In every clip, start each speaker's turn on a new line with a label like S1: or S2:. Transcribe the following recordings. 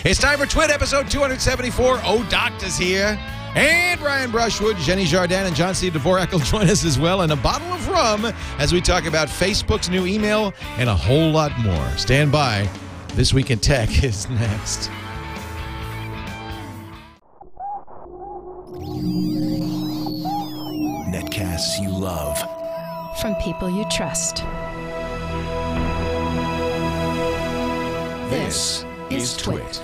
S1: It's time for TWiT episode 274. Doctor's here. And Brian Brushwood, Xeni, Jardin, and John C. Dvorak will join us as well, and a bottle of rum as we talk about Facebook's new email and a whole lot more. Stand by. This Week in Tech is next.
S2: Netcasts you love.
S3: From people you trust.
S2: This is TWiT.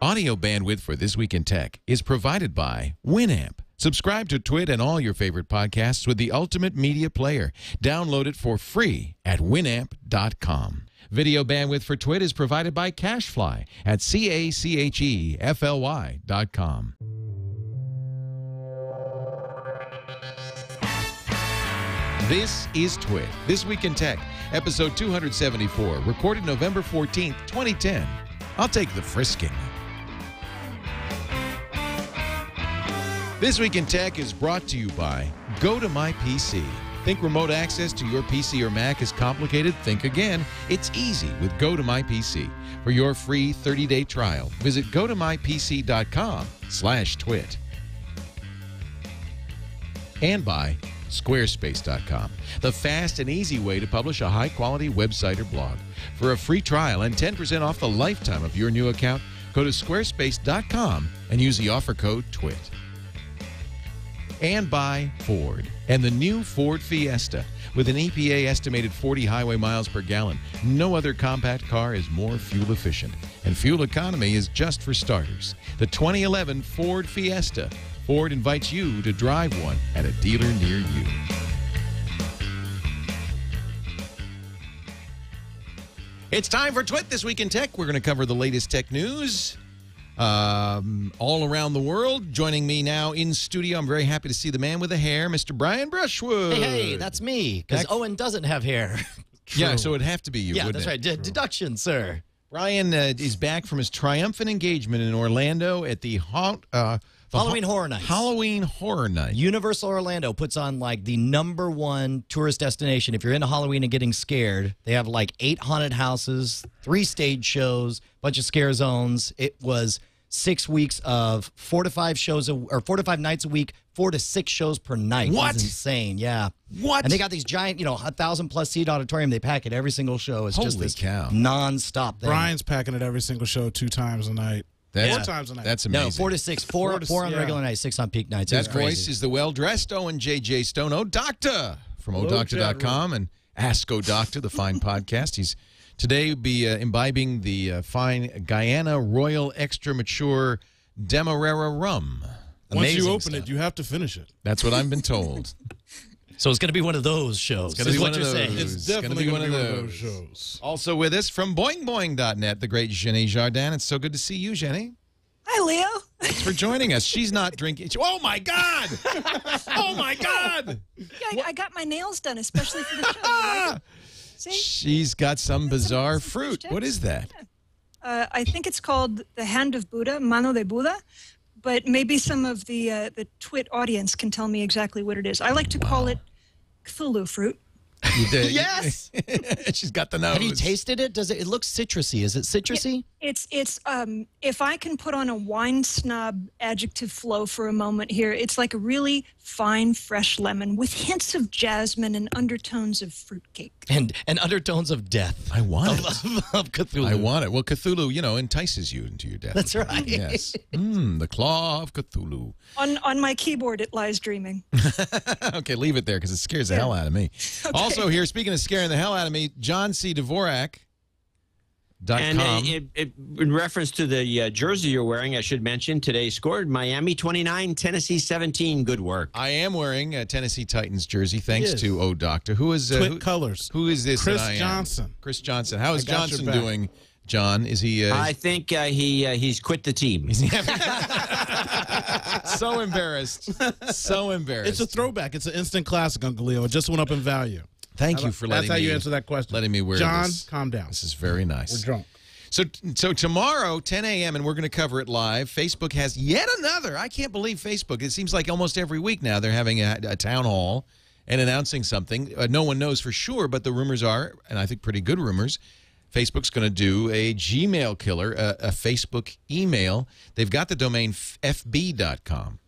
S1: Audio bandwidth for This Week in Tech is provided by Winamp. Subscribe to TWiT and all your favorite podcasts with the ultimate media player. Download it for free at winamp.com. Video bandwidth for TWiT is provided by CacheFly at CacheFly.com. This is TWiT, This Week in Tech, episode 274, recorded November 14th, 2010. I'll take the frisking. This Week in Tech is brought to you by Go to My PC. Think remote access to your PC or Mac is complicated? Think again. It's easy with Go to My PC. For your free 30-day trial, visit gotomypc.com/twit. And by Squarespace.com, the fast and easy way to publish a high-quality website or blog. For a free trial and 10% off the lifetime of your new account, go to squarespace.com and use the offer code TWiT. And by Ford and the new Ford Fiesta. With an EPA estimated 40 highway miles per gallon, no other compact car is more fuel efficient. And fuel economy is just for starters. The 2011 Ford Fiesta. Ford invites you to drive one at a dealer near you. It's time for TWiT This Week in Tech. We're going to cover the latest tech news all around the world. Joining me now in studio, I'm very happy to see the man with the hair, Mr. Brian Brushwood.
S4: Hey, that's me, because Owen doesn't have hair.
S1: Yeah, so it'd have to be you,
S4: yeah,
S1: wouldn't
S4: that's
S1: it?
S4: right. Deduction, sir.
S1: Brian is back from his triumphant engagement in Orlando at the
S4: Halloween Horror Nights.
S1: Halloween Horror Nights.
S4: Universal Orlando puts on like the #1 tourist destination. If you're into Halloween and getting scared, they have like 8 haunted houses, 3 stage shows, bunch of scare zones. It was 6 weeks of 4 to 5 shows, or 4 to 5 nights a week, 4 to 6 shows per night.
S1: What?
S4: It's insane, yeah.
S1: What?
S4: And they got these giant, 1,000+ seat auditorium. They pack it every single show. It's just
S1: Holy
S4: this
S1: cow.
S4: non-stop thing.
S5: Brian's packing it every single show 2 times a night. 4 times a night.
S1: That's amazing.
S4: No, 4 to 6. 4 on the regular night, 6 on peak nights.
S1: That voice is the well-dressed Owen J.J. Stone, Doctor, from odoctor.com and Ask Doctor, the fine podcast. He's today be imbibing the fine Guyana Royal Extra Mature Demerara rum.
S5: Once you open
S1: stuff.
S5: it, you have to finish it.
S1: That's what I've been told.
S4: So it's going to be one of those shows.
S1: It's going to be one of those.
S4: Saying.
S5: It's definitely
S1: going to be
S5: one of those shows.
S1: Also with us from boingboing.net, the great Xeni Jardin. It's so good to see you, Xeni.
S6: Hi, Leo.
S1: Thanks for joining us. She's not drinking. Oh, my God. Oh, my God.
S6: Yeah, I got my nails done, especially for the show. You like it? See?
S1: She's got some bizarre fruit. What is that?
S6: I think it's called the Hand of Buddha, Mano de Buddha. But maybe some of the TWiT audience can tell me exactly what it is. I like to call it Cthulhu fruit.
S1: You did.
S4: Yes.
S1: She's got the nose.
S4: Have you tasted it? Does it? It looks citrusy. Is it citrusy?
S6: It's if I can put on a wine snob adjective flow for a moment here, it's like a really fine, fresh lemon with hints of jasmine and undertones of fruitcake.
S4: And undertones of death.
S1: I want it.
S4: Of Cthulhu.
S1: I want it. Well, Cthulhu, entices you into your death.
S4: That's right.
S1: Yes. The claw of Cthulhu.
S6: On my keyboard, it lies dreaming.
S1: Okay, leave it there because it scares the hell out of me.
S6: Okay.
S1: Also here, speaking of scaring the hell out of me, John C. Dvorak.
S7: And in reference to the jersey you're wearing, I should mention today scored Miami 29, Tennessee 17. Good work.
S1: I am wearing a Tennessee Titans jersey, thanks to Doctor. Who is
S5: TWiT colors.
S1: Who is this?
S5: Chris
S1: that I am?
S5: Johnson.
S1: Chris Johnson. How is
S5: I got your
S1: Johnson
S5: back.
S1: doing? John, is he?
S7: I think he's quit the team.
S1: So embarrassed. So embarrassed.
S5: It's a throwback. It's an instant classic, Uncle Leo. It just went up in value.
S1: Thank you for letting me.
S5: That's how you answer that question.
S1: Letting me wear
S5: John,
S1: this.
S5: calm down.
S1: This is very nice.
S5: We're drunk.
S1: So tomorrow, 10 a.m., and we're going to cover it live. Facebook has yet another. I can't believe Facebook. It seems like almost every week now they're having a town hall and announcing something. No one knows for sure, but the rumors are, and I think pretty good rumors, Facebook's going to do a Gmail killer, a Facebook email. They've got the domain fb.com,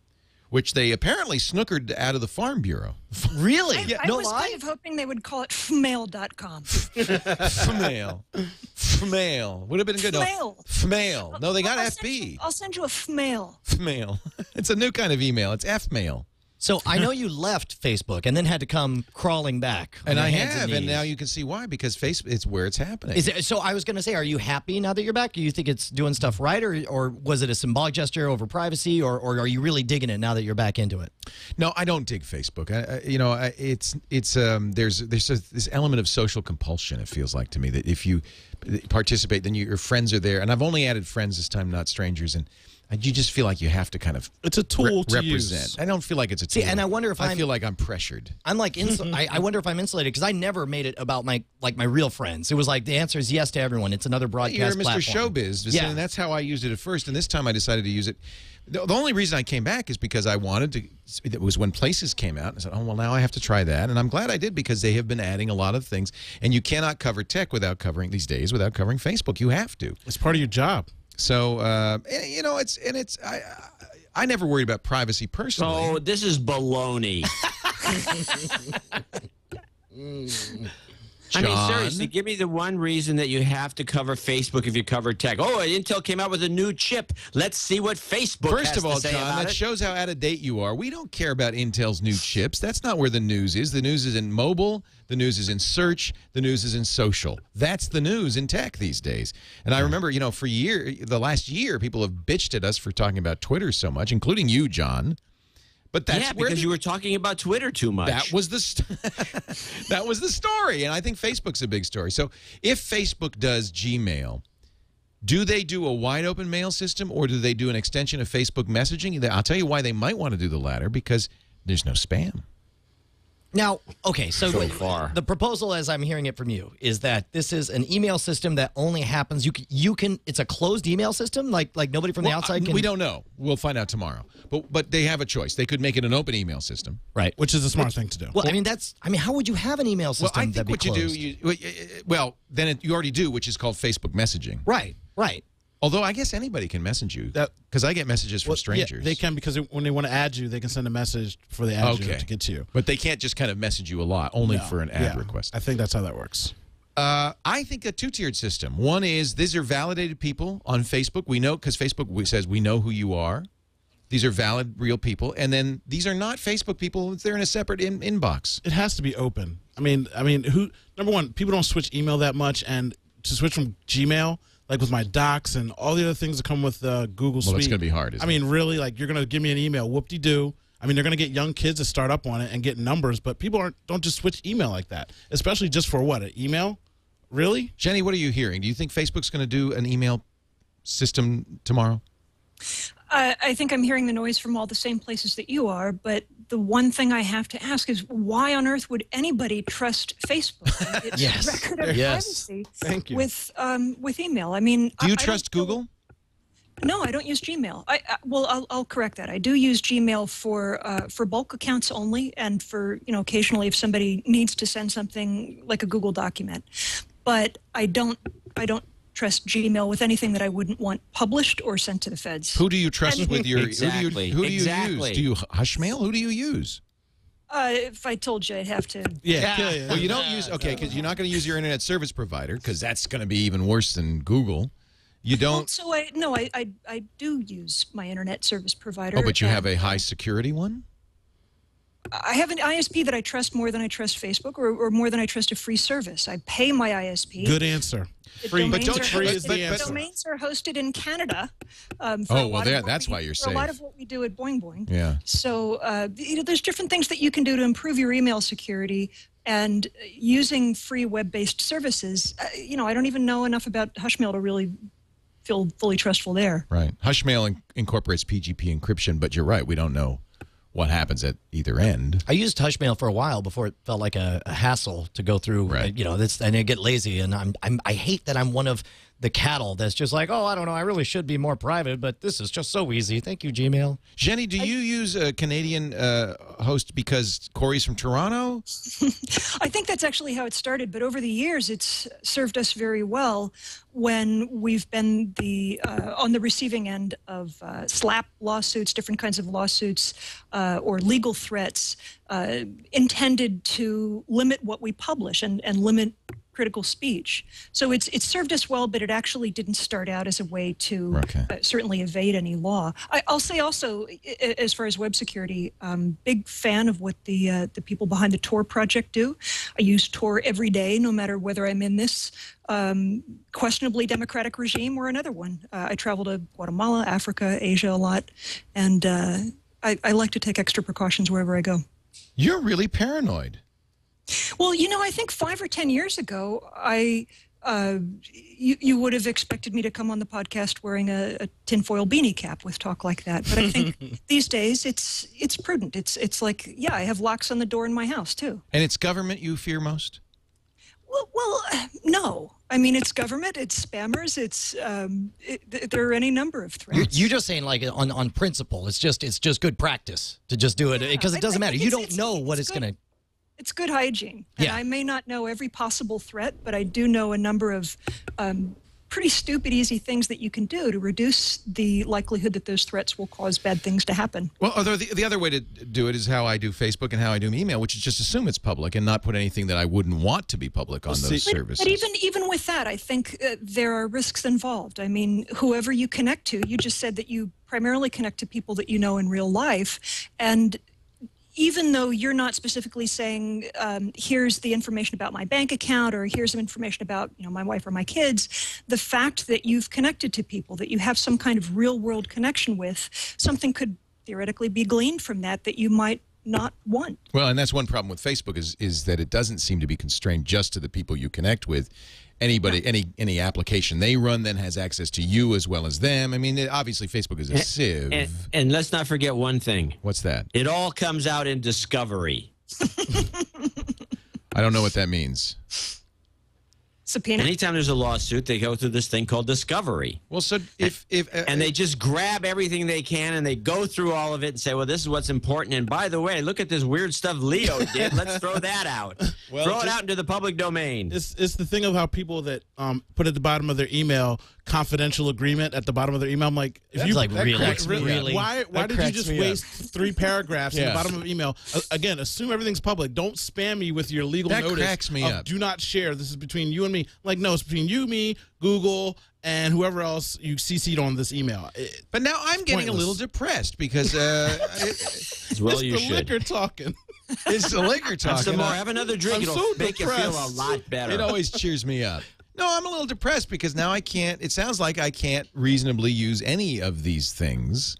S1: which they apparently snookered out of the Farm Bureau.
S4: Really?
S6: I was kind of hoping they would call it fmail.com.
S1: Fmail. Fmail. Would have been good. Fmail. No, they got FB.
S6: I'll send you a fmail.
S1: Fmail. It's a new kind of email. It's Fmail.
S4: So I know you left Facebook and then had to come crawling back.
S1: And I have, and now you can see why, because Facebook, it's where it's happening.
S4: So I was going to say, are you happy now that you're back? Do you think it's doing stuff right, or was it a symbolic gesture over privacy, or are you really digging it now that you're back into it?
S1: No, I don't dig Facebook. There's this element of social compulsion, it feels like to me, that if you participate, then your friends are there. And I've only added friends this time, not strangers, and you just feel like you have to kind of
S5: it's a tool to
S1: represent.
S5: Use.
S1: I don't feel like it's a tool.
S4: See, and I wonder if
S1: I feel like I'm pressured.
S4: I'm like I wonder if I'm insulated because I never made it about my real friends. It was like the answer is yes to everyone. It's another broadcast
S1: You're Mr.
S4: platform.
S1: Showbiz,
S4: yeah.
S1: And that's how I used it at first. And this time I decided to use it. The only reason I came back is because I wanted to. It was when Places came out. And I said, oh, well, now I have to try that. And I'm glad I did, because they have been adding a lot of things. And you cannot cover tech without covering Facebook. You have to.
S5: It's part of your job.
S1: So, I never worried about privacy personally.
S7: Oh, this is baloney. I mean, seriously, give me the one reason that you have to cover Facebook if you cover tech. Oh, Intel came out with a new chip. Let's see what Facebook
S1: First
S7: has
S1: of all,
S7: to say
S1: John,
S7: about
S1: that
S7: it.
S1: shows how out of date you are. We don't care about Intel's new chips. That's not where the news is. The news is in mobile. The news is in search. The news is in social. That's the news in tech these days. And I remember, for the last year, people have bitched at us for talking about Twitter so much, including you, John. But that's
S7: because you were talking about Twitter too much.
S1: That was that was the story, and I think Facebook's a big story. So if Facebook does Gmail, do they do a wide open mail system, or do they do an extension of Facebook messaging? I'll tell you why they might want to do the latter, because there's no spam.
S4: Now, okay, so
S7: far.
S4: The proposal, as I'm hearing it from you, is that this is an email system that only happens. You can. It's a closed email system, like nobody from the outside can.
S1: We don't know. We'll find out tomorrow. But they have a choice. They could make it an open email system,
S4: right?
S5: Which is a smart thing to do.
S4: Well, how would you have an email system?
S1: Well, I think what
S4: closed?
S1: you do, you already do, which is called Facebook messaging.
S4: Right.
S1: Although I guess anybody can message you, because I get messages from strangers.
S5: Yeah, they can, because when they want to add you, they can send a message before they add you to get to you.
S1: But they can't just kind of message you a lot, only for an ad request.
S5: I think that's how that works.
S1: I think a two-tiered system. One is these are validated people on Facebook. We know, because Facebook says we know who you are. These are valid, real people. And then these are not Facebook people. They're in a separate inbox.
S5: It has to be open. I mean, number one, people don't switch email that much, and to switch from Gmail, like with my docs and all the other things that come with Google Suite.
S1: Well, it's going to be hard, isn't it?
S5: Really, like, you're going to give me an email, whoop-de-doo. They're going to get young kids to start up on it and get numbers, but people don't just switch email like that, especially just for what, an email? Really?
S1: Jenny, what are you hearing? Do you think Facebook's going to do an email system tomorrow?
S6: I think I'm hearing the noise from all the same places that you are, but the one thing I have to ask is, why on earth would anybody trust Facebook? It's
S4: Yes.
S6: a record of privacy.
S5: Thank you.
S6: With email.
S1: Do you trust Google?
S6: No, I don't use Gmail. I'll correct that. I do use Gmail for bulk accounts only, and for occasionally if somebody needs to send something like a Google document. But I don't trust Gmail with anything that I wouldn't want published or sent to the feds.
S1: Who do you trust with your?
S7: Exactly.
S1: Who do you use? Do you Hushmail? Who do you use?
S6: If I told you, I'd have to.
S1: Yeah. Well, you don't use because you're not going to use your internet service provider, because that's going to be even worse than Google. You don't.
S6: So I do use my internet service provider.
S1: Oh, but you have a high security one?
S6: I have an ISP that I trust more than I trust Facebook, or more than I trust a free service. I pay my ISP.
S5: Good answer.
S6: Free,
S1: but don't
S5: free is the answer.
S6: Domains are hosted in Canada.
S1: That's why you're safe.
S6: A lot of what we do at Boing Boing.
S1: Yeah.
S6: So there's different things that you can do to improve your email security, and using free web-based services. I don't even know enough about Hushmail to really feel fully trustful there.
S1: Right. Hushmail incorporates PGP encryption, but you're right. We don't know what happens at either end.
S4: I used Hushmail for a while before it felt like a hassle to go through.
S1: Right.
S4: And I get lazy, and I hate that I'm one of the cattle that's just like, oh, I don't know, I really should be more private, but this is just so easy. Thank you, Gmail.
S1: Xeni, do you use a Canadian host because Corey's from Toronto?
S6: I think that's actually how it started, but over the years, it's served us very well when we've been on the receiving end of slap lawsuits, different kinds of lawsuits, or legal threats intended to limit what we publish and limit critical speech. So it's served us well, but it actually didn't start out as a way to certainly evade any law. I'll say also, as far as web security, big fan of what the people behind the Tor project do. I use Tor every day, no matter whether I'm in this questionably democratic regime or another one. I travel to Guatemala, Africa, Asia a lot, and I like to take extra precautions wherever I go.
S1: You're really paranoid.
S6: Well, you know, I think 5 or 10 years ago, you would have expected me to come on the podcast wearing a tinfoil beanie cap with talk like that. But I think these days it's prudent. It's like, yeah, I have locks on the door in my house too.
S1: And it's government you fear most?
S6: Well, no. I mean, it's government, it's spammers, there are any number of threats.
S4: You're just saying, like, on principle, it's just good practice to just do it, because it doesn't matter. You don't know what it's going to...
S6: It's good hygiene. And I may not know every possible threat, but I do know a number of pretty stupid, easy things that you can do to reduce the likelihood that those threats will cause bad things to happen.
S1: Well, although the other way to do it is how I do Facebook and how I do email, which is just assume it's public and not put anything that I wouldn't want to be public on those services.
S6: But even with that, I think there are risks involved. I mean, whoever you connect to, you just said that you primarily connect to people that you know in real life, and even though you're not specifically saying, here's the information about my bank account or here's some information about, you know, my wife or my kids, the fact that you've connected to people, that you have some kind of real-world connection with, something could theoretically be gleaned from that you might not want.
S1: Well, and that's one problem with Facebook is that it doesn't seem to be constrained just to the people you connect with. Anybody, any application they run then has access to you as well as them. I mean, obviously Facebook is a sieve.
S7: And let's not forget one thing.
S1: What's that?
S7: It all comes out in discovery.
S1: I don't know what that means.
S6: Subpoena.
S7: Anytime there's a lawsuit, they go through this thing called discovery.
S1: Well, so
S7: and they just grab everything they can and they go through all of it and say, well, this is what's important. And by the way, look at this weird stuff Leo did. Let's throw that out. Well, throw it out into the public domain.
S5: It's the thing of how people that put at the bottom of their email confidential agreement at the bottom of their email. I'm like, if you
S4: like really,
S5: why did you just waste 3 paragraphs in the bottom of the email? Again, assume everything's public. Don't spam me with your legal notice.
S1: Cracks me up.
S5: Do not share. This is between you and me. Like, no, it's between you, me, Google, and whoever else you CC'd on this email.
S1: But now I'm getting a little depressed because
S7: it's the
S5: liquor talking.
S1: It's the liquor talking.
S7: Have some more. Have another drink. It'll make you feel a lot better.
S1: It always cheers me up. No, I'm a little depressed because now I can't. It sounds like I can't reasonably use any of these things,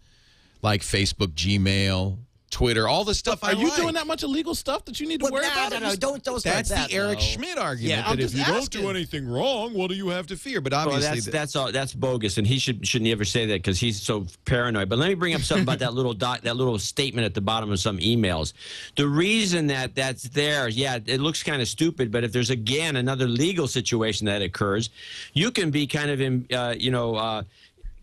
S1: like Facebook, Gmail, Twitter, all the stuff I like.
S5: Are you doing that much illegal stuff that you need to worry about?
S4: No, don't start
S1: That's
S4: that,
S1: the Eric Schmidt argument.
S5: Yeah,
S1: that if you don't do anything wrong, what do you have to fear? But obviously,
S7: that's bogus, and he shouldn't ever say that because he's so paranoid. But let me bring up something about that little statement at the bottom of some emails. The reason that's there, it looks kind of stupid, but if there's again another legal situation that occurs, you can be kind of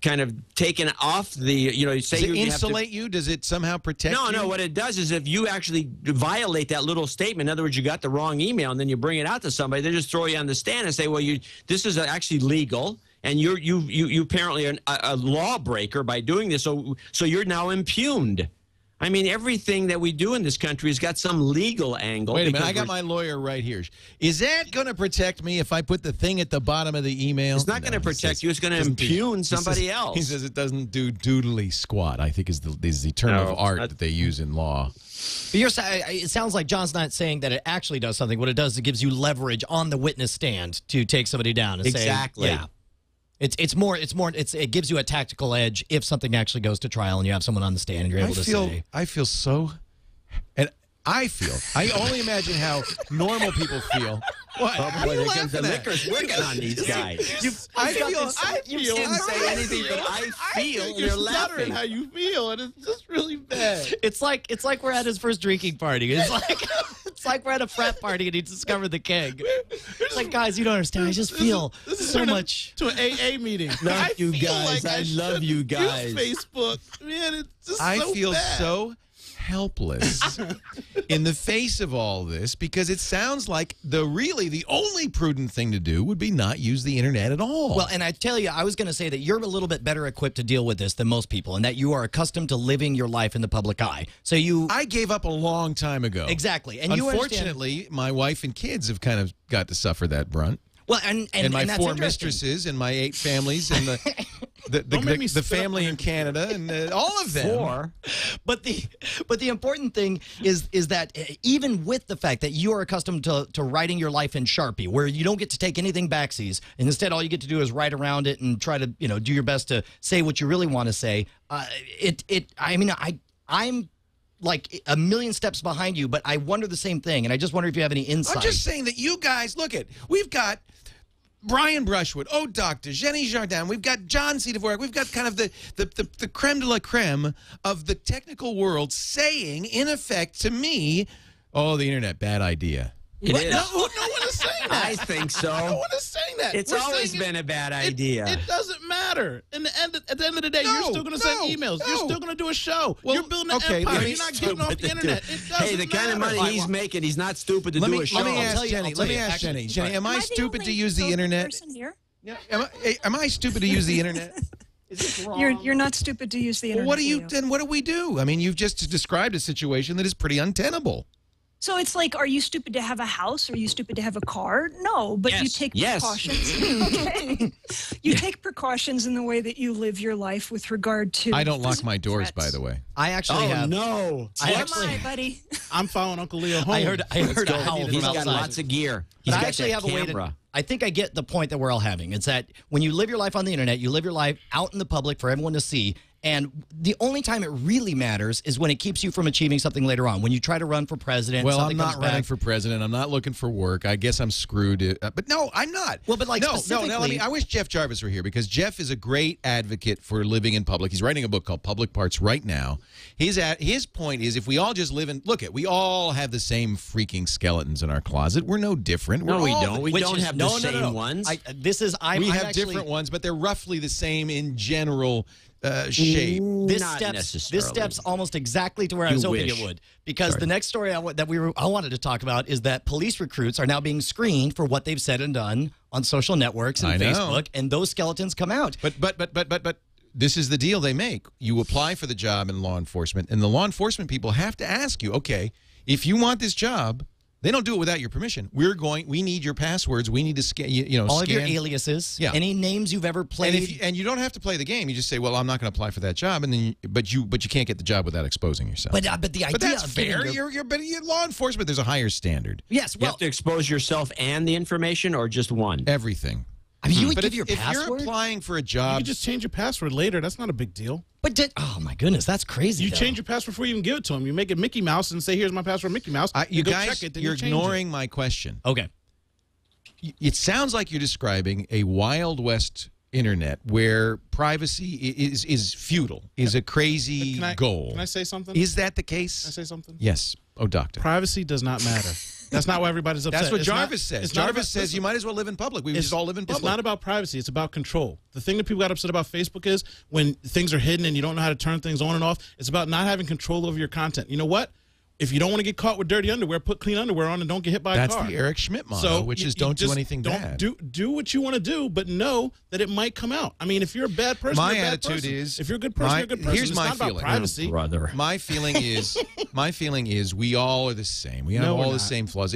S7: kind of taken off the, say
S1: does it insulate you? Does it somehow protect you?
S7: No, what it does is if you actually violate that little statement, in other words, you got the wrong email and then you bring it out to somebody, they just throw you on the stand and say, well, this is actually legal and you apparently are a lawbreaker by doing this, so you're now impugned. I mean, everything that we do in this country has got some legal angle.
S1: Wait a minute, I got my lawyer right here. Is that going to protect me if I put the thing at the bottom of the email?
S7: It's not going to protect you. It's going to impugn somebody else.
S1: He says it doesn't do doodly squat, I think is the term of art that they use in law.
S4: But it sounds like John's not saying that it actually does something. What it does is it gives you leverage on the witness stand to take somebody down and
S7: exactly.
S4: say, yeah. It gives you a tactical edge if something actually goes to trial and you have someone on the stand and you're able to say.
S1: I feel so, and I only imagine how normal people feel. What?
S7: Oh boy, there comes the liquor's working on these guys.
S5: You
S7: didn't say anything, but I feel you're laughing.
S5: How you feel, and it's just really bad.
S4: It's like we're at his first drinking party. It's like It's like we're at a frat party and he discovered the keg. It's like, guys, you don't understand. I just feel so much.
S5: To an AA meeting.
S7: Love you
S5: feel
S7: guys.
S5: like
S7: I love you guys.
S5: Use Facebook. Man, it's just
S1: I
S5: so
S1: feel
S5: bad.
S1: so helpless in the face of all this because it sounds like the only prudent thing to do would be not use the internet at all.
S4: Well, and I tell you, I was going to say that you're a little bit better equipped to deal with this than most people, and that you are accustomed to living your life in the public eye. So
S1: I gave up a long time ago.
S4: Exactly. And
S1: unfortunately, my wife and kids have kind of got to suffer that brunt.
S4: Well, and
S1: my
S4: that's
S1: 4
S4: interesting.
S1: mistresses and my 8 families and the family in Canada and all of them.
S7: 4.
S4: But the important thing is that even with the fact that you are accustomed to writing your life in Sharpie, where you don't get to take anything backsies, and instead all you get to do is write around it and try to do your best to say what you really want to say. I'm like a million steps behind you, but I wonder the same thing, and I just wonder if you have any insight.
S1: I'm just saying that you guys we've got Brian Brushwood, Dr. Xeni Jardin. We've got John C. Dvorak. We've got kind of the creme de la creme of the technical world saying, in effect, to me, the internet, bad idea.
S7: It is.
S5: No one is saying that.
S7: I think so.
S5: No one is saying that.
S7: It's
S5: We're
S7: always
S5: saying
S7: been a bad idea.
S5: It doesn't matter. At the end of the day, you're still going to send emails. You're still going to do a show.
S1: Well,
S5: you're building an
S1: okay,
S5: empire.
S1: let me-
S5: You're not getting off the internet. It doesn't
S7: Hey, the kind of
S5: matter.
S7: money he's making, he's not stupid to do a show.
S1: Let me ask
S4: I'll
S1: Jenny.
S4: tell you,
S1: Jenny.
S4: actually,
S1: Am I
S6: the
S1: stupid
S6: only
S1: to use the
S6: vocal
S1: internet?
S6: person here?
S1: Yeah. Am I stupid to use the internet? Is this wrong?
S6: You're not stupid to use the internet.
S1: What
S6: Leo.
S1: what do we do? I mean, you've just described a situation that is pretty untenable.
S6: So it's like, are you stupid to have a house? Are you stupid to have a car? No, but you
S7: Yes.
S6: take
S7: Yes.
S6: precautions. Okay. You take precautions in the way that you live your life with regard to.
S1: I don't lock my
S6: physical
S1: doors,
S6: threats.
S1: by the way.
S4: I actually have.
S7: no.
S4: I
S6: So
S4: actually,
S6: am I, buddy.
S5: I'm following Uncle Leo home.
S4: I heard a howl from
S7: He's
S4: outside.
S7: got lots of gear. He's
S4: But I
S7: got
S4: actually
S7: that
S4: have a way
S7: camera.
S4: to. I think I get the point that we're all having. It's that when you live your life on the internet, you live your life out in the public for everyone to see. And the only time it really matters is when it keeps you from achieving something later on. When you try to run for president,
S1: Well,
S4: something
S1: I'm not
S4: comes
S1: running
S4: back.
S1: for president. I'm not looking for work. I guess I'm screwed. But no, I'm not.
S4: Well, but like
S1: no.
S4: specifically-
S1: I wish Jeff Jarvis were here because Jeff is a great advocate for living in public. He's writing a book called Public Parts right now. His point is if we all just live in we all have the same freaking skeletons in our closet. We're no different.
S7: No,
S1: We're
S7: we
S1: all
S7: don't. We
S4: Which
S7: don't
S4: is-
S7: have
S4: no,
S7: the
S4: no, no,
S7: same
S4: no.
S7: ones.
S1: We have different ones, but they're roughly the same in general shape.
S4: This
S7: Not
S4: steps
S7: necessarily.
S4: almost exactly to where I
S7: You
S4: was hoping
S7: wish.
S4: it would, because the next story I wanted to talk about is that police recruits are now being screened for what they've said and done on social networks and
S1: I know.
S4: Facebook, and those skeletons come out.
S1: But this is the deal they make. You apply for the job in law enforcement, and the law enforcement people have to ask you, okay, if you want this job, they don't do it without your permission. We need your passwords. We need to scan,
S4: All of your
S1: scan.
S4: aliases,
S1: Yeah.
S4: any names you've ever played.
S1: And you don't have to play the game. You just say, "Well, I'm not going to apply for that job," and then but you can't get the job without exposing yourself.
S4: but the idea
S1: But that's
S4: of giving
S1: fair.
S4: your-
S1: You're law enforcement. There's a higher standard.
S4: yes,
S7: You
S4: well,
S7: have to expose yourself and the information, or just one?
S1: Everything.
S4: I mean, you would
S1: But
S4: give
S1: if
S4: your
S1: you're
S4: password.
S1: applying for a
S5: You
S1: job,
S5: can just change your password later. That's not a big deal.
S4: Oh my goodness, that's crazy.
S5: You
S4: though.
S5: change your password before you even give it to them. You make it Mickey Mouse and say, "Here's my password, Mickey Mouse."
S1: you
S5: go
S1: guys,
S5: check it, then
S1: you're
S5: you change it.
S1: ignoring my question.
S4: Okay.
S1: It sounds like you're describing a Wild West internet where privacy is futile, is a crazy goal.
S5: Can I say something?
S1: Is that the
S5: Can I
S1: case?
S5: say something?
S1: Yes. Oh, doctor.
S5: Privacy does not matter. That's not why everybody's upset.
S1: That's what
S5: It's not-
S1: Jarvis says.
S5: it's not
S1: Jarvis
S5: about-
S1: says
S5: listen,
S1: you might as well live in public. We just all live in public.
S5: It's not about privacy. It's about control. The thing that people got upset about Facebook is when things are hidden and you don't know how to turn things on and off. It's about not having control over your content. You know what? If you don't want to get caught with dirty underwear, put clean underwear on and don't get hit by a
S1: That's
S5: car.
S1: the Eric Schmidt motto, which is don't do
S5: just
S1: anything bad.
S5: Do what you want to do, but know that it might come out. I mean, if you're a bad person,
S1: My
S5: you're a bad
S1: attitude
S5: person.
S1: is-
S5: if you're a good person,
S1: my-
S5: you're a good person.
S1: here's
S5: It's
S1: my
S5: not about
S1: feeling.
S5: privacy.
S7: Brother.
S1: My feeling is we all are the same. We have
S5: No, we're
S1: all the
S5: not.
S1: same flaws.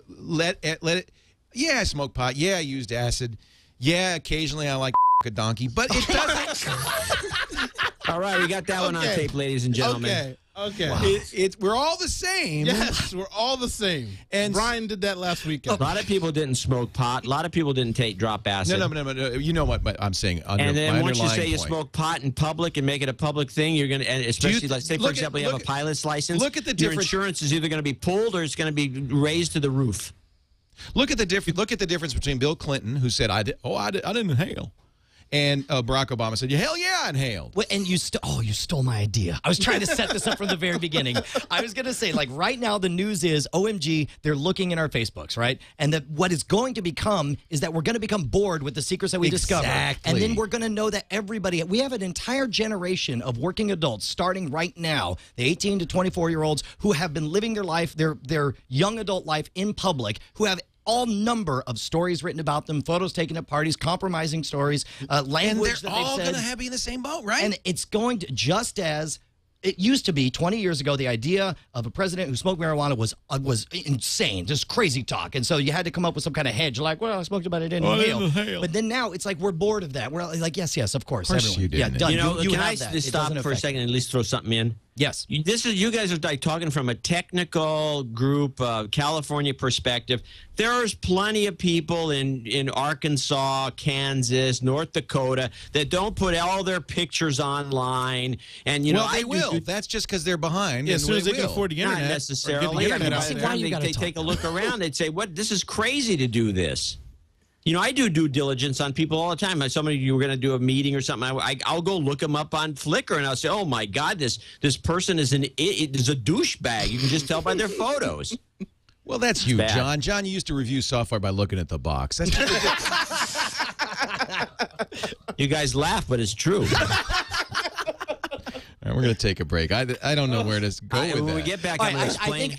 S1: Let it. Yeah, I smoke pot. Yeah, I used acid. Yeah, occasionally I like a donkey, but it doesn't.
S7: All right, we got that one on
S5: Okay.
S7: tape, ladies and gentlemen.
S5: Okay.
S1: We're all the same.
S5: Yes, we're all the same.
S1: And-
S5: And Brian did that last weekend.
S7: A lot of people didn't smoke pot. A lot of people didn't drop acid.
S1: No. You know what I'm saying.
S7: And then
S1: my
S7: once you say
S1: underlying
S7: you
S1: point.
S7: smoke pot in public and make it a public thing, you're gonna, and especially like say for
S1: look at-
S7: example, you have
S1: look
S7: a
S1: at-
S7: pilot's license.
S1: look at the
S7: your
S1: difference-
S7: insurance is either going to be pulled or it's going to be raised to the roof.
S1: Look at the difference between Bill Clinton, who said I didn't inhale, And Barack Obama said, hell yeah, I inhaled.
S4: Well, and you stole my idea. I was trying to set this up from the very beginning. I was going to say, like, right now the news is, OMG, they're looking in our Facebooks, right? And that what it's going to become is that we're going to become bored with the secrets that we discover. And then we're going to know that we have an entire generation of working adults starting right now, the 18 to 24-year-olds who have been living their life, their young adult life in public, who have all number of stories written about them, photos taken at parties, compromising stories, language
S1: and they're all going to be in the same boat, right?
S4: And it's going to, just as it used to be 20 years ago, the idea of a president who smoked marijuana was insane, just crazy talk. And so you had to come up with some kind of hedge, like, well, I smoked it, but I didn't inhale. But then now it's like we're bored of that. We're like, yes, of course.
S1: Everyone. You didn't.
S4: Yeah, done.
S7: You know,
S4: you
S7: can
S4: have
S7: I
S4: that.
S7: just stop for a second and at least throw something in?
S4: Yes.
S7: You guys are like talking from a technical group, California perspective. There's plenty of people in Arkansas, Kansas, North Dakota that don't put all their pictures online. And,
S1: well, they will. That's just because they're behind.
S5: Yeah, as soon as they can afford the internet.
S7: Not necessarily. They take a look around. They'd say, "What? This is crazy to do this." You know, I do due diligence on people all the time. Somebody, you were going to do a meeting or something, I'll go look them up on Flickr, and I'll say, oh, my God, this person is a douchebag. You can just tell by their photos.
S1: Well, that's you, John. John, you used to review software by looking at the box. That's
S7: You guys laugh, but it's true.
S1: All right, we're going to take a break. I don't know where to go with that.
S7: When we get back, I'm going to explain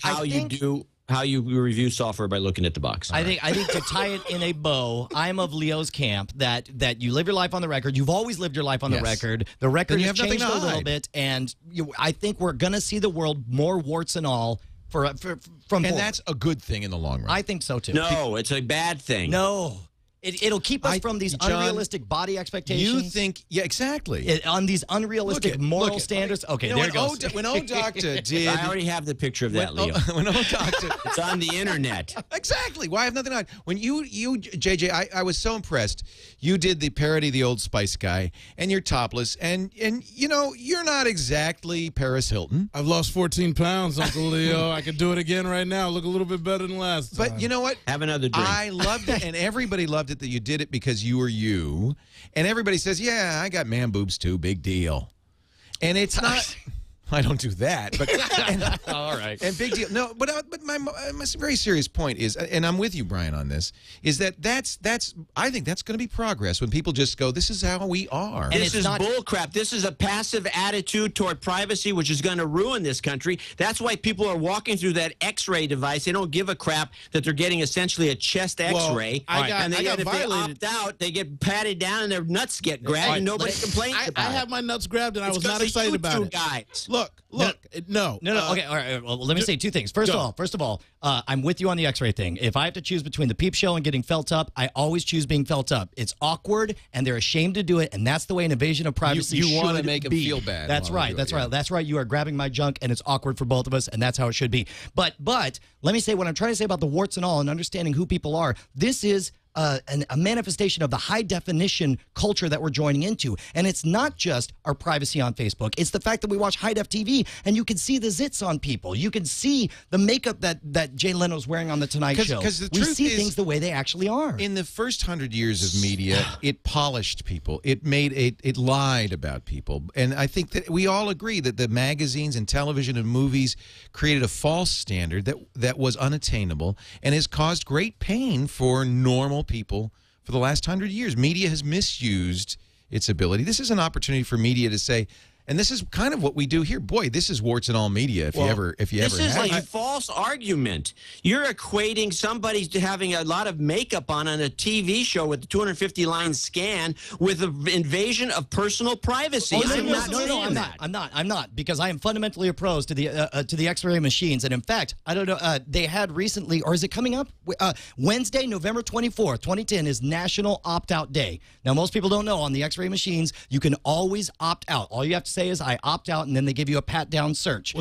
S7: how you review software by looking at the box.
S4: I think to tie it in a bow, I'm of Leo's camp that you live your life on the record. You've always lived your life on the record. The record has changed a little bit, and I think we're going to see the world more warts and all from
S1: and that's a good thing in the long run.
S4: I think so too.
S7: No, it's a bad thing.
S4: No. It'll keep us from these unrealistic body expectations.
S1: You think, yeah, exactly.
S4: On these unrealistic moral standards. Okay, there it goes.
S1: When O Doctor did...
S7: I already have the picture of that, Leo.
S1: When O Doctor...
S7: It's on the internet.
S1: Exactly. Why have nothing on? When you JJ, I was so impressed. You did the parody of the Old Spice guy, and you're topless, and you know, you're not exactly Paris Hilton.
S5: I've lost 14 pounds, Uncle Leo. I could do it again right now. Look a little bit better than last time.
S1: But you know what?
S7: Have another drink.
S1: I loved it, and everybody loved it that you did it because you were you, and everybody says, yeah, I got man boobs too, big deal. And it's not... I don't do that, but
S4: all right.
S1: And big deal. No, but my very serious point is, and I'm with you, Brian, on this, is that's I think that's going to be progress when people just go, this is how we are.
S7: And this is bullcrap. This is a passive attitude toward privacy, which is going to ruin this country. That's why people are walking through that X-ray device. They don't give a crap that they're getting essentially a chest X-ray.
S5: And if
S7: they opt out, they get patted down and their nuts get grabbed, and nobody complains about it.
S5: I have my nuts grabbed, and I was not excited about it.
S7: Guys.
S5: Look, no.
S4: Okay, all right. Well, let me say two things. First of all, I'm with you on the X-ray thing. If I have to choose between the peep show and getting felt up, I always choose being felt up. It's awkward, and they're ashamed to do it, and that's the way an invasion of privacy should be.
S1: You want to make them feel bad.
S4: That's right. That's right. That's right. You are grabbing my junk, and it's awkward for both of us, and that's how it should be. But let me say what I'm trying to say about the warts and all and understanding who people are. This is a manifestation of the high-definition culture that we're joining into. And it's not just our privacy on Facebook. It's the fact that we watch high-def TV, and you can see the zits on people. You can see the makeup that Jay Leno's wearing on The Tonight Show.
S1: We
S4: see things the way they actually are.
S1: In the first 100 years of media, it polished people. It lied about people. And I think that we all agree that the magazines and television and movies created a false standard that was unattainable and has caused great pain for normal people for the last 100 years. Media has misused its ability. This is an opportunity for media to say, and this is kind of what we do here. Boy, this is warts and all media. This
S7: is like a false argument. You're equating somebody to having a lot of makeup on a TV show with a 250-line scan with an invasion of personal privacy.
S4: I'm not, because I am fundamentally opposed to the X-ray machines. And in fact, I don't know. They had recently, or is it coming up? Wednesday, November 24th, 2010 is National Opt-Out Day. Now, most people don't know on the X-ray machines you can always opt out. All you have to say is I opt out, and then they give you a pat-down search.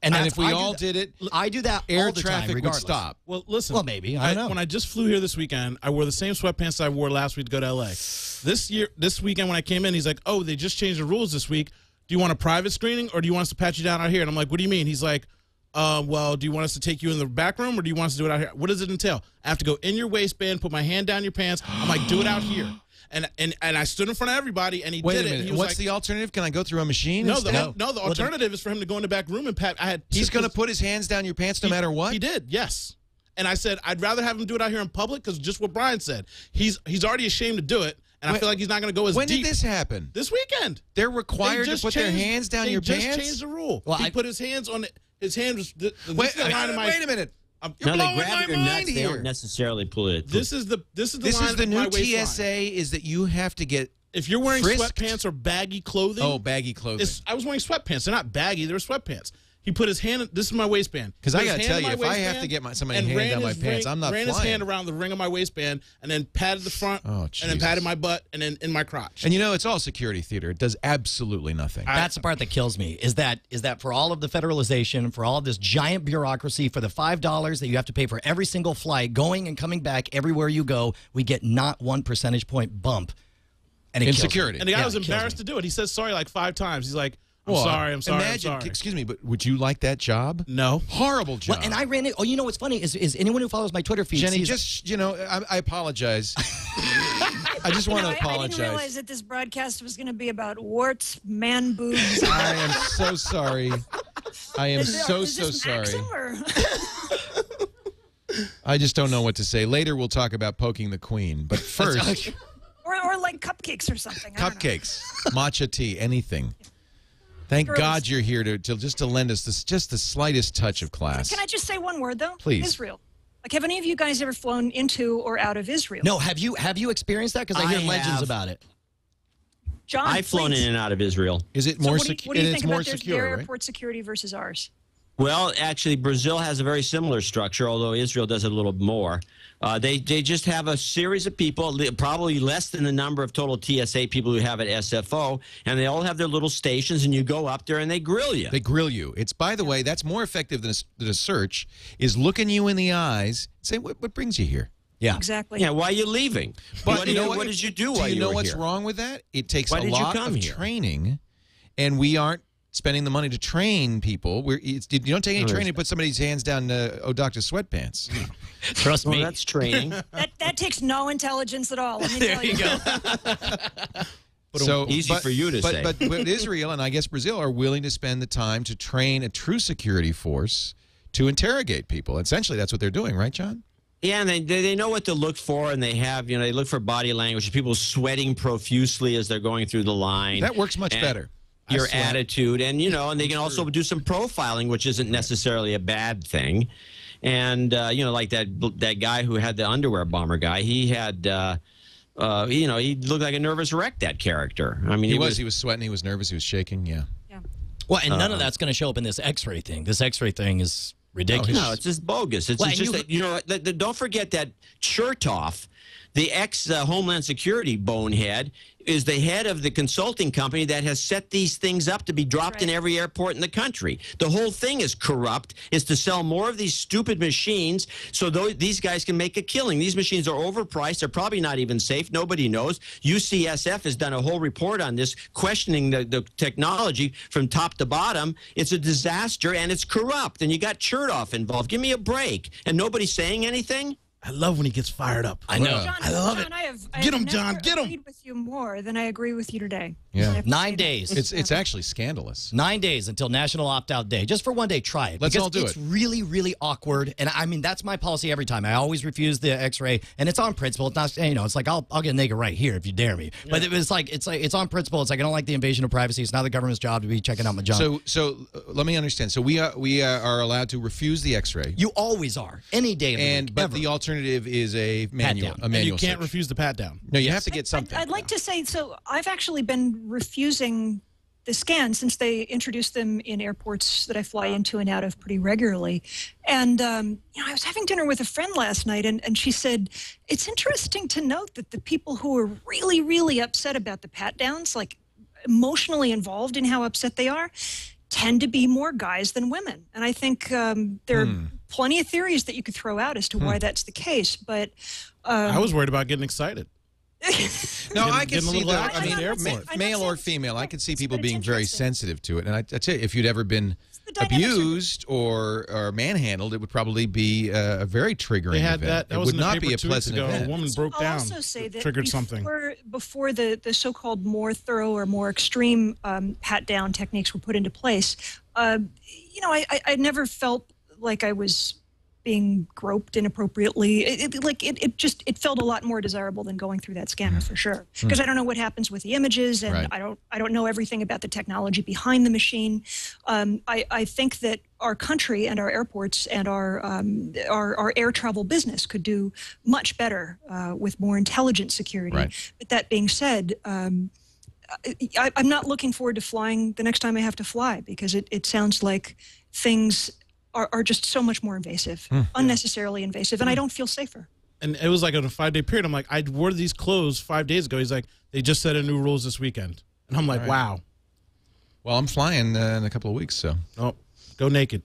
S1: And if we all did it,
S4: I do that
S1: air
S4: all the
S1: traffic
S4: time, regardless.
S1: would stop.
S5: Well, listen.
S4: Well, maybe. I don't know.
S5: When I just flew here this weekend, I wore the same sweatpants I wore last week to go to L.A. This weekend when I came in, he's like, oh, they just changed the rules this week. Do you want a private screening, or do you want us to pat you down out here? And I'm like, what do you mean? He's like, well, do you want us to take you in the back room, or do you want us to do it out here? What does it entail? I have to go in your waistband, put my hand down your pants. I'm like, do it out here. and I stood in front of everybody, and he
S1: Wait
S5: did
S1: a
S5: it.
S1: minute.
S5: He was
S1: What's
S5: like,
S1: the alternative? Can I go through a machine?
S5: no,
S1: instead?
S5: the alternative is for him to go in the back room and pat.
S1: He's going to put his hands down your pants no matter what?
S5: He did, yes. And I said, I'd rather have him do it out here in public because just what Brian said. He's already ashamed to do it, and I feel like he's not going to go as
S1: When
S5: deep.
S1: did this happen?
S5: This weekend.
S1: They're required to put their hands down your pants?
S5: They just changed the rule.
S4: Well,
S5: he put his hands on it. His hand was...
S1: Wait a minute. You're
S7: No, they
S1: blowing
S7: grab
S1: my
S7: your
S1: mind
S7: nuts. They
S1: here.
S7: don't necessarily pull it.
S5: This is the
S1: new TSA is that you have to get
S5: If you're wearing
S1: frisked.
S5: sweatpants or baggy clothing...
S1: Oh, baggy clothing.
S5: I was wearing sweatpants. They're not baggy. They're sweatpants. He put his hand... This is my waistband.
S1: Because
S5: Put
S1: I
S5: his
S1: got to
S5: hand
S1: tell
S5: in
S1: you,
S5: my
S1: if I have
S5: waistband
S1: to get somebody
S5: and
S1: hand
S5: ran
S1: down my
S5: his
S1: pants, I'm not
S5: ran
S1: flying.
S5: his hand around the ring of my waistband and then patted the front
S1: Oh,
S5: and then
S1: Jesus.
S5: patted my butt and then in my crotch.
S1: And you know, it's all security theater. It does absolutely nothing.
S4: That's the part that kills me. Is that for all of the federalization, for all of this giant bureaucracy, for the $5 that you have to pay for every single flight, going and coming back everywhere you go, we get not 1 percentage point bump. And it
S1: In
S4: kills me.
S1: security.
S5: And the guy was
S4: it kills
S5: embarrassed
S4: me.
S5: to do it. He says sorry like 5 times. He's like, I'm
S1: Well,
S5: sorry, I'm sorry,
S1: Imagine,
S5: I'm sorry.
S1: excuse me, but would you like that job?
S5: No.
S1: Horrible job.
S4: Well, and I ran it. Oh, you know what's funny is anyone who follows my Twitter feed
S1: Jenny,
S4: sees
S1: just, you know, I apologize. I just want to
S6: I didn't realize
S1: apologize.
S6: that this broadcast was going to be about warts, man boobs.
S1: I am so sorry. I am
S6: Is this
S1: sorry.
S6: Maxim, or?
S1: I just don't know what to say. Later, we'll talk about poking the queen. But first,
S6: or like cupcakes or something. I don't know.
S1: cupcakes, matcha tea, anything. Thank
S6: Girls.
S1: God you're here to lend us just the slightest touch of class.
S6: Can I just say one word though?
S1: Please.
S6: Israel. Like, have any of you guys ever flown into or out of Israel?
S4: No, have you experienced that? Because I hear
S7: I
S4: legends
S7: have.
S4: about it.
S6: John,
S7: I've flown
S6: please.
S7: in and out of Israel.
S1: Is it
S6: So
S1: more
S6: what do you
S1: secure?
S6: think
S1: It's
S6: about
S1: more
S6: their
S1: secure, right?
S6: airport security versus ours?
S7: Well, actually, Brazil has a very similar structure, although Israel does it a little more. They just have a series of people, probably less than the number of total TSA people who have at SFO, and they all have their little stations, and you go up there and they grill you.
S1: They grill you. It's, by the way, that's more effective than a search, is looking you in the eyes and say, what brings you here?
S4: Yeah.
S6: Exactly.
S7: Yeah, why are you leaving?
S1: But you know
S7: what did you do while
S1: you
S7: you
S1: know
S7: were
S1: what's
S7: here?
S1: wrong with that? It takes
S7: Why
S1: a
S7: did you
S1: lot
S7: come
S1: of
S7: here?
S1: training, and we aren't spending the money to train people. You don't take any training to put somebody's hands down Dr. Sweatpants.
S4: Trust
S7: Well,
S4: me.
S7: that's training.
S6: That takes no intelligence at all. Let me tell you.
S1: So
S7: Easy for you to say.
S1: But Israel and I guess Brazil are willing to spend the time to train a true security force to interrogate people. Essentially, that's what they're doing, right, John?
S7: Yeah, and they know what to look for, and they look for body language, people sweating profusely as they're going through the line.
S1: That works much
S7: And
S1: better.
S7: Your
S1: I swear.
S7: attitude, and and they can also do some profiling, which isn't necessarily a bad thing. And like that guy who had the underwear bomber guy, he had, he looked like a nervous wreck. That character. I mean,
S1: He was sweating. He was nervous. He was shaking. Yeah.
S4: Well, and none of that's going to show up in this X-ray thing. This X-ray thing is ridiculous.
S7: No, it's just bogus. It's
S4: Well,
S7: just that, don't forget that Chertoff, the ex-Homeland Security bonehead, is the head of the consulting company that has set these things up to be dropped in every airport in the country. The whole thing is corrupt, is to sell more of these stupid machines so these guys can make a killing. These machines are overpriced. They're probably not even safe. Nobody knows. UCSF has done a whole report on this, questioning the technology from top to bottom. It's a disaster, and it's corrupt, and you got Chertoff involved. Give me a break. And nobody's saying anything?
S5: I love when he gets fired up.
S4: I know.
S6: John,
S5: I love
S6: John,
S5: it.
S6: I have
S5: Get him,
S6: never
S5: John, get him.
S6: agreed with you more than I agree with you today.
S1: Yeah.
S6: I have to
S4: 9
S6: say that.
S4: days.
S1: It's actually scandalous.
S4: 9 days until National Opt-Out Day. Just for one day, try it.
S1: Let's
S4: because
S1: all do
S4: it's
S1: it.
S4: really, really awkward. And I mean, that's my policy every time. I always refuse the X-ray, and it's on principle. It's not, it's like I'll get naked right here if you dare me. But it's on principle. It's like I don't like the invasion of privacy. It's not the government's job to be checking out my junk.
S1: So let me understand. So we are allowed to refuse the X-ray,
S4: You always are. Any day of the week,
S1: but
S4: ever.
S1: the alternative is a manual.
S4: down.
S1: A
S5: And
S1: manual
S5: you can't
S1: search.
S5: refuse the pat down.
S1: No, you have to get something.
S6: I'd like to say, so I've actually been refusing the scans since they introduced them in airports that I fly into and out of pretty regularly. And, I was having dinner with a friend last night, and she said, it's interesting to note that the people who are really, really upset about the pat downs, like emotionally involved in how upset they are, tend to be more guys than women. And I think there are plenty of theories that you could throw out as to why that's the case. But
S5: I was worried about getting excited.
S1: No, I can
S5: getting a
S1: see
S5: little
S1: that.
S5: out
S1: I
S5: in
S1: mean,
S5: the airport.
S6: I'm
S1: male
S6: not
S1: or
S6: saying
S1: female, I
S6: it's
S1: can see
S6: not,
S1: people
S6: but it's
S1: being very
S6: interesting.
S1: sensitive to it. And I tell you, if you'd ever been abused or manhandled, it would probably be a very triggering
S5: They had
S1: event.
S5: that
S1: It
S5: was
S1: would
S5: in the
S1: not
S5: paper
S1: be a
S5: 2 weeks
S1: pleasant
S5: ago.
S1: event.
S5: A woman broke
S6: I'll
S5: down,
S6: also say that
S5: triggered something.
S6: Before the so-called more thorough or more extreme pat-down techniques were put into place, I never felt like I was being groped inappropriately. It felt a lot more desirable than going through that scanner for sure. Because I don't know what happens with the images, and
S1: Right.
S6: I don't know everything about the technology behind the machine. I think that our country and our airports and our air travel business could do much better with more intelligent security.
S1: Right.
S6: But that being said, I'm not looking forward to flying the next time I have to fly, because it sounds like things are just so much more invasive, unnecessarily invasive, and I don't feel safer.
S5: And it was like on a 5-day period. I'm like, I wore these clothes 5 days ago. He's like, they just set a new rules this weekend. And I'm like, wow.
S1: Well, I'm flying in a couple of weeks, so.
S5: Oh, go naked.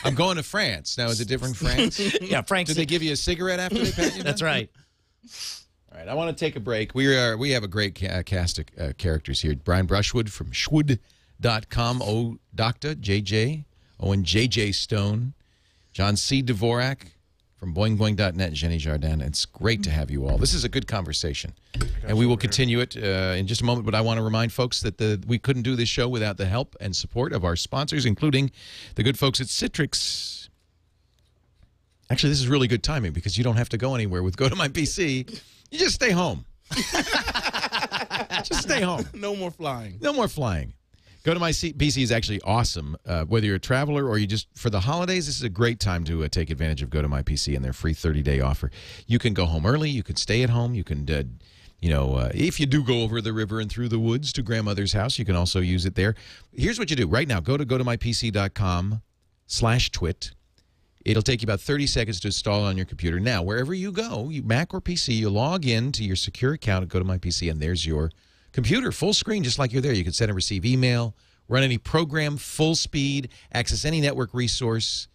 S1: I'm going to France. Now, is it different France?
S4: Yeah, Frank's.
S1: Do they give you a cigarette after they pat you down?
S4: That's right.
S1: All right, I want to take a break. We have a great cast of characters here. Brian Brushwood from Shwood.com, Dr. JJ, Owen JJ Stone, John C. Dvorak from boingboing.net, Xeni Jardin. It's great to have you all. This is a good conversation, and we will continue it in just a moment, but I want to remind folks that we couldn't do this show without the help and support of our sponsors, including the good folks at Citrix. Actually, this is really good timing because you don't have to go anywhere with Go to My PC. You just stay home. Just stay home.
S5: No more flying.
S1: No more flying. Go to My PC is actually awesome. Whether you're a traveler or you just, for the holidays, this is a great time to take advantage of Go to My PC and their free 30-day offer. You can go home early. You can stay at home. You can, if you do go over the river and through the woods to grandmother's house, you can also use it there. Here's what you do. Right now, go to gotomypc.com/twit. It'll take you about 30 seconds to install it on your computer. Now, wherever you go, Mac or PC, you log in to your secure account at Go to My PC, and there's your computer, full screen, just like you're there. You can send and receive email, run any program, full speed, access any network resource,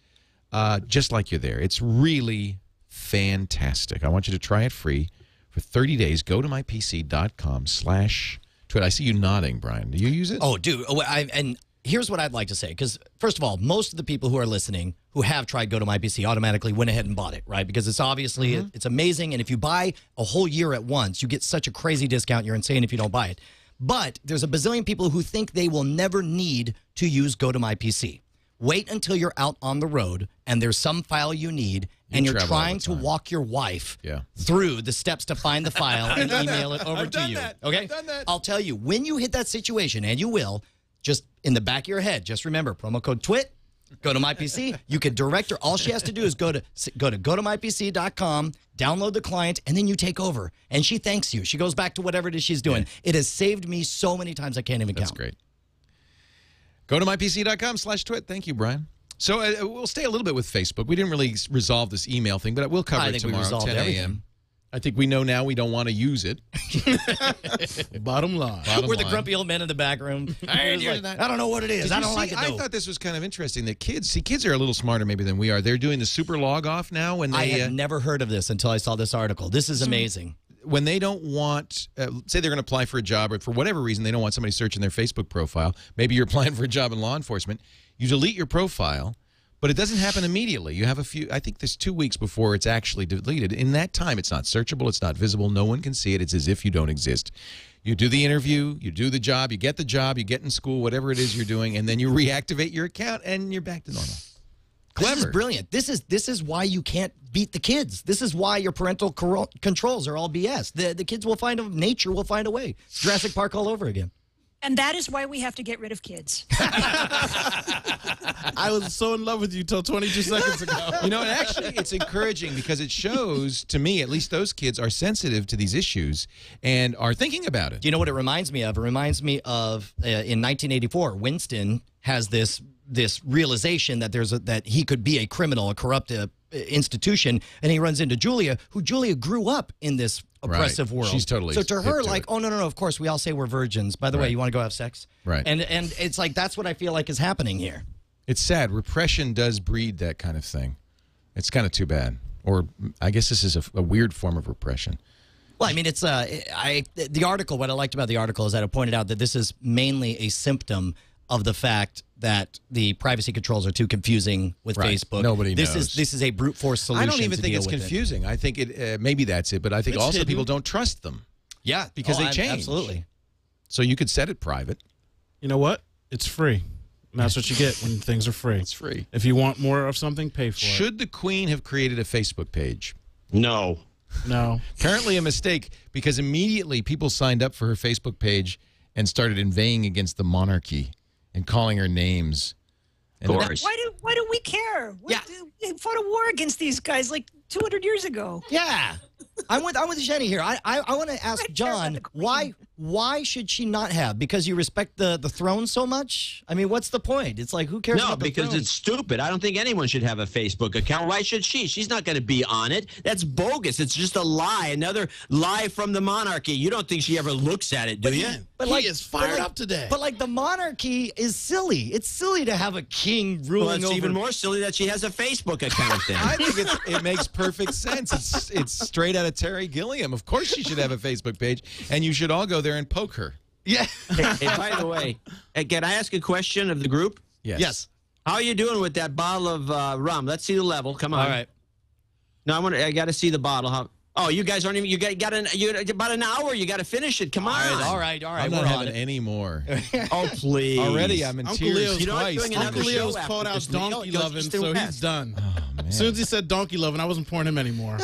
S1: just like you're there. It's really fantastic. I want you to try it free for 30 days. Go to mypc.com/twit. I see you nodding, Brian. Do you use it?
S4: Oh, dude. And here's what I'd like to say, because first of all, most of the people who are listening who have tried Go to My PC automatically went ahead and bought it, right? Because it's obviously, it's amazing. And if you buy a whole year at once, you get such a crazy discount. You're insane if you don't buy it. But there's a bazillion people who think they will never need to use Go to My PC. Wait until you're out on the road and there's some file you need and you're trying to walk your wife through the steps to find the file and email it over to you. Okay?
S1: I've done that.
S4: I'll tell you, when you hit that situation, and you will, just in the back of your head, just remember, promo code TWIT, Go to My PC. You can direct her. All she has to do is go to gotomypc.com, download the client, and then you take over. And she thanks you. She goes back to whatever it is she's doing. It has saved me so many times I can't even count.
S1: That's great. Go to mypc.com/twit. Thank you, Brian. So we'll stay a little bit with Facebook. We didn't really resolve this email thing, but we'll cover it tomorrow, 10 a.m. I think we know now we don't want to use it.
S5: Bottom line.
S4: We're the grumpy old men in the back room. I don't know what it is. I don't like it, though.
S1: I thought this was kind of interesting that kids are a little smarter maybe than we are. They're doing the super log off now. When
S4: I had never heard of this until I saw this article. This is amazing.
S1: When they don't want, say they're going to apply for a job, or for whatever reason they don't want somebody searching their Facebook profile. Maybe you're applying for a job in law enforcement. You delete your profile. But it doesn't happen immediately. You have I think there's 2 weeks before it's actually deleted. In that time, it's not searchable, it's not visible, no one can see it. It's as if you don't exist. You do the interview, you do the job, you get in school, whatever it is you're doing, and then you reactivate your account, and you're back to normal. Clever.
S4: This is brilliant. This is why you can't beat the kids. This is why your parental controls are all BS. The kids will nature will find a way. Jurassic Park all over again.
S6: And that is why we have to get rid of kids.
S5: I was so in love with you till 22 seconds ago.
S1: And actually, it's encouraging because it shows, to me, at least those kids are sensitive to these issues and are thinking about it.
S4: Do you know what it reminds me of? It reminds me of in 1984, Winston has this realization that that he could be a criminal, a corrupt institution, and he runs into Julia, who grew up in this oppressive world.
S1: She's totally
S4: so to her,
S1: hip to
S4: like,
S1: it.
S4: oh no, of course we all say we're virgins. By the way, you want to go have sex?
S1: Right.
S4: And it's like that's what I feel like is happening here.
S1: It's sad. Repression does breed that kind of thing. It's kind of too bad. Or I guess this is a weird form of repression.
S4: Well, I mean, it's the article. What I liked about the article is that it pointed out that this is mainly a symptom of the fact that the privacy controls are too confusing with Facebook.
S1: Nobody knows.
S4: This is a brute force solution.
S1: I don't even think it's confusing. I think maybe that's it, but I think
S5: It's
S1: also
S5: hidden.
S1: people don't trust them.
S4: Yeah,
S1: because they change.
S4: Absolutely.
S1: So you could set it private.
S5: You know what? It's free. And that's what you get when things are free.
S1: It's free.
S5: If you want more of something, pay for it.
S1: Should the Queen have created a Facebook page?
S7: No.
S5: No.
S1: Apparently a mistake, because immediately people signed up for her Facebook page and started inveighing against the monarchy and calling her names.
S7: Of course.
S6: Why do we care? We fought a war against these guys like 200 years ago.
S4: Yeah. I'm with Xeni here. I want to ask John, why should she not have? Because you respect the throne so much? I mean, what's the point? It's like, who cares
S7: No,
S4: about the
S7: because
S4: throne?
S7: it's stupid. I don't think anyone should have a Facebook account. Why should she? She's not going to be on it. That's bogus. It's just a lie. Another lie from the monarchy. You don't think she ever looks at it, do you?
S5: But he is fired up today.
S4: But like the monarchy is silly. It's silly to have a king ruling
S7: Well, it's
S4: over.
S7: even more silly that she has a Facebook account then.
S1: I think it makes perfect sense. It's straight out of Terry Gilliam. Of course she should have a Facebook page, and you should all go there and poke her.
S4: Yeah.
S7: Hey, by the way, can I ask a question of the group?
S4: Yes.
S7: How are you doing with that bottle of rum? Let's see the level. Come on.
S4: All right.
S7: No, I got to see the bottle. Oh, you guys aren't even. You got about an hour. You got to finish it. Come on.
S4: All right.
S1: I'm not having any more.
S7: Oh, please.
S1: Already, I'm in
S5: Uncle
S1: tears
S5: Leo's,
S1: twice.
S5: Uncle Leo's
S7: show
S5: called
S7: after
S5: out
S7: this meal.
S5: donkey
S7: You'll
S5: loving,
S7: just
S5: so
S7: rest.
S5: he's done.
S1: Oh, man.
S5: As soon as he said donkey loving, I wasn't pouring him anymore.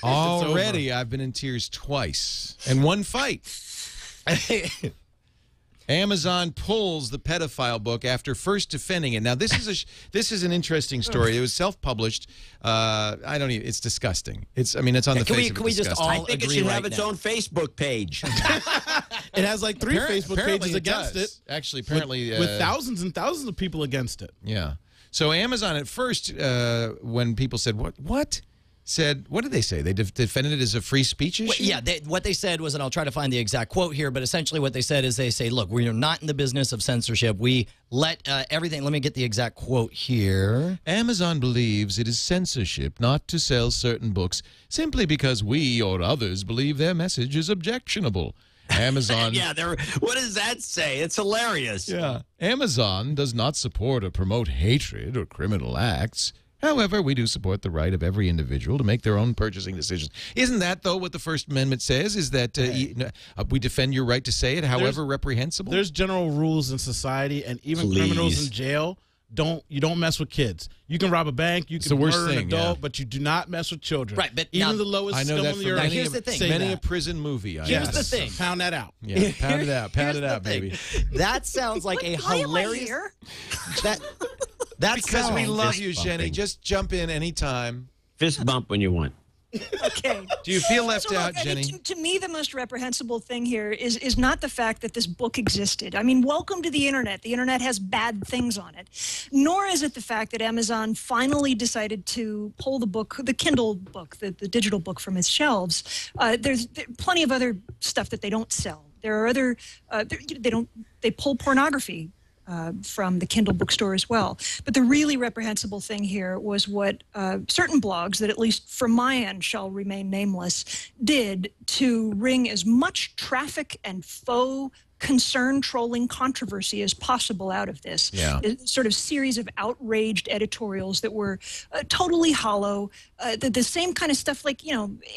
S1: Already, I've been in tears twice and one fight. Amazon pulls the pedophile book after first defending it. Now, this is an interesting story. It was self-published. I don't even. It's disgusting. It's on the face of it.
S4: Can we just
S1: disgusting.
S7: I
S4: all
S7: think it
S4: agree
S7: should
S4: right
S7: have its
S4: now?
S7: own Facebook page.
S5: It has like 3 Facebook
S1: Apparently
S5: pages against
S1: does.
S5: it.
S1: Actually, apparently
S5: with thousands and thousands of people against it.
S1: Yeah. So Amazon at first, when people said what did they say? They defended it as a free speech issue?
S4: Yeah, what they said was, and I'll try to find the exact quote here, but essentially what they said is they say, look, we are not in the business of censorship. We let everything, let me get the exact quote here.
S1: Amazon believes it is censorship not to sell certain books simply because we or others believe their message is objectionable. Amazon...
S7: Yeah, what does that say? It's hilarious.
S1: Yeah. Amazon does not support or promote hatred or criminal acts. However, we do support the right of every individual to make their own purchasing decisions. Isn't that, though, what the First Amendment says, is that we defend your right to say it, however reprehensible?
S5: There's general rules in society, and even criminals in jail you don't mess with kids. You can rob a bank, you can murder an adult, but you do not mess with children.
S4: Right, but
S5: even
S4: now,
S5: the lowest
S1: I know
S5: scum
S1: that
S5: on the
S1: for
S5: earth.
S4: here's the thing.
S1: many a prison movie.
S4: Here's the thing.
S5: Pound that out.
S1: Yeah, pound it out. Pound it out, baby.
S4: That sounds like a
S6: Why am I
S4: hilarious...
S6: here?
S4: That
S1: Because we
S4: sounds-
S1: love you, Xeni. Just jump in anytime.
S7: Fist bump when you want.
S6: Okay.
S1: Do you feel left
S6: So,
S1: out,
S6: look, I mean,
S1: Xeni?
S6: to me, the most reprehensible thing here is not the fact that this book existed. I mean, welcome to the internet. The internet has bad things on it. Nor is it the fact that Amazon finally decided to pull the Kindle book, the digital book from its shelves. There's plenty of other stuff that they don't sell. There are other, they pull pornography from the Kindle bookstore as well. But the really reprehensible thing here was what certain blogs, that at least from my end shall remain nameless, did to wring as much traffic and faux concern trolling controversy as possible out of this.
S1: Yeah.
S6: A sort of series of outraged editorials that were totally hollow. The same kind of stuff like,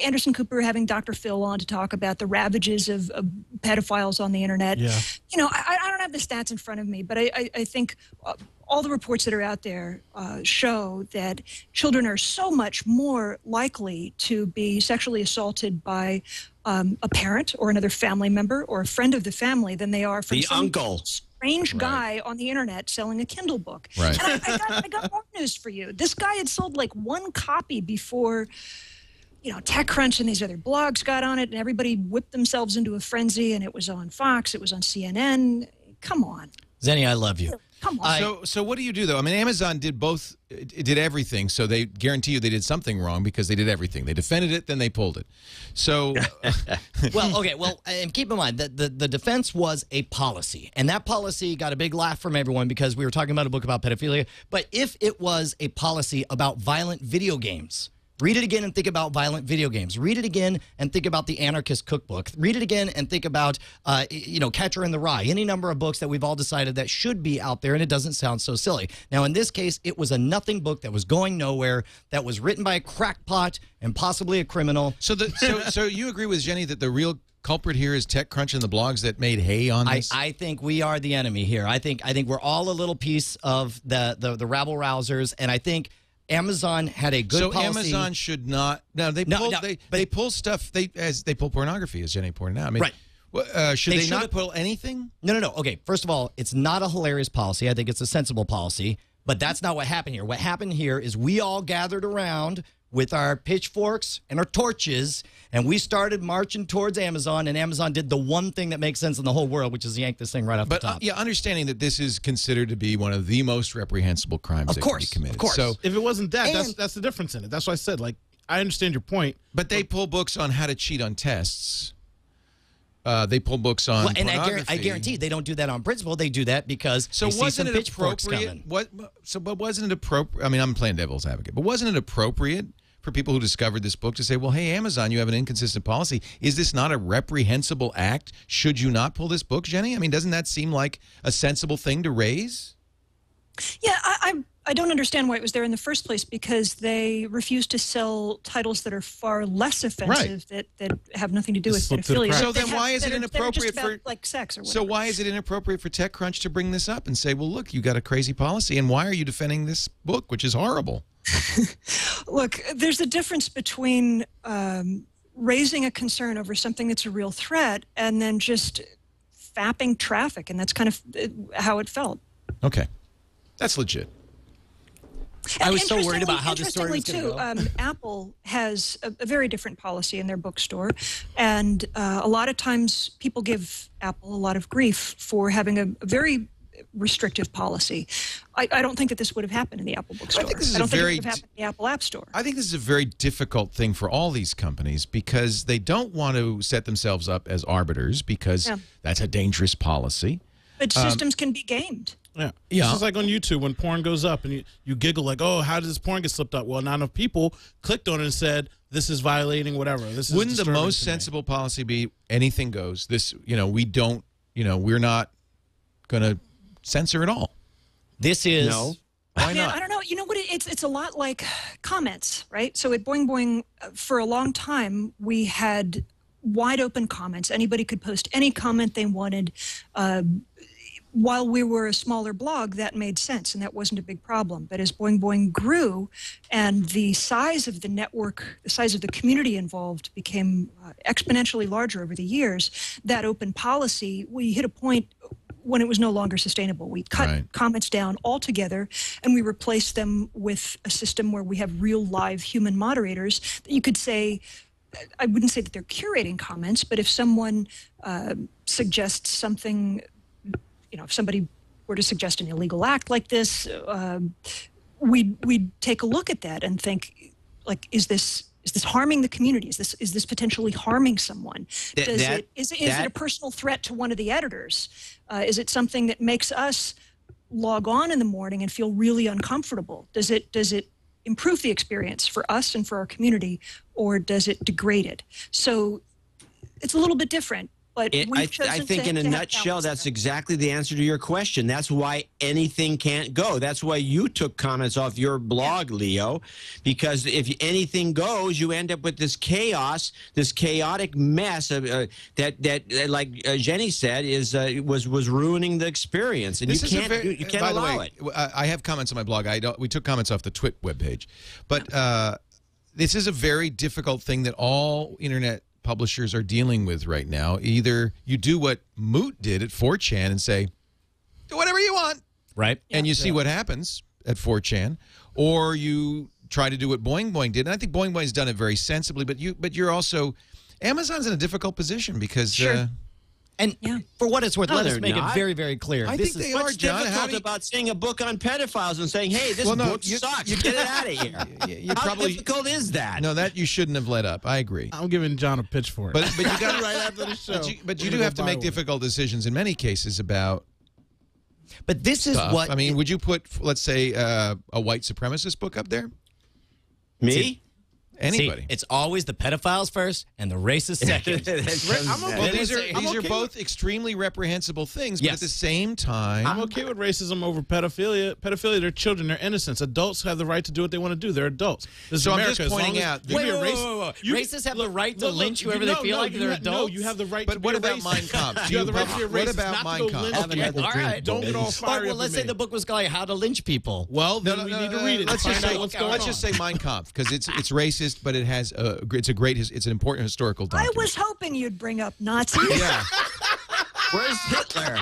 S6: Anderson Cooper having Dr. Phil on to talk about the ravages of pedophiles on the internet.
S5: Yeah.
S6: I don't have the stats in front of me, but I think all the reports that are out there show that children are so much more likely to be sexually assaulted by a parent or another family member or a friend of the family than they are from
S7: The
S6: some
S7: uncle.
S6: strange guy on the internet selling a Kindle book.
S1: Right.
S6: And I got more news for you. This guy had sold like one copy before TechCrunch and these other blogs got on it, and everybody whipped themselves into a frenzy, and it was on Fox, it was on CNN. Come on.
S4: Xeni, I love you.
S6: Come on.
S1: So what do you do, though? I mean, Amazon did everything, so they guarantee you they did something wrong because they did everything. They defended it, then they pulled it. So...
S4: and keep in mind that the defense was a policy, and that policy got a big laugh from everyone because we were talking about a book about pedophilia. But if it was a policy about violent video games, Read it again and think about violent video games. Read it again and think about the Anarchist Cookbook. Read it again and think about, Catcher in the Rye. Any number of books that we've all decided that should be out there, and it doesn't sound so silly. Now, in this case, it was a nothing book that was going nowhere, that was written by a crackpot and possibly a criminal.
S1: So you agree with Xeni that the real culprit here is TechCrunch and the blogs that made hay on this?
S4: I think we are the enemy here. I think we're all a little piece of the rabble-rousers, and I think Amazon had a good policy.
S1: So Amazon should not. No, they pull stuff. They pull pornography, as Xeni pointed out. I mean, right. Should they not pull anything?
S4: No. Okay. First of all, it's not a hilarious policy. I think it's a sensible policy. But that's not what happened here. What happened here is we all gathered around with our pitchforks and our torches, and we started marching towards Amazon, and Amazon did the one thing that makes sense in the whole world, which is yank this thing right off the top.
S1: Yeah, understanding that this is considered to be one of the most reprehensible crimes that can be committed.
S4: Of course.
S1: So
S5: if it wasn't that, that's the difference in it. That's why I said, like, I understand your point.
S1: But they pull books on how to cheat on tests. They pull books on pornography.
S4: I guarantee they don't do that on principle. They do that because they see some pitchforks coming.
S1: But wasn't it appropriate? I mean, I'm playing devil's advocate, but wasn't it appropriate for people who discovered this book to say, well, hey, Amazon, you have an inconsistent policy. Is this not a reprehensible act? Should you not pull this book, Xeni? I mean, doesn't that seem like a sensible thing to raise?
S6: Yeah, I don't understand why it was there in the first place, because they refuse to sell titles that are far less offensive, that have nothing to do with pedophilia.
S1: So then why is it inappropriate
S6: for like sex or whatever?
S1: So why is it inappropriate for TechCrunch to bring this up and say, well, look, you got a crazy policy, and why are you defending this book, which is horrible?
S6: Look, there's a difference between raising a concern over something that's a real threat and then just fapping traffic, and that's kind of how it felt.
S1: Okay. That's legit.
S4: I was so worried about how this story was going to go.
S6: Apple has a very different policy in their bookstore, and a lot of times people give Apple a lot of grief for having a very restrictive policy. I don't think that this would have happened in the Apple bookstore.
S1: I don't think it would have happened
S6: in the Apple App Store.
S1: I think this is a very difficult thing for all these companies because they don't want to set themselves up as arbiters because that's a dangerous policy.
S6: But systems can be gamed.
S5: Yeah. It's just like on YouTube when porn goes up and you giggle like, oh, how did this porn get slipped up? Well, not enough people clicked on it and said, this is violating whatever.
S1: Wouldn't the most sensible policy be anything goes? This, we don't, we're not going to censor at all.
S4: This is...
S1: No. Why not?
S6: I don't know. You know what? It's a lot like comments, right? So at Boing Boing, for a long time, we had wide open comments. Anybody could post any comment they wanted. While we were a smaller blog, that made sense, and that wasn't a big problem. But as Boing Boing grew and the size of the network, the size of the community involved became exponentially larger over the years, that open policy, we hit a point when it was no longer sustainable. We cut comments down altogether, and we replaced them with a system where we have real live human moderators that you could say, I wouldn't say that they're curating comments, but if someone suggests something, if somebody were to suggest an illegal act like this, we'd take a look at that and think, like, is this harming the community? Is this potentially harming someone? Is it a personal threat to one of the editors? Is it something that makes us log on in the morning and feel really uncomfortable? Does it improve the experience for us and for our community, or does it degrade it? So it's a little bit different. But
S7: I think in a nutshell, that's exactly the answer to your question. That's why anything can't go. That's why you took comments off your blog, Leo, because if anything goes, you end up with this chaos, this chaotic mess of, that, like Xeni said, was ruining the experience, and you can't allow it.
S1: I have comments on my blog. We took comments off the TWiT webpage, but this is a very difficult thing that all internet publishers are dealing with right now. Either you do what Moot did at 4chan and say, do whatever you want,
S4: right?
S1: And you see what happens at 4chan, or you try to do what Boing Boing did. And I think Boing Boing's done it very sensibly, but you're also, Amazon's in a difficult position because
S4: and for what it's worth, let us make it very, very clear.
S1: I think they are, John.
S7: What's difficult about seeing a book on pedophiles and saying, hey, this book sucks, get it out of here? How difficult is that?
S1: No, that you shouldn't have let up. I agree.
S5: I'm giving John a pitch for it.
S1: But you got
S5: right after the show.
S1: But you do have to make difficult decisions in many cases about
S4: But this
S1: stuff.
S4: is what...
S1: I mean, would you put, let's say, a white supremacist book up there?
S7: Me?
S1: Anybody.
S4: See, it's always the pedophiles first and the racists second.
S1: Well, these are both extremely reprehensible things, but at the same time,
S5: I'm okay with racism over pedophilia. Pedophilia, they're children, they're innocents. Adults have the right to do what they want to do. They're adults.
S1: So I'm just pointing out.
S4: Wait. Racists have the right to lynch whoever they feel like they're adults?
S5: No, you have the right to
S1: But
S5: be
S1: what about Mein Kampf?
S5: You have the right to be a racist.
S1: What about Mein Kampf?
S4: All right.
S5: Don't get all fired
S4: Well, let's say the book was called How to Lynch People.
S5: Well, then we need to read it.
S1: Let's just say Mein Kampf, because it's racist, but it has it's an important historical document.
S6: I was hoping you'd bring up Nazis.
S1: Yeah.
S7: Where's Hitler?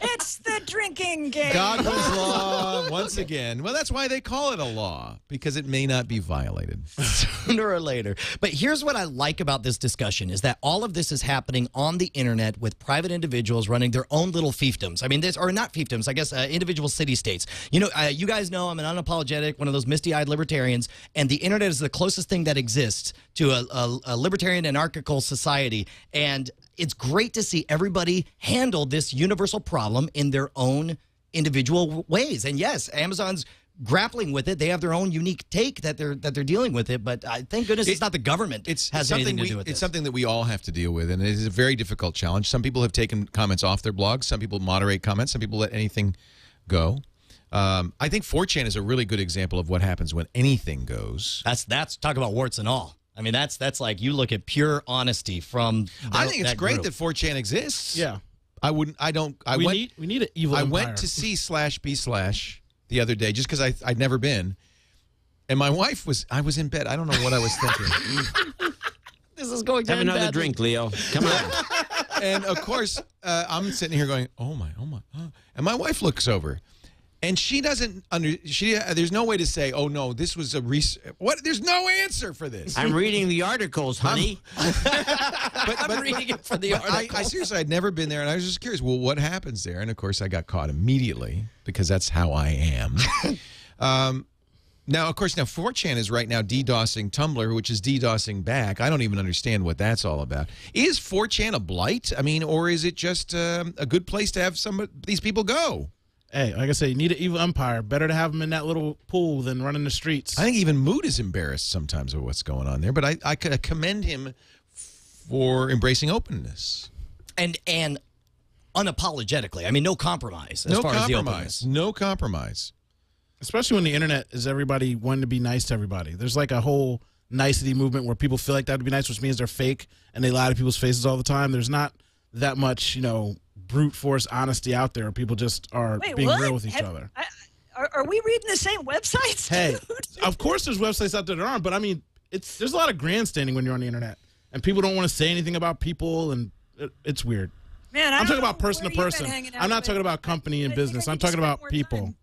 S6: It's the drinking game.
S1: God was law once again. Well, that's why they call it a law, because it may not be violated
S4: sooner or later. But here's what I like about this discussion is that all of this is happening on the internet with private individuals running their own little fiefdoms. I mean, or not fiefdoms, I guess individual city-states. You know, you guys know I'm an unapologetic, one of those misty-eyed libertarians, and the internet is the closest thing that exists to a libertarian anarchical society. And it's great to see everybody handle this universal problem in their own individual ways. And yes, Amazon's grappling with it. They have their own unique take that they're dealing with it. But thank goodness it's not the government. Has anything to do with it.
S1: It's something that we all have to deal with, and it is a very difficult challenge. Some people have taken comments off their blogs. Some people moderate comments. Some people let anything go. I think 4chan is a really good example of what happens when anything goes.
S4: That's talk about warts and all. I mean, that's like you look at pure honesty from.
S1: I think it's great that 4chan exists.
S5: Yeah,
S1: we
S5: need an evil.
S1: I
S5: empire.
S1: went to see /b/ the other day just because I'd never been, and my wife was. I was in bed. I don't know what I was thinking.
S4: This is going to
S7: have another drink, Leo. Come on.
S1: And of course, I'm sitting here going, "Oh my, and my wife looks over. And she doesn't there's no way to say, oh no, this was a what? There's no answer for this.
S7: I'm reading the articles, honey.
S4: I'm reading it for the article.
S1: I seriously, I'd never been there, and I was just curious. Well, what happens there? And of course, I got caught immediately because that's how I am. Now, of course, 4chan is right now DDoSing Tumblr, which is DDoSing back. I don't even understand what that's all about. Is 4chan a blight? I mean, or is it just a good place to have these people go?
S5: Hey, like I say, you need an evil empire. Better to have them in that little pool than running the streets.
S1: I think even Mood is embarrassed sometimes of what's going on there, but I could commend him for embracing openness.
S4: And unapologetically. I mean, no compromise as far as the openness.
S1: No compromise.
S5: Especially when the internet is everybody wanting to be nice to everybody. There's like a whole nicety movement where people feel like that would be nice, which means they're fake and they lie to people's faces all the time. There's not that much, brute force honesty out there. People just are being real with each other.
S6: Are we reading the same websites?
S5: Hey, of course there's websites out there that aren't, but I mean, there's a lot of grandstanding when you're on the internet, and people don't want to say anything about people, and it's weird.
S6: Man,
S5: I'm talking about person to person. I'm not talking about company and business. I'm talking about people.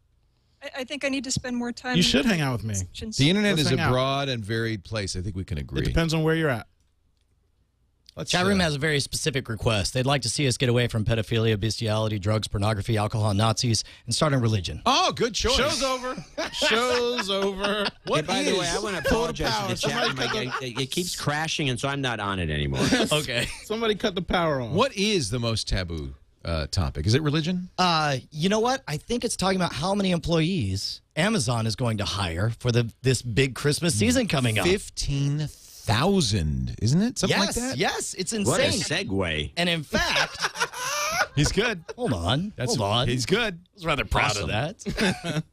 S6: I think I need to spend more time.
S5: You should hang out with me.
S1: The internet is a broad and varied place. I think we can agree.
S5: It depends on where you're at.
S4: Chat room has a very specific request. They'd like to see us get away from pedophilia, bestiality, drugs, pornography, alcohol, Nazis, and start a religion.
S1: Oh, good choice.
S5: Show's over. Show's over.
S7: Hey, by the way, I want to apologize to the chat room. It keeps crashing, and so I'm not on it anymore.
S4: Okay.
S5: Somebody cut the power on.
S1: What is the most taboo topic? Is it religion?
S4: You know what? I think it's talking about how many employees Amazon is going to hire for this big Christmas season coming up.
S1: 15,000, isn't it? Something like that?
S4: Yes, it's insane.
S7: What a segue.
S4: And in fact,
S1: he's good.
S4: Hold on.
S1: He's good.
S4: I was rather proud of that.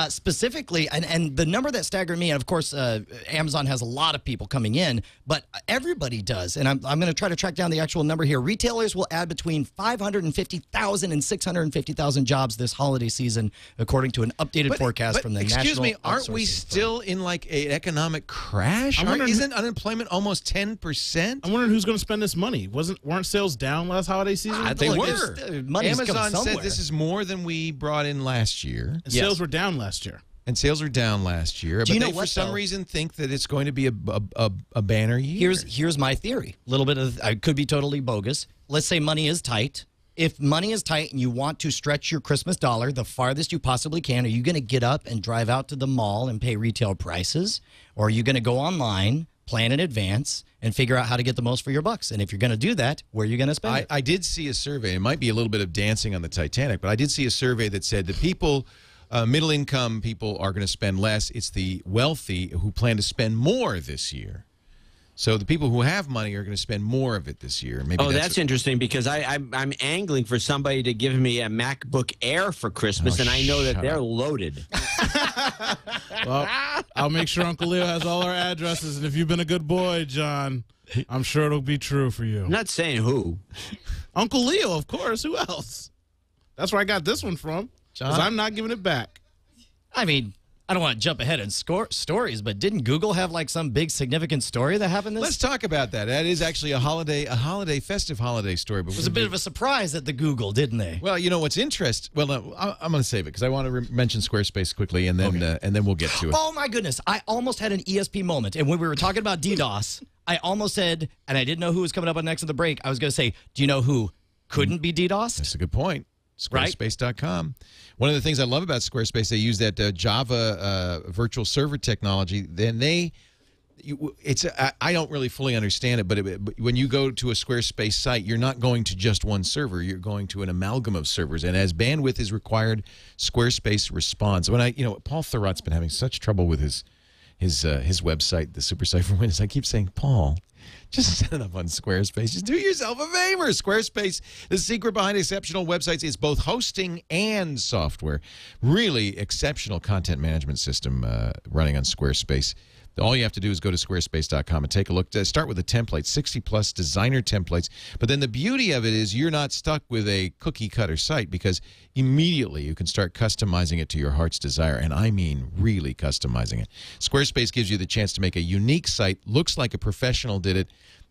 S4: Specifically, and the number that staggered me, and of course, Amazon has a lot of people coming in, but everybody does. And I'm going to try to track down the actual number here. Retailers will add between 550,000 and 650,000 jobs this holiday season, according to an updated forecast from the National.
S1: Excuse me, aren't we still in like an economic crash? Isn't unemployment almost 10%?
S5: I'm wondering who's going to spend this money. Weren't sales down last holiday season?
S1: They were.
S4: Amazon
S1: said this is more than we brought in last year.
S5: And sales were down last year.
S1: And sales were down last year. But
S4: you know
S1: they, for some reason, think that it's going to be a banner year.
S4: Here's my theory. A little bit of, I could be totally bogus. Let's say money is tight. If money is tight and you want to stretch your Christmas dollar the farthest you possibly can, are you going to get up and drive out to the mall and pay retail prices? Or are you going to go online, plan in advance, and figure out how to get the most for your bucks? And if you're going to do that, where are you going to spend it?
S1: I did see a survey. It might be a little bit of dancing on the Titanic, but I did see a survey that said the people middle-income people are going to spend less. It's the wealthy who plan to spend more this year. So the people who have money are going to spend more of it this year. Maybe
S7: that's interesting because I'm angling for somebody to give me a MacBook Air for Christmas, and I know that they're loaded.
S5: Well, I'll make sure Uncle Leo has all our addresses, and if you've been a good boy, John, I'm sure it'll be true for you.
S7: I'm not saying who.
S5: Uncle Leo, of course. Who else? That's where I got this one from, because I'm not giving it back.
S4: I mean, I don't want to jump ahead in stories, but didn't Google have like some big significant story that happened this?
S1: Let's talk about that. That is actually a festive holiday story. But
S4: it was a bit of a surprise at the Google, didn't they?
S1: Well, you know what's interesting? Well, no, I'm going to save it because I want to mention Squarespace quickly, and then we'll get to it.
S4: Oh my goodness! I almost had an ESP moment, and when we were talking about DDoS, I almost said, and I didn't know who was coming up on next of the break. I was going to say, do you know who couldn't be DDoSed?
S1: That's a good point. Squarespace.com. One of the things I love about Squarespace, they use that Java virtual server technology. Then I don't really fully understand it, but when you go to a Squarespace site, you're not going to just one server. You're going to an amalgam of servers, and as bandwidth is required, Squarespace responds. When Paul Thurrott's been having such trouble with his website, the Super Site for Windows. I keep saying, Paul, just set it up on Squarespace. Just do yourself a favor. Squarespace, the secret behind exceptional websites is both hosting and software. Really exceptional content management system running on Squarespace. All you have to do is go to squarespace.com and take a look. Start with a template, 60-plus designer templates. But then the beauty of it is you're not stuck with a cookie-cutter site because immediately you can start customizing it to your heart's desire, and I mean really customizing it. Squarespace gives you the chance to make a unique site, looks like a professional did it,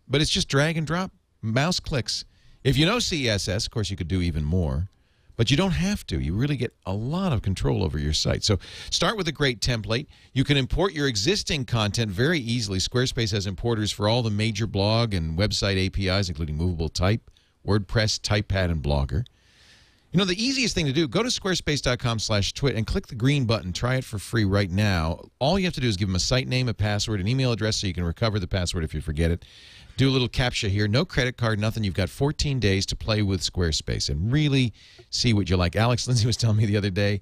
S1: but it's just drag and drop, mouse clicks. If you know CSS, of course, you could do even more. But you don't have to. You really get a lot of control over your site. So start with a great template. You can import your existing content very easily. Squarespace has importers for all the major blog and website APIs, including Movable Type, WordPress, TypePad, and Blogger. You know, the easiest thing to do, go to squarespace.com/twit and click the green button. Try it for free right now. All you have to do is give them a site name, a password, an email address so you can recover the password if you forget it. Do a little CAPTCHA here. No credit card, nothing. You've got 14 days to play with Squarespace and really see what you like. Alex Lindsay was telling me the other day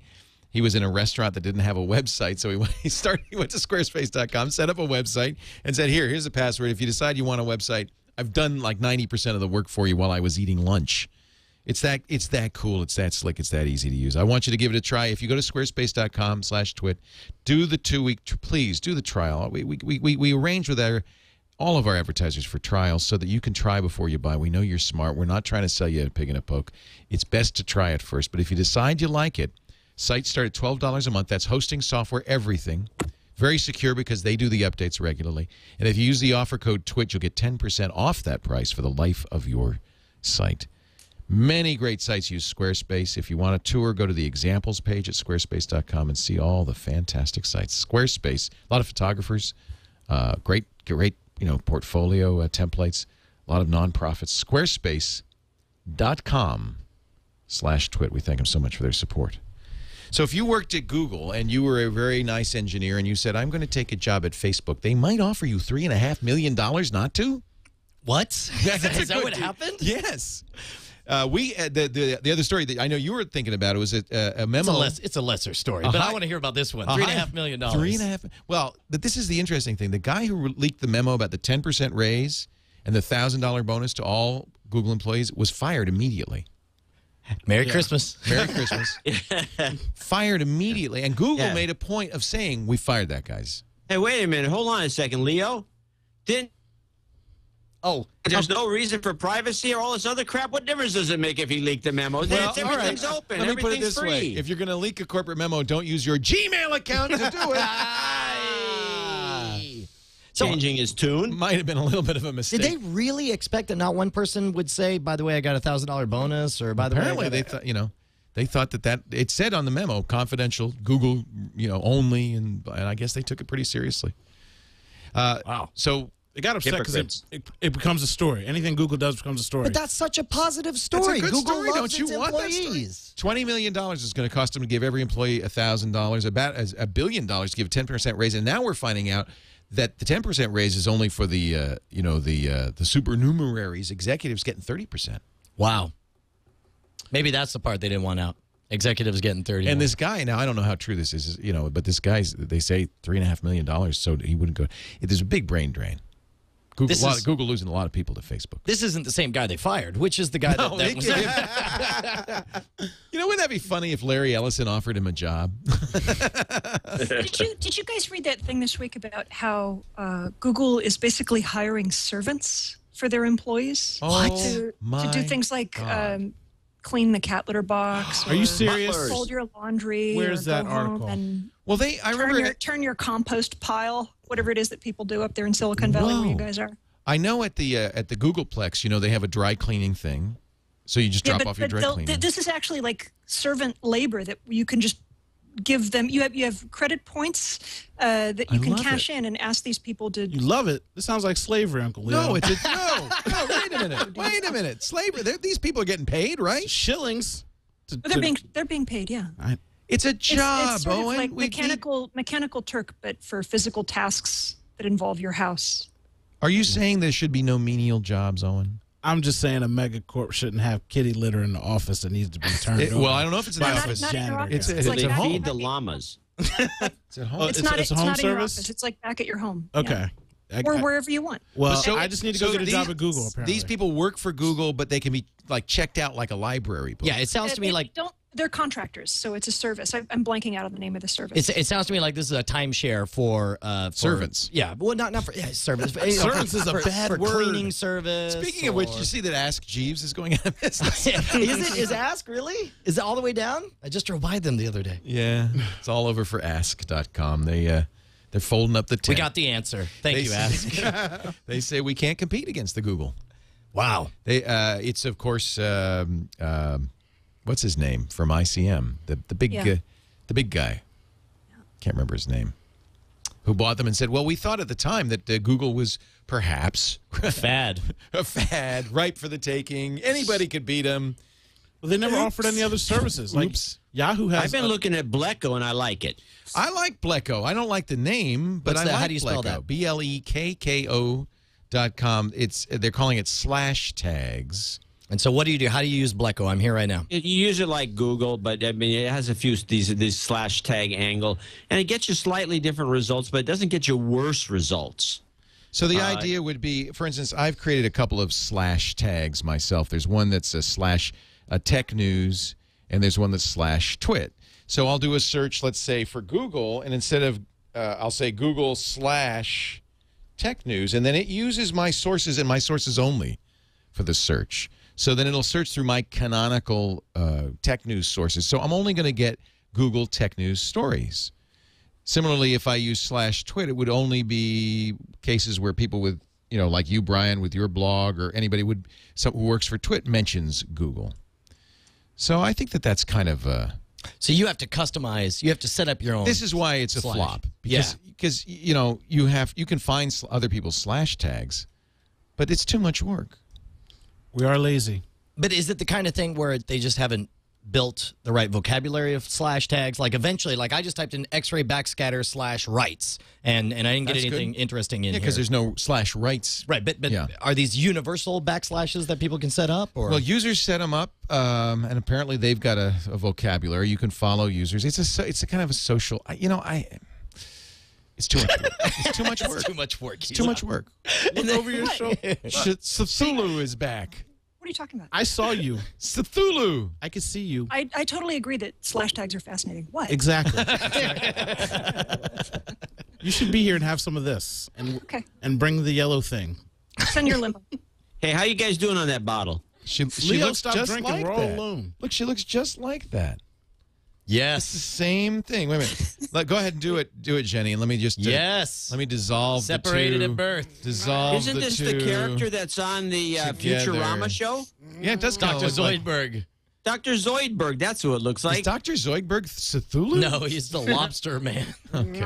S1: he was in a restaurant that didn't have a website, so he went to squarespace.com, set up a website, and said, here's a password. If you decide you want a website, I've done like 90% of the work for you while I was eating lunch. It's that cool. It's that slick. It's that easy to use. I want you to give it a try. If you go to squarespace.com/twit, do the 2-week, please do the trial. We arrange with all of our advertisers for trials so that you can try before you buy. We know you're smart. We're not trying to sell you a pig in a poke. It's best to try it first. But if you decide you like it, sites start at $12 a month. That's hosting, software, everything. Very secure because they do the updates regularly. And if you use the offer code TWIT, you'll get 10% off that price for the life of your site. Many great sites use Squarespace. If you want a tour, go to the examples page at squarespace.com and see all the fantastic sites. Squarespace, a lot of photographers, great portfolio templates, a lot of nonprofits. Squarespace.com/twit. We thank them so much for their support. So if you worked at Google and you were a very nice engineer and you said, I'm going to take a job at Facebook, they might offer you $3.5 million not to.
S4: What? Is that what happened?
S1: Yes. The other story that I know you were thinking about, it was a memo.
S4: It's a lesser story, but I want to hear about this one. $3.5 million.
S1: $3.5. Well, but this is the interesting thing. The guy who leaked the memo about the 10% raise and the $1,000 bonus to all Google employees was fired immediately.
S4: Merry Christmas.
S1: Merry Christmas. Fired immediately, and Google made a point of saying, "We fired that guys."
S7: Hey, wait a minute. Hold on a second, Leo. There's no reason for privacy or all this other crap. What difference does it make if he leaked the memo?
S1: Well,
S7: everything's open.
S1: Let me put it
S7: Everything's
S1: this
S7: free.
S1: way. If you're going to leak a corporate memo, don't use your Gmail account to do it.
S7: Changing his tune.
S1: Might have been a little bit of a mistake.
S4: Did they really expect that not one person would say, by the way, I got a $1,000 bonus, or by the
S1: Apparently
S4: way,
S1: they thought that it said on the memo, confidential, Google, only, and I guess they took it pretty seriously.
S5: Wow.
S1: So
S5: they got upset because it becomes a story. Anything Google does becomes a story.
S4: But that's such a positive story.
S1: It's a good
S4: Google
S1: story.
S4: loves
S1: Don't you
S4: its
S1: want
S4: employees.
S1: that story? $20 million is going to cost them to give every employee $1,000, about $1 billion to give a 10% raise, and now we're finding out that the 10% raise is only for the supernumeraries, executives getting 30%.
S4: Wow. Maybe that's the part they didn't want out. Executives getting 30.
S1: And this guy, now I don't know how true this is, but this guy's, they say $3.5 million, so he wouldn't go. There's a big brain drain. Google losing a lot of people to Facebook.
S4: This isn't the same guy they fired, which is the guy that was.
S1: Wouldn't that be funny if Larry Ellison offered him a job?
S6: Did you guys read that thing this week about how Google is basically hiring servants for their employees to do things like clean the cat litter box?
S5: Are you serious?
S6: Fold your laundry.
S5: Where's that article?
S6: And
S1: I remember
S6: turn your compost pile, whatever it is that people do up there in Silicon Valley where you guys are.
S1: I know at the Googleplex, they have a dry cleaning thing, so you just drop off your dry cleaning.
S6: This is actually like servant labor that you can just give them. You have credit points that you can cash in and ask these people to.
S5: You love it. This sounds like slavery, Uncle Leo.
S1: No, no. Wait a minute. Slavery. These people are getting paid, right?
S5: Shillings.
S6: They're being paid. Yeah.
S1: It's a job,
S6: it's sort
S1: Owen.
S6: of like mechanical Turk, but for physical tasks that involve your house.
S1: Are you saying there should be no menial jobs, Owen?
S5: I'm just saying a megacorp shouldn't have kitty litter in the office that needs to be turned over.
S1: Well, I don't know if it's in the office.
S6: Not in your office.
S1: It's
S6: like
S7: they
S1: at home.
S7: feed the llamas.
S1: It's at home.
S6: It's not
S5: a home
S6: in your
S5: service?
S6: office. It's like back at your home.
S5: Okay.
S6: Yeah. Or wherever you want.
S5: Well, I just need to go get a job at Google, apparently.
S1: These people work for Google, but they can be checked out like a library book.
S4: Yeah, it sounds to me like
S6: they're contractors, so it's a service. I'm blanking out on the name of the service.
S4: it sounds to me like this is a timeshare for
S1: servants.
S4: Yeah, well, not for servants.
S5: Servants is a bad
S4: for
S5: word.
S4: cleaning service.
S1: Speaking of which, you see that Ask Jeeves is going out of business.
S4: Is Ask really? Is it all the way down? I just drove by them the other day.
S1: Yeah, it's all over for Ask.com. They're folding up the tent.
S4: We got the answer. Thank you, Ask.
S1: They say we can't compete against the Google.
S4: Wow.
S1: It's of course. What's his name from ICM? The big guy. Can't remember his name. Who bought them and said, "Well, we thought at the time that Google was perhaps
S4: a fad,
S1: ripe for the taking. Anybody could beat them."
S5: Well, they never offered any other services. Like Yahoo has.
S7: I've been looking at Bleko and I like it.
S1: I like Bleko. I don't like the name, but I like
S4: How do you spell
S1: Bleko.
S4: that?
S1: BLEKKO.com. They're calling it /tags.
S4: And so what do you do? How do you use Bleko? I'm here right now.
S7: You use it like Google, but I mean it has a few these /tag angle, and it gets you slightly different results, but it doesn't get you worse results.
S1: So the idea would be, for instance, I've created a couple of /tags myself. There's one that's a tech news, and there's one that's /twit. So I'll do a search, let's say, for Google, and instead of I'll say Google /tech news, and then it uses my sources and my sources only for the search. So then it'll search through my canonical tech news sources. So I'm only going to get Google tech news stories. Similarly, if I use /twit, it would only be cases where people with, like you, Brian, with your blog, or anybody who works for Twit mentions Google. So I think that's kind of
S4: So you have to customize. You have to set up your own.
S1: This is why it's a flop. Because you can find other people's /tags, but it's too much work.
S5: We are lazy.
S4: But is it the kind of thing where they just haven't built the right vocabulary of /tags? Like eventually, like I just typed in X-ray backscatter /rights, and I didn't get anything interesting in here.
S1: Yeah, because there's no /rights.
S4: Right, but are these universal backslashes that people can set up? Or?
S1: Well, users set them up, and apparently they've got a vocabulary. You can follow users. It's a kind of a social. It's too much work. It's too much work.
S4: It's too much work.
S1: It's too much work.
S5: Look over your shoulder.
S1: Cthulhu is back.
S6: What are you talking about?
S5: I saw you.
S1: Cthulhu.
S5: I could see you.
S6: I totally agree that /tags are fascinating. What?
S5: Exactly. You should be here and have some of this, and bring the yellow thing.
S6: Send your limo.
S7: Hey, how you guys doing on that bottle?
S1: She
S5: Leo,
S1: looks
S5: stop
S1: just
S5: drinking.
S1: like
S5: We're all
S1: that.
S5: alone.
S1: Look, she looks just like that.
S4: Yes.
S1: It's the same thing. Wait a minute. Go ahead and do it, Jenny, and let me just
S4: yes.
S1: Let me dissolve
S4: separated
S1: the two.
S4: at birth.
S1: Dissolve
S7: Isn't
S1: the
S7: this
S1: two
S7: the character that's on the Futurama show?
S1: Yeah, it does.
S4: Dr. Zoidberg.
S7: Dr. Zoidberg, that's who it looks like.
S1: Is Dr. Zoidberg Cthulhu?
S4: No, he's the lobster man.
S1: Okay.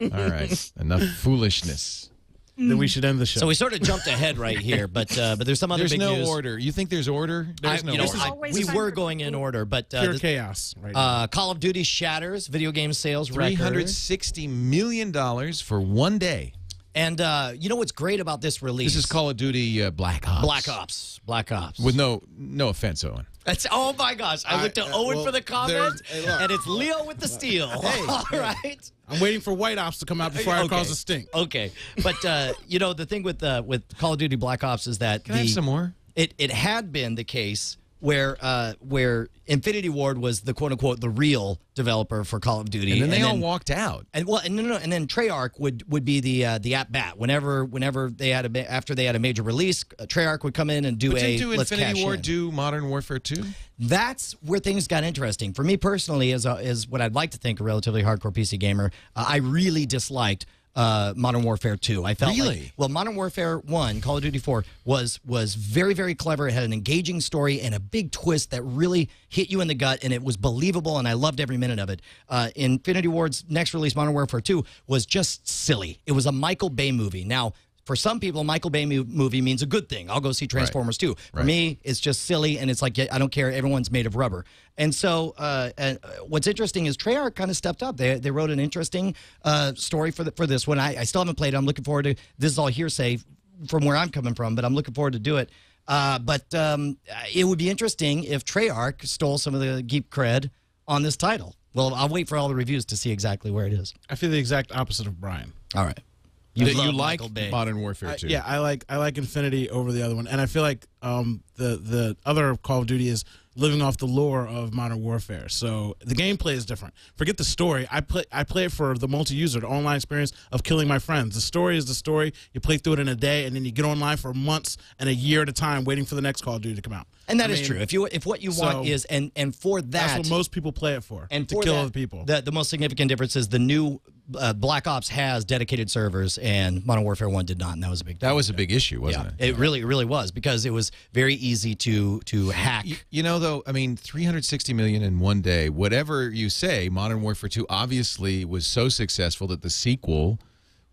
S1: All right. Enough foolishness.
S5: Then we should end the show.
S4: So we sort of jumped ahead right here, but there's some other
S1: There's
S4: big
S1: no
S4: news.
S1: order. You think there's order? There's no order.
S4: We were going in order, but
S5: pure chaos right now.
S4: Call of Duty shatters video game sales record.
S1: $360 million for one day.
S4: And you know what's great about this release?
S1: This is Call of Duty Black Ops.
S4: Black Ops.
S1: With no offense, Owen.
S4: Oh my gosh! I looked at Owen for the comment,
S5: hey, look.
S4: and it's Leo with the steal.
S5: Hey,
S4: all right.
S5: I'm waiting for White Ops to come out before I cause a stink.
S4: Okay, but the thing with Call of Duty Black Ops is that
S1: Can I have some more?
S4: It had been the case where Infinity Ward was the quote unquote the real developer for Call of Duty,
S1: And then they all walked out.
S4: And and then Treyarch would be the at bat whenever they had after they had a major release. Treyarch would come in and do
S1: Didn't
S4: let's cash
S1: Infinity Ward
S4: in.
S1: do Modern Warfare 2?
S4: That's where things got interesting for me personally. As what I'd like to think a relatively hardcore PC gamer, I really disliked Modern Warfare 2. I felt
S1: Really?
S4: Modern Warfare 1, Call of Duty 4 was very, very clever. It had an engaging story and a big twist that really hit you in the gut, and it was believable, and I loved every minute of it. Infinity Ward's next release, Modern Warfare 2, was just silly. It was a Michael Bay movie. Now, for some people, Michael Bay movie means a good thing. I'll go see Transformers 2. For me, it's just silly, and it's like, I don't care. Everyone's made of rubber. And so what's interesting is Treyarch kind of stepped up. They wrote an interesting story for this one. I still haven't played it. I'm looking forward to this. Is all hearsay from where I'm coming from, but I'm looking forward to do it. But it would be interesting if Treyarch stole some of the geek cred on this title. Well, I'll wait for all the reviews to see exactly where it is.
S5: I feel the exact opposite of Brian.
S4: All right.
S1: You
S4: love
S1: like
S4: Michael Bay.
S1: Modern Warfare 2?
S5: Yeah, I like Infinity over the other one, and I feel like the other Call of Duty is living off the lore of Modern Warfare. So the gameplay is different. Forget the story. I play it for the multi-user, the online experience of killing my friends. The story is the story. You play through it in a day, and then you get online for months and a year at a time waiting for the next Call of Duty to come out.
S4: And that is true. If what you want is and for that,
S5: that's what most people play it for.
S4: And
S5: to
S4: for
S5: kill
S4: that,
S5: other people.
S4: The most significant difference is the new Black Ops has dedicated servers, and Modern Warfare 1 did not, and that was a big deal.
S1: That was a big issue, wasn't it?
S4: It really was, because it was very easy to hack.
S1: You know, though, I mean, 360 million in one day. Whatever you say, Modern Warfare 2 obviously was so successful that the sequel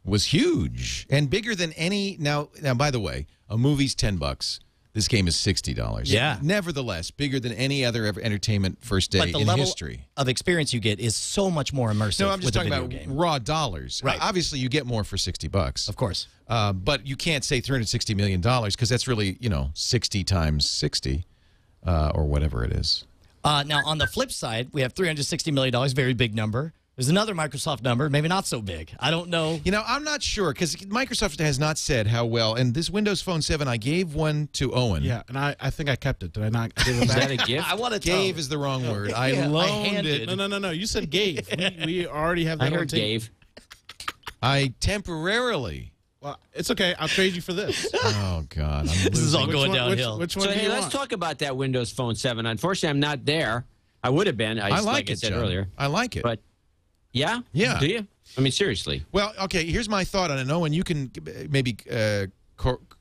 S1: was huge and bigger than any. Now, by the way, a movie's $10. This game is $60.
S4: Yeah.
S1: Nevertheless, bigger than any other entertainment first day
S4: But the
S1: in
S4: level
S1: history.
S4: of experience you get is so much more immersive.
S1: No, I'm just
S4: with a
S1: talking
S4: video
S1: about
S4: game.
S1: raw dollars.
S4: Right.
S1: Obviously, you get more for $60.
S4: Of course.
S1: But you can't say $360 million because that's really, 60 times 60 or whatever it is.
S4: Now, on the flip side, we have $360 million, very big number. There's another Microsoft number, maybe not so big. I don't know.
S1: I'm not sure because Microsoft has not said how well. And this Windows Phone 7, I gave one to Owen.
S5: Yeah, and I think I kept it. Did I not give it
S7: Is
S5: back?
S7: that a gift?
S4: I want to
S1: Gave is the wrong word. I loaned it.
S5: No. You said gave. We already have that
S7: I
S5: on
S7: heard
S5: tape.
S7: Dave.
S1: I temporarily.
S5: Well, it's okay. I'll trade you for this.
S1: Oh, God.
S4: This is all
S5: Which
S4: going
S5: one-
S4: downhill.
S5: Which one
S7: So
S5: do
S7: hey,
S5: you
S7: let's
S5: want?
S7: talk about that Windows Phone 7. Unfortunately, I'm not there. I would have been.
S1: I like
S7: I
S1: it,
S7: said
S1: John.
S7: earlier.
S1: I like it.
S7: But yeah,
S1: Yeah.
S7: Do you? I mean, seriously.
S1: Well, okay, here's my thought on it. Owen, you can maybe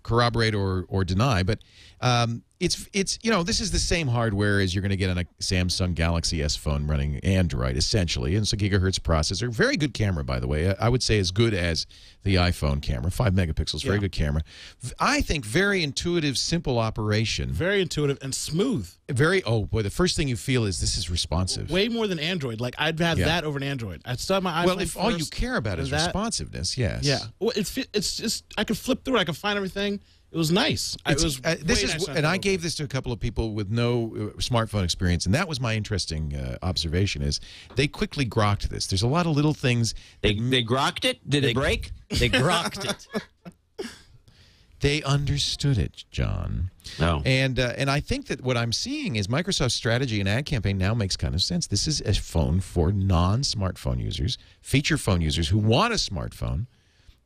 S1: corroborate or deny, but it's this is the same hardware as you're going to get on a Samsung Galaxy S phone running Android, essentially. And it's a gigahertz processor. Very good camera, by the way. I would say as good as the iPhone camera. 5 megapixels, very good camera. I think very intuitive, simple operation.
S5: Very intuitive and smooth.
S1: The first thing you feel is this is responsive.
S5: Way more than Android. Like, I'd have that over an Android. I'd start my iPhone
S1: Well, if all you
S5: first,
S1: care about is
S5: that-
S1: responsiveness, yes.
S5: Yeah. Well, it's just, I could flip through it. I could find everything. It was nice. It was
S1: This
S5: way
S1: is,
S5: nicer than
S1: and I
S5: Android.
S1: gave this to a couple of people with no smartphone experience, and that was my interesting observation. Is they quickly grokked this. There's a lot of little things.
S7: They grokked it? Did it break?
S4: They grokked it.
S1: They understood it, John.
S7: No.
S1: And I think that what I'm seeing is Microsoft's strategy and ad campaign now makes kind of sense. This is a phone for non-smartphone users, feature phone users who want a smartphone.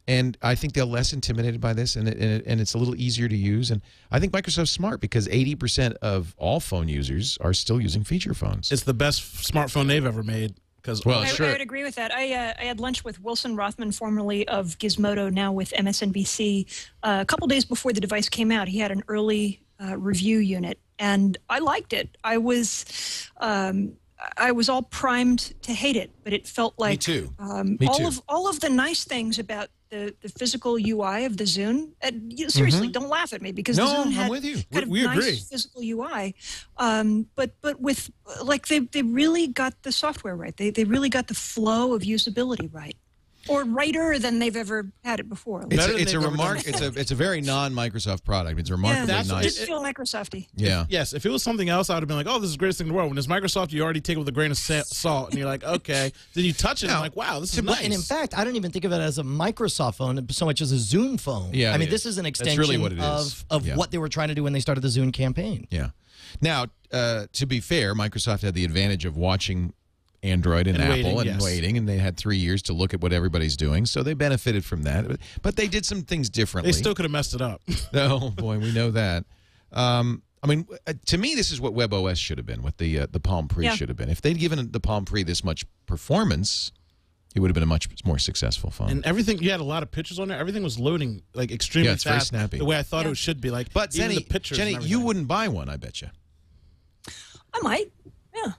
S1: And I think they're less intimidated by this, and it's a little easier to use. And I think Microsoft's smart because 80% of all phone users are still using feature phones.
S5: It's the best smartphone they've ever made. Because
S1: Well,
S6: I
S1: sure.
S6: would agree with that. I had lunch with Wilson Rothman, formerly of Gizmodo, now with MSNBC. A couple days before the device came out, he had an early review unit, and I liked it. I was all primed to hate it, but it felt like
S1: Me too.
S6: all of the nice things about the physical UI of the Zune. Seriously, don't laugh at me because the
S1: No,
S6: Zune
S1: I'm
S6: had
S1: with you.
S6: kind of
S5: We
S6: nice
S5: agree.
S6: physical UI, but with like they really got the software right. They really got the flow of usability right. or righter than they've ever had it before.
S1: It's a very non-Microsoft product. It's remarkably nice.
S6: It's feel Microsofty.
S1: Yeah.
S5: Yes, if it was something else, I would have been like, oh, this is the greatest thing in the world. When it's Microsoft, you already take it with a grain of salt, and you're like, okay. Then you touch it, and you're like, wow, this is nice.
S4: And in fact, I don't even think of it as a Microsoft phone so much as a Zune phone.
S1: Yeah,
S4: I mean, this is an extension
S1: really what it is.
S4: of what they were trying to do when they started the Zune campaign.
S1: Yeah. Now, to be fair, Microsoft had the advantage of watching Android and Apple waiting, and they had 3 years to look at what everybody's doing, so they benefited from that. But they did some things differently.
S5: They still could have messed it up.
S1: Oh, boy, we know that. I mean, to me, this is what WebOS should have been, what the Palm Pre should have been. If they'd given the Palm Pre this much performance, it would have been a much more successful phone.
S5: And everything, you had a lot of pictures on there. Everything was loading like extremely
S1: fast. Very snappy.
S5: The way I thought it should be. Like,
S1: but
S5: even the pictures.
S1: Jenny, you wouldn't buy one, I bet you.
S6: I might. Yeah.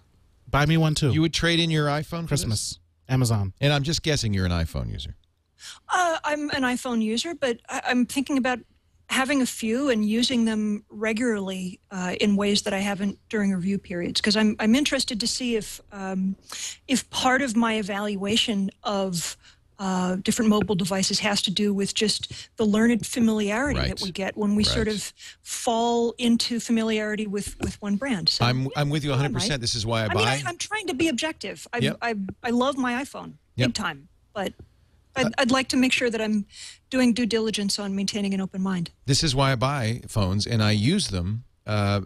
S5: Buy me one too.
S1: You would trade in your iPhone for
S5: Christmas.
S1: this?
S5: Amazon.
S1: And I'm just guessing you're an iPhone user.
S6: I'm an iPhone user, but I'm thinking about having a few and using them regularly in ways that I haven't during review periods, because I'm interested to see if part of my evaluation of different mobile devices has to do with just the learned familiarity that we get when we sort of fall into familiarity with one brand. So,
S1: I'm with you 100%. This is why I buy.
S6: I'm trying to be objective. I love my iPhone big time, but I'd like to make sure that I'm doing due diligence on maintaining an open mind.
S1: This is why I buy phones, and I use them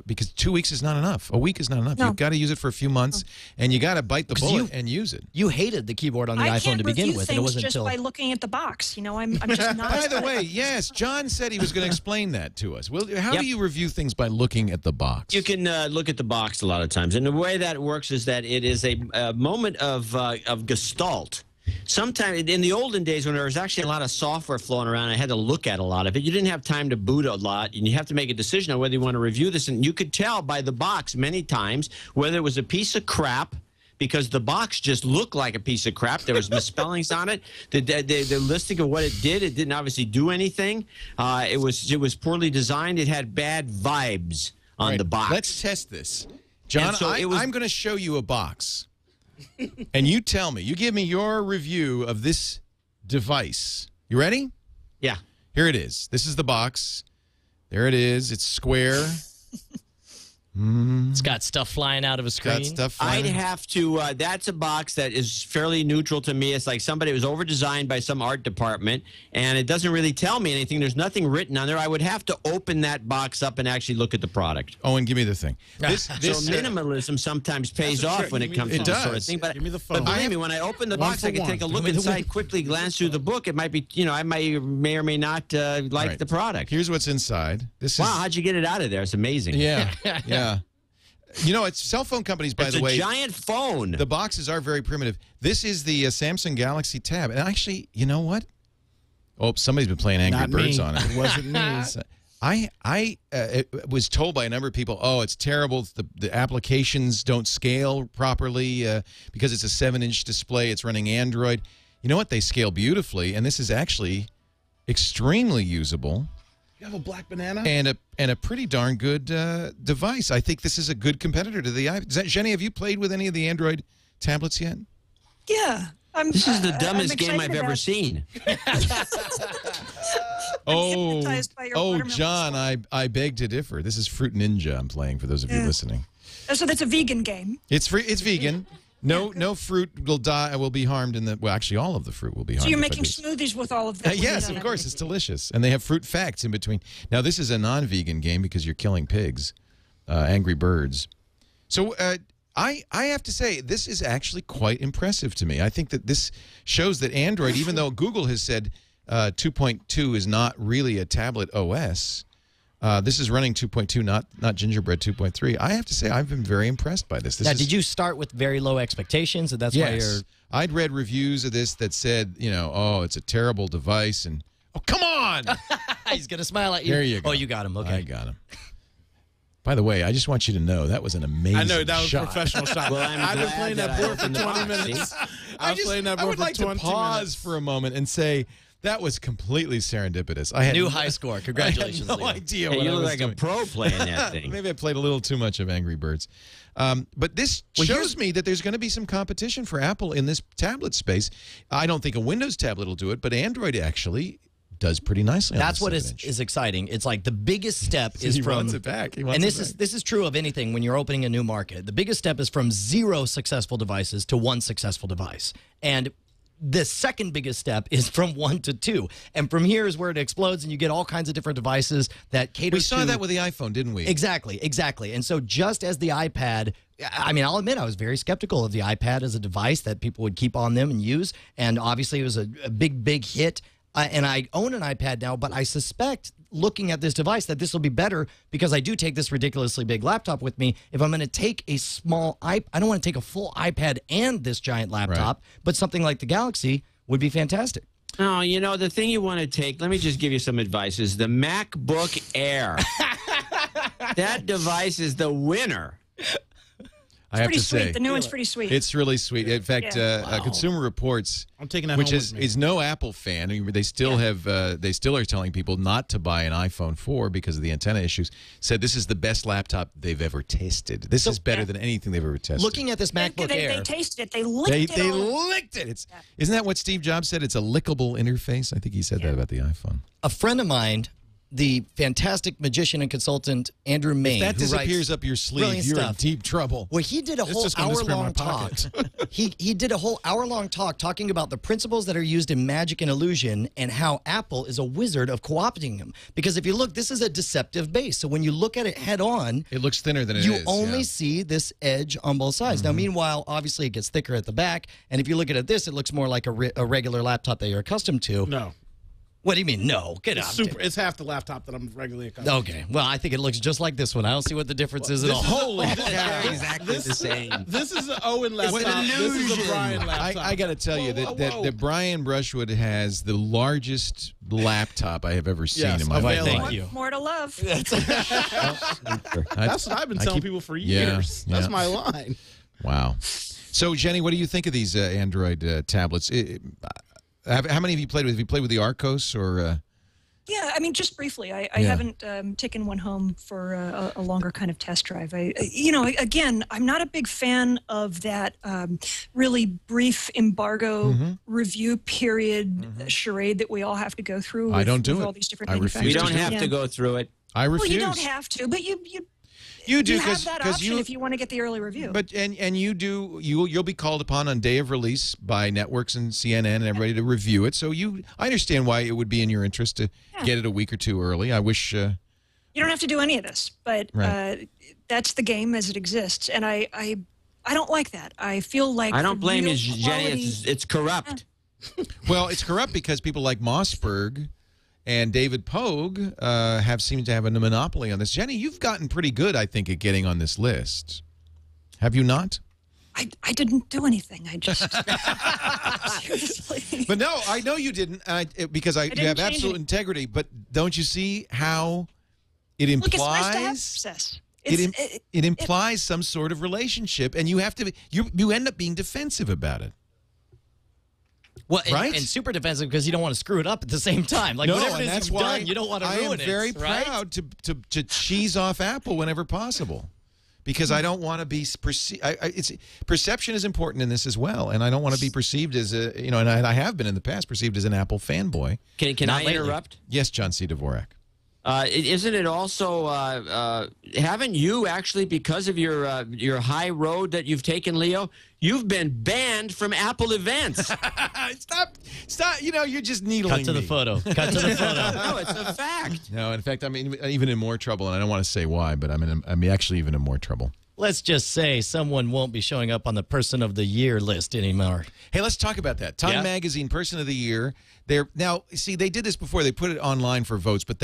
S1: because 2 weeks is not enough. A week is not enough.
S6: No.
S1: You've got to use it for a few months, and you got to bite the bullet and use it.
S4: You hated the keyboard on the iPhone to begin with, and it wasn't
S6: just
S4: until
S6: by looking at the box. You know, I'm just not.
S1: By the way, yes, John said he was going to explain that to us. Well, how do you review things by looking at the box?
S7: You can look at the box a lot of times, and the way that works is that it is a moment of gestalt. Sometimes in the olden days when there was actually a lot of software flowing around, I had to look at a lot of it. You didn't have time to boot a lot, and you have to make a decision on whether you want to review this. And you could tell by the box many times whether it was a piece of crap, because the box just looked like a piece of crap. There was misspellings on it. The listing of what it didn't obviously do anything. It was poorly designed. It had bad vibes on the box.
S1: Let's test this. John,
S7: so
S1: I'm going to show you a box. And you tell me, you give me your review of this device. You ready?
S7: Yeah.
S1: Here it is. This is the box. There it is. It's square.
S4: It's got stuff flying out of a screen.
S7: I'd have to, that's a box that is fairly neutral to me. It's like somebody was over-designed by some art department, and it doesn't really tell me anything. There's nothing written on there. I would have to open that box up and actually look at the product.
S1: Owen, give me the thing.
S7: So minimalism sometimes pays off when it comes to this sort of thing. But believe me, when I open the box, I can take a look inside, quickly glance through the book. It might be, I may or may not like the product.
S1: Here's what's inside.
S7: Wow, how'd you get it out of there? It's amazing.
S1: Yeah, yeah. It's cell phone companies, by the way.
S7: It's a giant phone.
S1: The boxes are very primitive. This is the Samsung Galaxy Tab. And actually, you know what? Oh, somebody's been playing Angry Birds on it.
S5: It wasn't me.
S1: I was told by a number of people, oh, it's terrible. The applications don't scale properly because it's a 7-inch display. It's running Android. You know what? They scale beautifully, and this is actually extremely usable.
S5: You have a black banana?
S1: And a pretty darn good device. I think this is a good competitor to the iPhone. Jenny, have you played with any of the Android tablets yet?
S6: Yeah.
S7: This is the dumbest game I've ever seen.
S1: John, I beg to differ. This is Fruit Ninja I'm playing, for those of you listening.
S6: So that's a vegan game.
S1: It's free. It's vegan. No fruit will be harmed in the. Well, actually, all of the fruit will be harmed.
S6: So you're making smoothies with all of that?
S1: Yes, of course. It's delicious, and they have fruit facts in between. Now, this is a non-vegan game because you're killing pigs, Angry Birds. So I have to say this is actually quite impressive to me. I think that this shows that Android, even though Google has said 2.2 is not really a tablet OS. This is running 2.2, not Gingerbread 2.3. I have to say, I've been very impressed by this.
S4: Did you start with very low expectations, and that's why you're...
S1: I'd read reviews of this that said, oh, it's a terrible device, and oh, come on!
S4: He's gonna smile at you.
S1: There you go.
S4: Oh, you got him. Okay,
S1: I got him. By the way, I just want you to know that was an amazing shot.
S5: I know, that was a professional shot.
S7: Well,
S5: I've been playing that board for 20 minutes.
S1: I would like to pause for a moment and say That was completely serendipitous. I had
S4: New high score. Congratulations,
S1: I had no
S4: Leo.
S1: idea
S7: Hey,
S1: what
S7: you
S1: I
S7: look
S1: was
S7: like
S1: doing.
S7: a pro playing that thing.
S1: Maybe I played a little too much of Angry Birds. But this shows me that there's going to be some competition for Apple in this tablet space. I don't think a Windows tablet will do it, but Android actually does pretty nicely.
S4: That's
S1: on
S4: what
S1: this
S4: is exciting. It's like the biggest step is
S1: He
S4: from
S1: wants it back. He wants
S4: and
S1: it
S4: this is true of anything when you're opening a new market. The biggest step is from 0 successful devices to 1 successful device. And the second biggest step is from 1 to 2. And from here is where it explodes and you get all kinds of different devices that cater to...
S1: We saw that with the iPhone, didn't we?
S4: Exactly. And so just as the iPad, I mean, I'll admit I was very skeptical of the iPad as a device that people would keep on them and use. And obviously it was a big hit. And I own an iPad now, but I suspect, looking at this device, that this will be better because I do take this ridiculously big laptop with me. If I'm going to take a small I don't want to take a full iPad and this giant laptop, but something like the Galaxy would be fantastic.
S7: Oh, you know, the thing you want to take, let me just give you some advice, is the MacBook Air. That device is the winner.
S1: I have
S6: pretty
S1: to
S6: sweet.
S1: say,
S6: The new one's pretty sweet.
S1: it's really sweet. In fact,
S6: Yeah.
S1: Consumer Reports,
S5: I'm taking that
S1: which
S5: home
S1: is
S5: with me.
S1: no Apple fan, I mean, they still have they still are telling people not to buy an iPhone 4 because of the antenna issues. Said this is the best laptop they've ever tested. This is better than anything they've ever tested.
S4: Looking at this MacBook
S6: they
S4: Air,
S6: tasted it. They licked it.
S1: They
S6: all.
S1: licked it. Isn't that what Steve Jobs said? It's a lickable interface. I think he said that about the iPhone.
S4: a friend of mine, the fantastic magician and consultant Andrew Main,
S1: That
S4: who writes
S1: disappears up your sleeve.
S4: brilliant
S1: You're in
S4: stuff.
S1: deep trouble.
S4: Well, he did a whole
S5: just gonna disappear in my
S4: hour-long talk.
S5: pocket.
S4: he did a whole hour-long talk talking about the principles that are used in magic and illusion and how Apple is a wizard of co-opting them. Because if you look, this is a deceptive base. So when you look at it head-on,
S1: It looks thinner than it is.
S4: you only
S1: yeah.
S4: see this edge on both sides. Now, meanwhile, obviously, it gets thicker at the back. And if you look at this, it looks more like a regular laptop that you're accustomed to.
S5: No.
S4: What do you mean, no? Get out.
S5: It's half the laptop that I'm regularly accustomed to.
S4: Okay. Well, I think it looks just like this one. I don't see what the difference is at all.
S1: Holy cow.
S7: Exactly the same.
S5: This is an Owen laptop.
S7: an
S5: This is a
S7: illusion.
S5: Brian laptop.
S1: I got to tell you
S5: Whoa,
S1: that Brian Brushwood has the largest laptop I have ever seen
S5: Yes,
S1: in my
S5: available.
S1: life.
S4: Thank you.
S6: More to love.
S5: That's what I've been telling people for years.
S1: Yeah.
S5: That's my line.
S1: Wow. So, Jenny, what do you think of these Android tablets? How many have you played with? Have you played with the Arcos or?
S6: Yeah, I mean, just briefly. I haven't taken one home for a longer kind of test drive. Again, I'm not a big fan of that really brief embargo review period charade that we all have to go through.
S1: I don't do
S6: with
S1: it.
S6: all these different
S1: I refuse
S7: We
S6: manufacturers.
S7: don't have to go through it.
S1: I refuse.
S6: Well, you don't have to, but you
S1: do
S6: you have that
S1: because
S6: option if you want to get the early review.
S1: But and you do you'll be called upon on day of release by networks and CNN and everybody to review it. So I understand why it would be in your interest to get it a week or two early. I wish.
S6: You don't have to do any of this, but
S1: Right.
S6: that's the game as it exists, and I don't like that. I feel like
S7: I don't blame you,
S6: real
S7: Jenny.
S6: quality-
S7: It's corrupt.
S1: Well, it's corrupt because people like Mossberg and David Pogue have seemed to have a monopoly on this. Jenny, you've gotten pretty good, I think, at getting on this list. Have you not?
S6: I didn't do anything. I just seriously.
S1: But no, I know you didn't, because you
S6: didn't
S1: have
S6: change
S1: absolute
S6: it.
S1: integrity. But don't you see how it
S6: Look, it's nice to have
S1: implies?
S6: success.
S1: It implies some sort of relationship, and you have to. You end up being defensive about it.
S4: Well,
S1: Right?
S4: and super defensive because you don't want to screw it up at the same time. Like
S1: No,
S4: whatever it
S1: and
S4: is
S1: that's
S4: you've
S1: why
S4: done, you don't want to
S1: I
S4: ruin
S1: am
S4: it.
S1: very
S4: right?
S1: proud to cheese off Apple whenever possible, because I don't want to be perception is important in this as well, and I don't want to be perceived as and I have been in the past perceived as an Apple fanboy.
S7: Can
S4: Not
S7: I
S4: lately.
S7: interrupt?
S1: Yes, John C. Dvorak.
S7: Isn't it also, haven't you actually, because of your high road that you've taken, Leo, you've been banned from Apple events?
S1: Stop! You're just needling
S4: Cut to the
S1: me.
S4: photo. Cut to the photo.
S7: No, it's a fact.
S1: No, in fact, I'm even in more trouble, and I don't want to say why, but I'm actually even in more trouble.
S4: Let's just say someone won't be showing up on the Person of the Year list anymore.
S1: Hey, let's talk about that. Time
S4: Yeah.
S1: Magazine Person of the Year. They did this before. They put it online for votes, but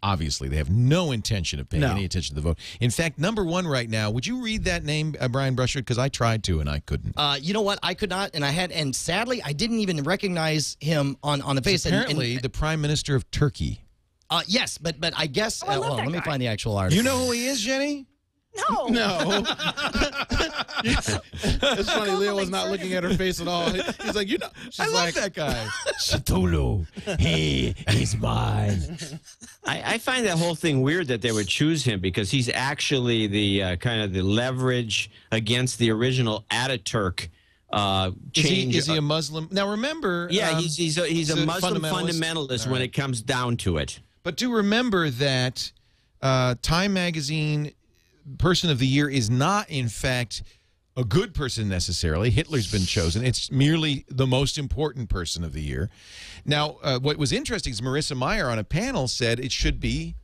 S1: obviously they have no intention of paying any attention to the vote. In fact, #1 right now. Would you read that name, Brian Brushwood? Because I tried to and I couldn't.
S4: You know what? I could not, and sadly, I didn't even recognize him on the face.
S1: Apparently, the Prime Minister of Turkey.
S4: Yes, but I guess.
S6: I love that
S4: let me
S6: guy.
S4: find the actual article.
S1: You know who he is, Jenny?
S6: No.
S5: No. It's funny. Leo was not looking at her face at all. He's like, she's
S1: I love that guy.
S8: Cthulhu, he is mine.
S7: I find that whole thing weird that they would choose him because he's actually the kind of the leverage against the original Ataturk change.
S1: Is he a Muslim? Now remember,
S7: yeah, he's a Muslim fundamentalist when it comes down to it.
S1: But do remember that Time Magazine Person of the Year is not, in fact, a good person necessarily. Hitler's been chosen. It's merely the most important person of the year. Now, what was interesting is Marissa Mayer on a panel said it should be,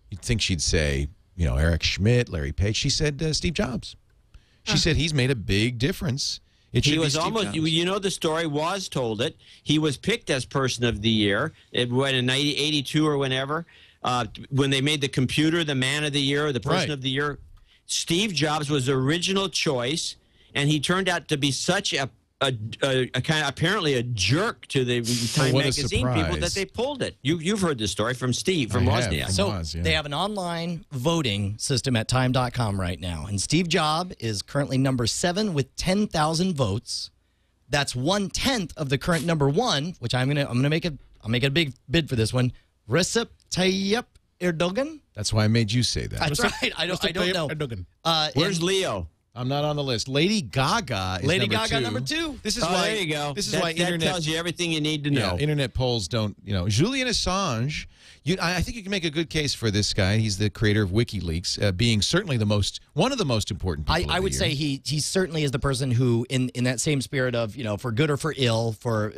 S1: you'd think she'd say, Eric Schmidt, Larry Page. She said Steve Jobs. She said he's made a big difference.
S7: He was almost, the story was told it. He was picked as Person of the Year in 1982 or whenever, when they made the computer the Man of the Year, the Person of the Year. Steve Jobs was the original choice, and he turned out to be such a kind of apparently a jerk to the Time Magazine people that they pulled it. You've heard this story from Steve from Wozniak.
S4: So they have an online voting system at time.com right now, and Steve Jobs is currently number 7 with 10,000 votes. That's 1/10 of the current number 1, which I'm gonna make a big bid for this one. Recep Tayyip Erdogan.
S1: That's why I made you say that.
S4: That's right. I don't know.
S5: Erdogan.
S7: Where's Leo?
S1: I'm not on the list. Lady Gaga is number 2. This is why.
S7: There you go.
S1: This is why internet
S7: tells you everything you need to know.
S1: Yeah, internet polls don't. Julian Assange. I think you can make a good case for this guy. He's the creator of WikiLeaks, being certainly one of the most important people.
S4: I would say he certainly is the person who, in that same spirit of for good or for ill, for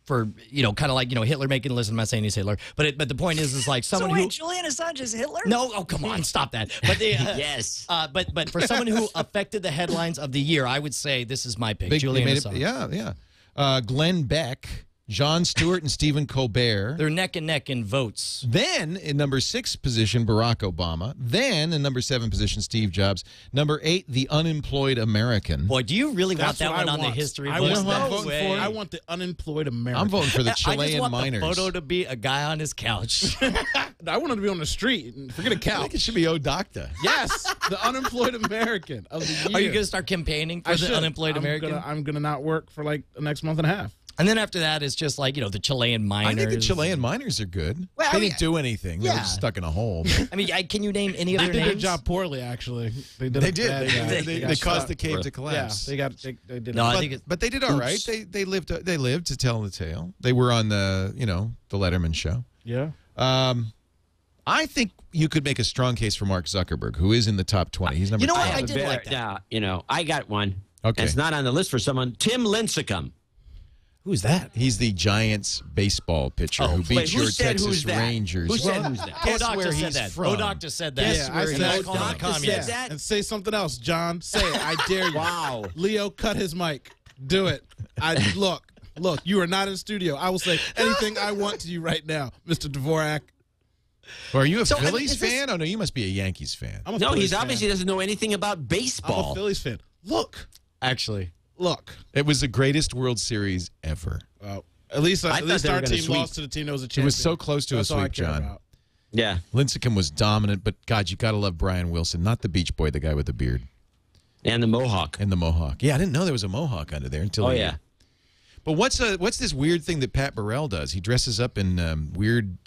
S4: kind of like Hitler making a list. I'm not saying he's Hitler, but the point is like someone
S6: so wait,
S4: who
S6: Julian Assange is Hitler?
S4: No, oh come on, stop that. But
S7: yes,
S4: but for someone who affected the headlines of the year, I would say this is my pick. Julian Assange.
S1: Glenn Beck, Jon Stewart, and Stephen Colbert.
S4: They're neck and neck in votes.
S1: Then in number 6 position, Barack Obama. Then in number 7 position, Steve Jobs. Number 8, the unemployed American.
S4: Boy, do you really want that one on the history books?
S5: I want the unemployed American.
S1: I'm voting for the Chilean
S4: I just want
S1: miners.
S4: the photo to be a guy on his couch.
S5: I want him to be on the street. Forget a couch.
S1: I think it should be O'Docta.
S5: Yes, the unemployed American of the year.
S4: Are you going to start campaigning for the unemployed American?
S5: I'm going to not work for like the next month and a half.
S4: And then after that, it's just like, the Chilean miners.
S1: I think the Chilean miners are good. They didn't do anything. They were just stuck in a hole.
S4: I mean, can you name any of their names?
S5: They did their job poorly, actually. They
S1: caused the cave to collapse.
S5: Yeah, they did.
S4: No,
S1: but they did all right. They lived to tell the tale. They were on the the Letterman show.
S5: Yeah.
S1: I think you could make a strong case for Mark Zuckerberg, who is in the top 20. He's number 10.
S4: I did like that.
S7: I got one.
S1: Okay.
S7: It's not on the list for someone. Tim Lincecum.
S1: Who's that? He's the Giants baseball pitcher who beat your Texas Rangers.
S7: Who said who's that?
S4: O'Docta said that. O'Docta said that.
S5: Yeah, I said
S7: O'Docta said that.
S5: And say something else, John. Say it. I dare you.
S7: Wow.
S5: Leo, cut his mic. Do it. Look. You are not in studio. I will say anything I want to you right now, Mr. Dvorak.
S1: Well, are you a Phillies fan? Oh no, you must be a Yankees fan.
S7: No, he obviously doesn't know anything about baseball.
S5: I'm a Phillies fan. Look.
S1: It was the greatest World Series ever.
S5: At least our team lost to the team that was a champion.
S1: It was so close to a sweep, John.
S7: Yeah.
S1: Lincecum was dominant, but God, you got to love Brian Wilson, not the Beach Boy, the guy with the beard.
S7: And the mohawk.
S1: Yeah, I didn't know there was a mohawk under there until.
S7: Oh, yeah.
S1: But what's this weird thing that Pat Burrell does? He dresses up in weird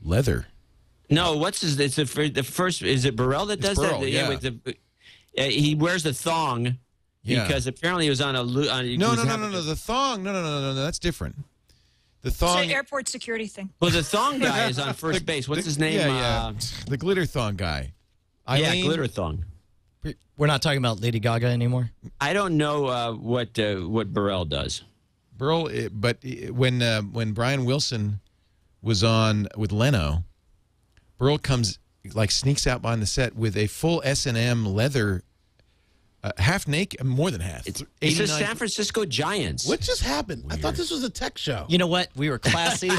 S1: leather.
S7: No, it's the first, is it Burrell that does
S1: Burrell,
S7: that?
S1: Yeah.
S7: He wears the thong.
S1: Yeah.
S7: Because apparently it was on a...
S1: No. The thong. No. That's different. The thong...
S6: It's an airport security thing.
S7: Well, the thong guy is on first base. What's his name?
S1: Yeah. The glitter thong guy.
S7: Glitter thong.
S4: We're not talking about Lady Gaga anymore?
S7: I don't know what Burrell does.
S1: Burrell, but when Brian Wilson was on with Leno, Burrell sneaks out behind the set with a full S&M leather... half naked, more than half.
S7: It's the San Francisco Giants.
S5: What just happened? Weird. I thought this was a tech show.
S4: You know what? We were classy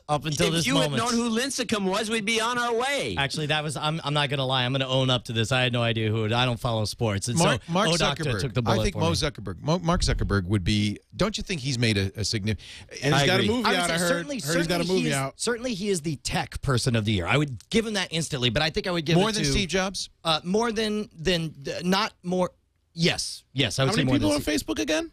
S4: up until this moment.
S7: If you had known who Lincecum was, we'd be on our way.
S4: Actually, that was. I'm not going to lie. I'm going to own up to this. I had no idea who. I don't follow sports. And
S1: Mark
S4: Zuckerberg took the bullet.
S1: I think Mark Zuckerberg would be. Don't you think he's made a significant?
S5: And he's got a movie out. I heard he's got a movie out.
S4: Certainly, he is the tech person of the year. I would give him that instantly. But I think I would give
S1: more
S4: it
S1: than
S4: to
S1: Steve Jobs.
S4: More than not more. Yes, yes, I would
S5: How
S4: say
S5: many
S4: more
S5: people
S4: than
S5: on Facebook again?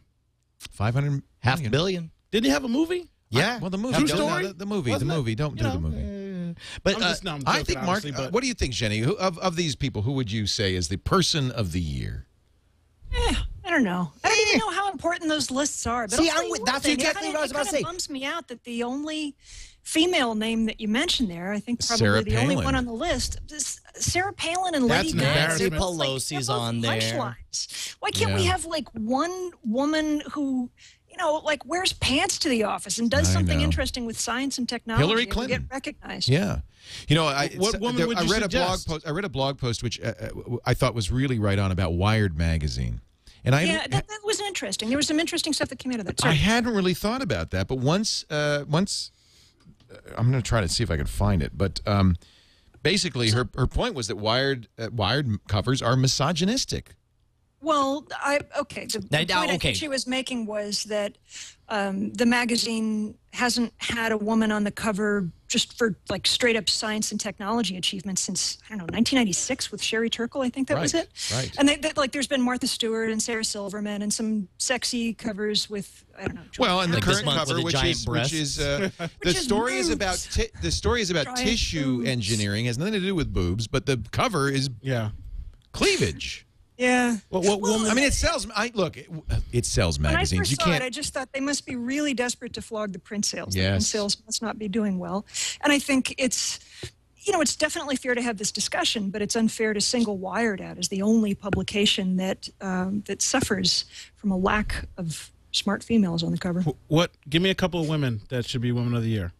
S1: 500
S4: half
S1: million.
S4: billion.
S5: Didn't he have a movie?
S4: Yeah.
S1: Well, the movie.
S5: True
S1: no,
S5: story?
S1: the movie.
S5: Wasn't
S1: the
S5: it?
S1: movie. Don't
S5: You
S1: do
S5: know,
S1: the movie.
S4: But
S5: I'm joking,
S1: I think, Mark,
S5: obviously, but
S1: what do you think, Jenny? Of these people, who would you say is the person of the year?
S6: I don't know. I don't even know how important those lists are. But
S4: See,
S6: I'll tell you one
S4: that's
S6: thing.
S4: exactly what I was about to say.
S6: It bums me out that the only female name that you mentioned there, I think probably
S1: Sarah
S6: the only
S1: Palin.
S6: one on the list, is Sarah Palin and
S5: That's
S6: Lady
S5: an
S6: Gaga.
S5: embarrassment.
S6: They're both,
S4: Pelosi's
S6: they're both
S4: on there.
S6: punchlines. Why can't we
S1: Yeah.
S6: have like one woman who, like wears pants to the office and does
S1: I
S6: something
S1: know.
S6: interesting with science and technology?
S1: Hillary
S6: and we
S1: Clinton.
S6: get recognized.
S1: Yeah.
S5: What woman would
S1: I
S5: you
S1: read
S5: suggest?
S1: I read a blog post which I thought was really right on about Wired magazine. And
S6: Yeah, that was interesting. There was some interesting stuff that came out of that.
S1: I
S6: Sorry.
S1: hadn't really thought about that, but once I'm going to try to see if I can find it. But basically, her point was that Wired covers are misogynistic.
S6: Well, the point I
S4: okay.
S6: think she was making was that the magazine hasn't had a woman on the cover just for like straight up science and technology achievements since, I don't know, 1996 with Sherry Turkle, I think that was
S1: Right,
S6: it.
S1: right.
S6: And there's been Martha Stewart and Sarah Silverman and some sexy covers with, I don't know.
S1: Well, and the
S4: Like this
S1: current
S4: month
S1: cover,
S4: with a
S1: which
S4: giant
S1: is
S4: breast.
S1: the
S6: Which is
S1: story is about
S6: boobs.
S1: the story is about
S6: Giant
S1: tissue
S6: boobs.
S1: engineering, has nothing to do with boobs, but the cover is
S5: Yeah.
S1: cleavage.
S6: Yeah.
S5: What woman?
S1: I mean, it sells. It sells
S6: When I
S1: magazines.
S6: first
S1: You
S6: saw
S1: can't.
S6: it, I just thought they must be really desperate to flog the print sales. The
S1: Yes.
S6: print sales must not be doing well. And I think it's definitely fair to have this discussion, but it's unfair to single Wired out as the only publication that suffers from a lack of smart females on the cover.
S5: What? Give me a couple of women that should be Women of the Year,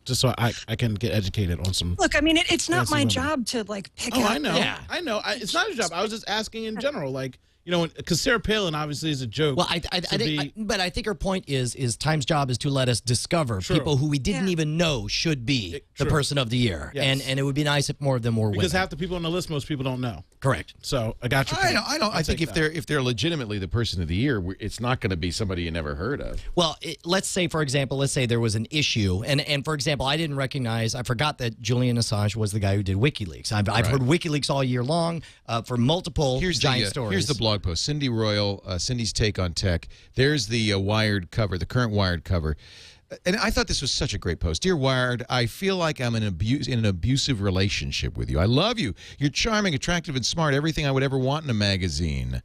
S5: just so I can get educated on some.
S6: Look, I mean, it's not
S5: Fancy
S6: my
S5: women.
S6: job to like pick
S5: Oh,
S6: out.
S5: I know.
S4: Yeah.
S5: I know. It's not a job. I was just asking in general, like, because Sarah Palin obviously is a joke.
S4: Well, I think, but I think her point is Time's job is to let us discover
S5: True.
S4: people who we didn't
S6: Yeah.
S4: even know should be the
S5: True.
S4: person of the year,
S5: Yes.
S4: and it would be nice if more of them were
S5: because
S4: women.
S5: half the people on the list, most people don't know.
S4: Correct.
S5: So I got you.
S1: I think if they're legitimately the person of the year, it's not going to be somebody you never heard of.
S4: Well, let's say, for example, there was an issue, and for example, I forgot that Julian Assange was the guy who did WikiLeaks. I've heard WikiLeaks all year long for multiple giant stories.
S1: Here's the blog post. Cindy Royal, Cindy's take on tech. There's the Wired cover, the current Wired cover. And I thought this was such a great post. Dear Wired, I feel like I'm in an abusive relationship with you. I love you. You're charming, attractive, and smart. Everything I would ever want in a magazine.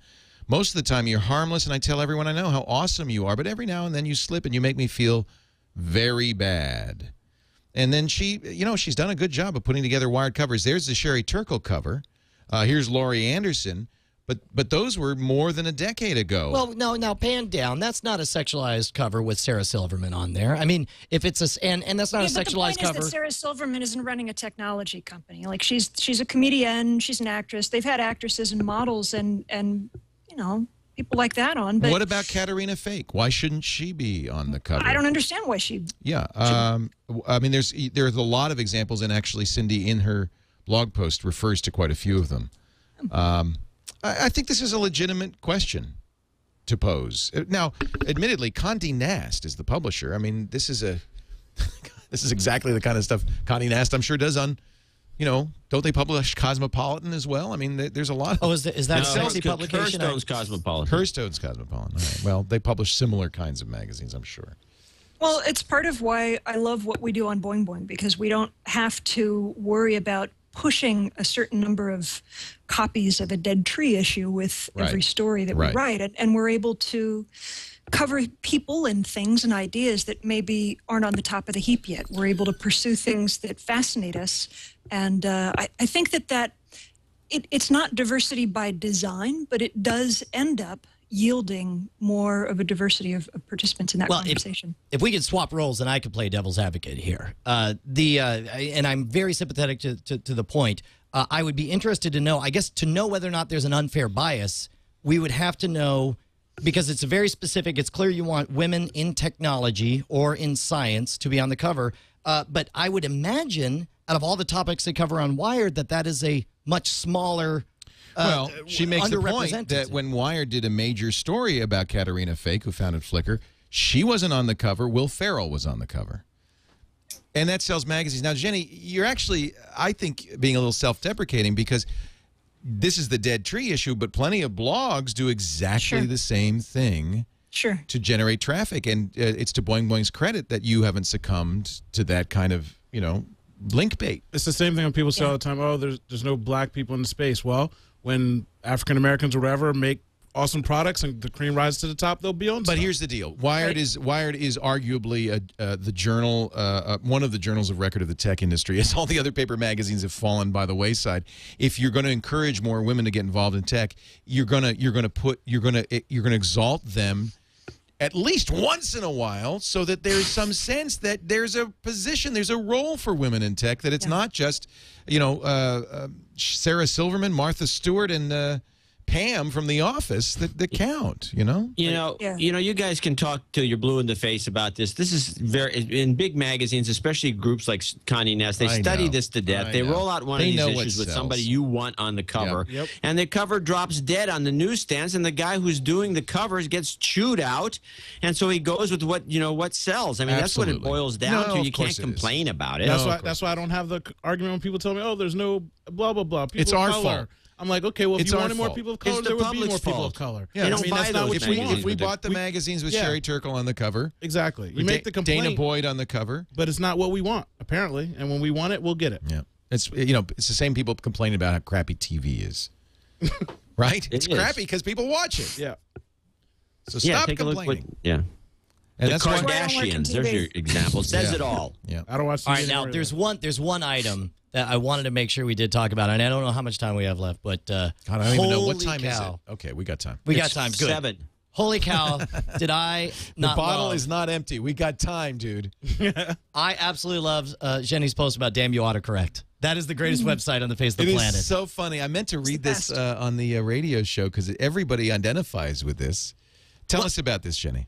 S1: Most of the time, you're harmless, and I tell everyone I know how awesome you are. But every now and then, you slip, and you make me feel very bad. And then she's done a good job of putting together Wired covers. There's the Sherry Turkle cover. Here's Laurie Anderson. But those were more than a decade ago.
S4: Well, no, now pan down. That's not a sexualized cover with Sarah Silverman on there. I mean, if it's and that's not a
S6: But the
S4: sexualized
S6: point
S4: cover.
S6: is that Sarah Silverman isn't running a technology company. Like she's a comedian, she's an actress. They've had actresses and models and people like that on. But
S1: what about Katerina Fake? Why shouldn't she be on the cover?
S6: I don't understand why she.
S1: Yeah, I mean, there's a lot of examples, and actually, Cindy in her blog post refers to quite a few of them. I think this is a legitimate question to pose. Now, admittedly, Condé Nast is the publisher. I mean, this is exactly the kind of stuff Condé Nast, I'm sure, does on. Don't they publish Cosmopolitan as well? I mean, there's a lot of...
S4: Oh, is that a sexy
S7: it's
S4: publication?
S7: Kirstone's Cosmopolitan.
S1: Kirstone's Cosmopolitan. All right. Well, they publish similar kinds of magazines, I'm sure.
S6: Well, it's part of why I love what we do on Boing Boing, because we don't have to worry about pushing a certain number of copies of a dead tree issue with every
S1: Right.
S6: story that we
S1: Right.
S6: write. And we're able to cover people and things and ideas that maybe aren't on the top of the heap yet. We're able to pursue things that fascinate us. And I think that it's not diversity by design, but it does end up yielding more of a diversity of participants in that conversation.
S4: If we could swap roles, then I could play devil's advocate here. And I'm very sympathetic to the point. I would be interested to know, I guess, to know whether or not there's an unfair bias, we would have to know, because it's very specific. It's clear you want women in technology or in science to be on the cover. But I would imagine, out of all the topics they cover on Wired, that is a much smaller.
S1: Well, she makes the point
S4: underrepresented.
S1: that when Wired did a major story about Katerina Fake, who founded Flickr, she wasn't on the cover. Will Ferrell was on the cover. And that sells magazines. Now, Jenny, you're actually, I think, being a little self-deprecating, because this is the dead tree issue, but plenty of blogs do exactly the same thing.
S6: Sure.
S1: To generate traffic, and it's to Boing Boing's credit that you haven't succumbed to that kind of, link bait.
S5: It's the same thing when people say all the time, oh, there's no black people in the space. Well, when African Americans or whatever make awesome products and the cream rises to the top, they'll be on.
S1: But here's the deal: Wired is arguably the journal, one of the journals of record of the tech industry. As all the other paper magazines have fallen by the wayside. If you're going to encourage more women to get involved in tech, you're gonna exalt them at least once in a while, so that there's some sense that there's a position, there's a role for women in tech, that it's not just, Sarah Silverman, Martha Stewart, and Pam from The Office that count,
S7: You guys can talk till you're blue in the face about this. This is in big magazines, especially groups like Condé Nast. They study this to death. They roll out one of these issues with somebody you want on the cover, and the cover drops dead on the newsstands, and the guy who's doing the covers gets chewed out, and so he goes with what sells. I mean, that's what it boils down to. You can't complain about it.
S5: That's why I don't have the argument when people tell me, oh, there's no blah blah blah. People
S1: it's our fault.
S5: I'm like, okay, well, if you wanted more people of color, there would be more people of color.
S1: Yeah, that's not what if we bought the magazines with Sherry Turkle on the cover.
S5: Exactly. You make the complaint.
S1: Dana Boyd on the cover.
S5: But it's not what we want, apparently. And when we want it, we'll get it.
S1: Yeah. It's it's the same people complaining about how crappy TV is. Right? It's crappy because people watch it.
S5: Yeah.
S1: So stop complaining.
S7: And the
S1: that's
S7: Kardashians, there's your example. Says it all.
S1: Yeah.
S5: I don't watch TV.
S4: All right, now there's one item that I wanted to make sure we did talk about, and I don't know how much time we have left, but
S1: God, I don't even know what time is it. Okay, we got time.
S4: We got time. Good.
S7: 7.
S4: Holy cow! Did I not?
S1: The bottle is not empty. We got time, dude.
S4: I absolutely love Xeni's post about damn you autocorrect. That is the greatest website on the face of the planet.
S1: It is so funny. I meant to read this on the radio show because everybody identifies with this. Tell us about this, Xeni.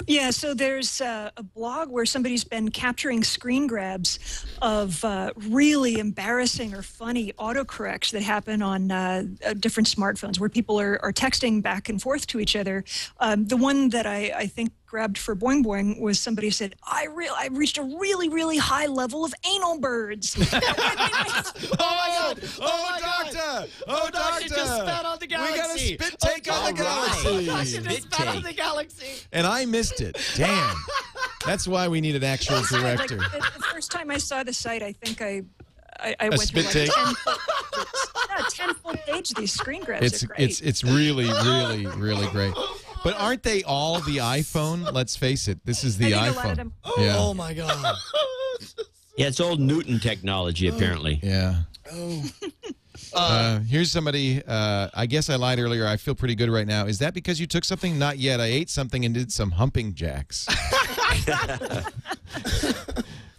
S6: Yeah, so there's a blog where somebody's been capturing screen grabs of really embarrassing or funny autocorrects that happen on different smartphones where people are texting back and forth to each other. The one that I think grabbed for Boing Boing was somebody said, I reached a really, really high level of anal birds.
S1: Oh, my God. Oh, doctor. Oh, doctor.
S4: Just spat on the galaxy.
S1: We got a spit take on the galaxy.
S4: Just spat on the galaxy.
S1: And I missed it. Damn. That's why we need an actual director.
S6: Like, the first time I saw the site, I think I went through like
S1: take?
S6: 10-foot page. These screen grabs are great.
S1: It's really, really, really great. But aren't they all the iPhone? Let's face it. This is the iPhone. Yeah.
S4: Oh, my God.
S7: Yeah, it's old Newton technology, apparently.
S1: Yeah. Here's somebody, I guess I lied earlier. I feel pretty good right now. Is that because you took something? Not yet. I ate something and did some humping jacks.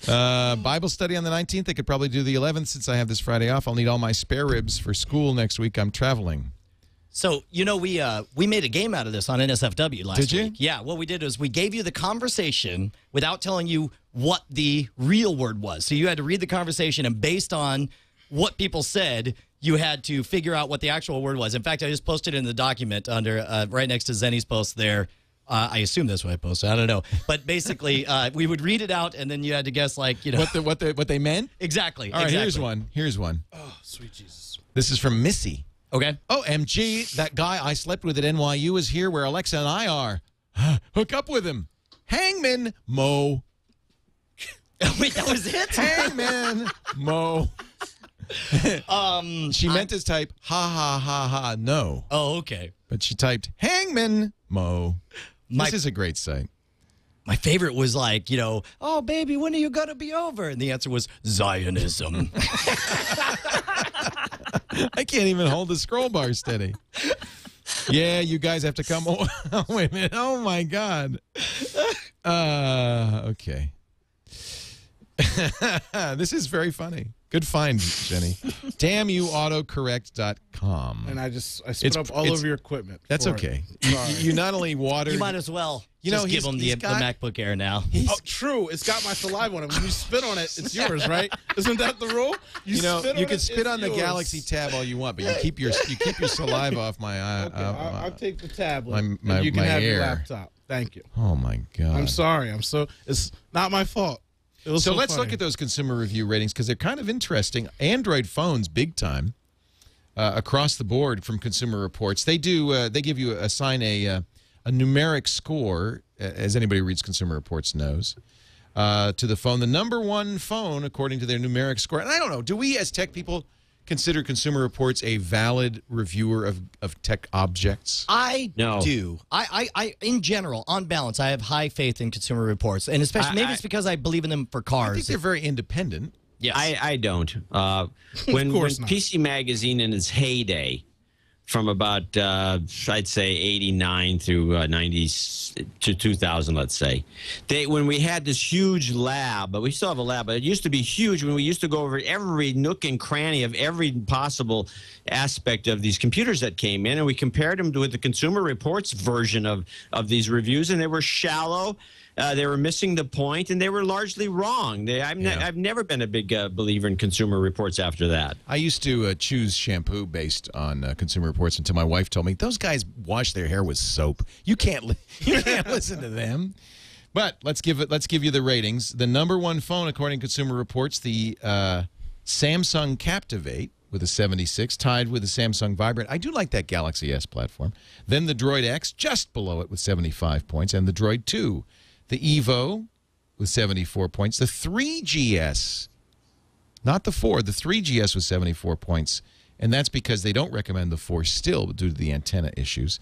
S1: Bible study on the 19th. I could probably do the 11th since I have this Friday off. I'll need all my spare ribs for school next week. I'm traveling.
S4: So, we made a game out of this on NSFW last week.
S1: Did you?
S4: Yeah, what we did was we gave you the conversation without telling you what the real word was. So you had to read the conversation, and based on what people said, you had to figure out what the actual word was. In fact, I just posted it in the document under right next to Xeni's post there. I assume that's what I posted. I don't know. But basically, we would read it out, and then you had to guess,
S1: what they meant?
S4: Exactly.
S1: All right,
S4: exactly.
S1: Here's one.
S5: Oh, sweet Jesus.
S1: This is from Missy.
S4: Okay.
S1: OMG, that guy I slept with at NYU is here where Alexa and I are. Hook up with him. Hangman Mo.
S4: Wait, that was it?
S1: Hangman Mo. She meant to type ha ha ha ha no.
S4: Oh, okay.
S1: But she typed Hangman Mo. This is a great site.
S4: My favorite was like, oh, baby, when are you going to be over? And the answer was Zionism.
S1: I can't even hold the scroll bar steady. Yeah, you guys have to come. Oh, wait a minute. Oh, my God. Okay. This is very funny. Good find, Xeni. DamnYouAutocorrect.com.
S5: And I spit up all over your equipment.
S1: That's okay. You not only water.
S4: You might as well just give him the MacBook Air now.
S5: Oh, true. It's got my saliva on it. When you spit on it, it's yours, right? Isn't that the rule?
S1: You can spit on the Galaxy Tab all you want, but you keep your saliva off my
S5: I'll take the tablet.
S1: You can
S5: have your laptop. Thank you.
S1: Oh my God.
S5: I'm sorry. It's not my fault.
S1: So let's look at those consumer review ratings because they're kind of interesting. Android phones, big time. across the board from Consumer Reports. They do. They give you assign a numeric score, as anybody who reads Consumer Reports knows, to the phone. The #1 phone, according to their numeric score. And I don't know. Do we, as tech people, consider Consumer Reports a valid reviewer of tech objects?
S4: I do. I in general, on balance, I have high faith in Consumer Reports, and especially maybe it's because I believe in them for cars.
S1: I think they're very independent.
S4: Yes.
S7: I don't. When PC Magazine in its heyday, from about I'd say 89 through 90 to 2000, let's say, when we had this huge lab, but we still have a lab, but it used to be huge when we used to go over every nook and cranny of every possible aspect of these computers that came in, and we compared them with the Consumer Reports version of these reviews, and they were shallow. They were missing the point, and they were largely wrong. I've never been a big believer in Consumer Reports after that.
S1: I used to choose shampoo based on Consumer Reports until my wife told me, those guys wash their hair with soap. You can't listen to them. But let's give you the ratings. The #1 phone, according to Consumer Reports, the Samsung Captivate with a 76, tied with the Samsung Vibrant. I do like that Galaxy S platform. Then the Droid X, just below it with 75 points, and the Droid 2. The Evo with 74 points. The 3GS, not the 4, the 3GS with 74 points. And that's because they don't recommend the 4 still due to the antenna issues.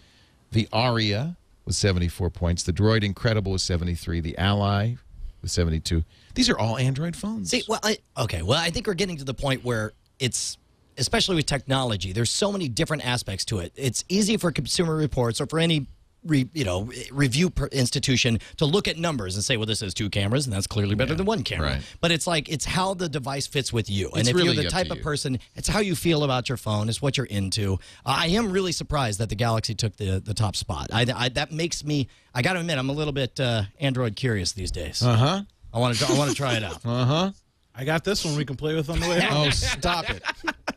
S1: The Aria with 74 points. The Droid Incredible with 73. The Ally with 72. These are all Android phones.
S4: See, well, I think we're getting to the point where it's, especially with technology, there's so many different aspects to it. It's easy for Consumer Reports or for any review institution to look at numbers and say, well, this has 2 cameras, and that's clearly better than 1 camera.
S1: Right.
S4: But it's like, it's how the device fits with you. And
S1: It's
S4: if
S1: really
S4: you're the
S1: up
S4: type
S1: to
S4: of
S1: you.
S4: person, it's how you feel about your phone. It's what you're into. I am really surprised that the Galaxy took the top spot. That makes me, I got to admit, I'm a little bit Android curious these days.
S1: Uh-huh.
S4: I want to try it out.
S1: Uh-huh.
S5: I got this one we can play with on the way home.
S1: Oh, stop it.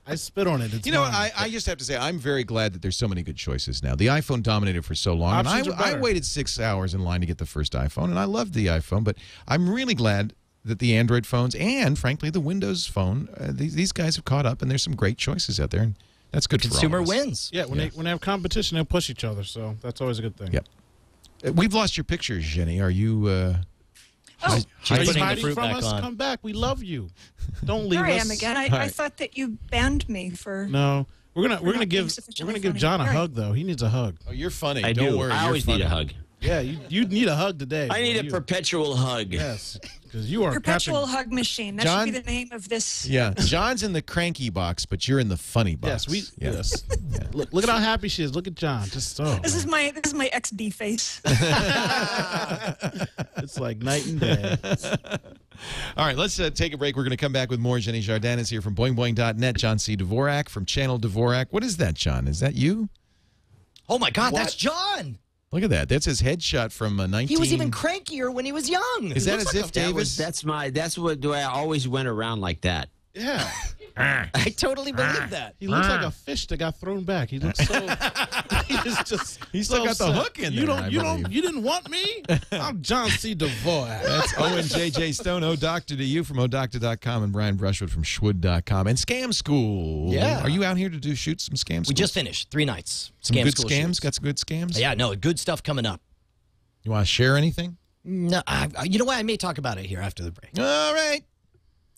S5: I spit on it. It's
S1: You know,
S5: mine.
S1: I just have to say, I'm very glad that there's so many good choices now. The iPhone dominated for so long. And
S5: Options are
S1: I
S5: better.
S1: waited 6 hours in line to get the first iPhone, and I loved the iPhone, but I'm really glad that the Android phones and, frankly, the Windows phone, these guys have caught up, and there's some great choices out there, and that's good
S4: Consumer
S1: for all of us.
S4: wins.
S5: Yeah, when they have competition, they'll push each other, so that's always a good thing.
S1: Yep. We've lost your pictures, Xeni. Are you...
S6: Oh,
S4: She's
S5: Are you
S4: putting the
S5: hiding
S4: fruit
S5: from
S4: back
S5: us?
S4: on.
S5: Come back. We love you. Don't leave
S6: here I
S5: us.
S6: am again. I thought that you banned me for.
S5: No, we're gonna
S6: not being
S5: give
S6: sufficiently
S5: give
S6: funny.
S5: John a
S6: All right.
S5: hug though. He needs a hug.
S1: Oh, you're funny.
S7: I
S1: Don't
S7: do.
S1: worry.
S7: I
S1: you're
S7: always
S1: funny.
S7: need a hug.
S5: Yeah, you need a hug today.
S7: I need a
S5: You-
S7: perpetual hug.
S5: Yes, because you are
S6: Perpetual
S5: Captain.
S6: hug machine. That
S1: John?
S6: should be the name of this.
S1: Yeah, John's in the cranky box, but you're in the funny box.
S5: Yes, yes. Look at how happy she is. Look at John. Just
S6: This is my XD face.
S5: it's like night and day.
S1: All right, let's take a break. We're going to come back with more. Xeni Jardin is here from boingboing.net. John C. Dvorak from Channel Dvorak. What is that, John? Is that you?
S4: Oh, my God, that's John.
S1: Look at that. That's his headshot from 19...
S4: He was even crankier when he was young.
S1: Is that as if Davis...
S7: That's what I always went around like that.
S5: Yeah,
S4: I totally believe that.
S5: he looks like a fish that got thrown back. He looks so. He's just.
S1: He's still
S5: so
S1: got the
S5: upset.
S1: hook in
S5: You
S1: there,
S5: don't.
S1: I
S5: You don't.
S1: believe.
S5: You didn't want me. I'm John C. Dvorak.
S1: That's Owen J.J. Stone, O-Doctor to you from odoctor.com, and Brian Brushwood from schwood.com. And Scam School.
S4: Yeah.
S1: Are you out here to shoot some scam schools?
S4: We just finished 3 nights.
S1: some good
S4: school
S1: scams?
S4: shoots.
S1: Got some good scams?
S4: Yeah, no, good stuff coming up.
S1: You want to share anything?
S4: No, you know what? I may talk about it here after the break.
S1: All right.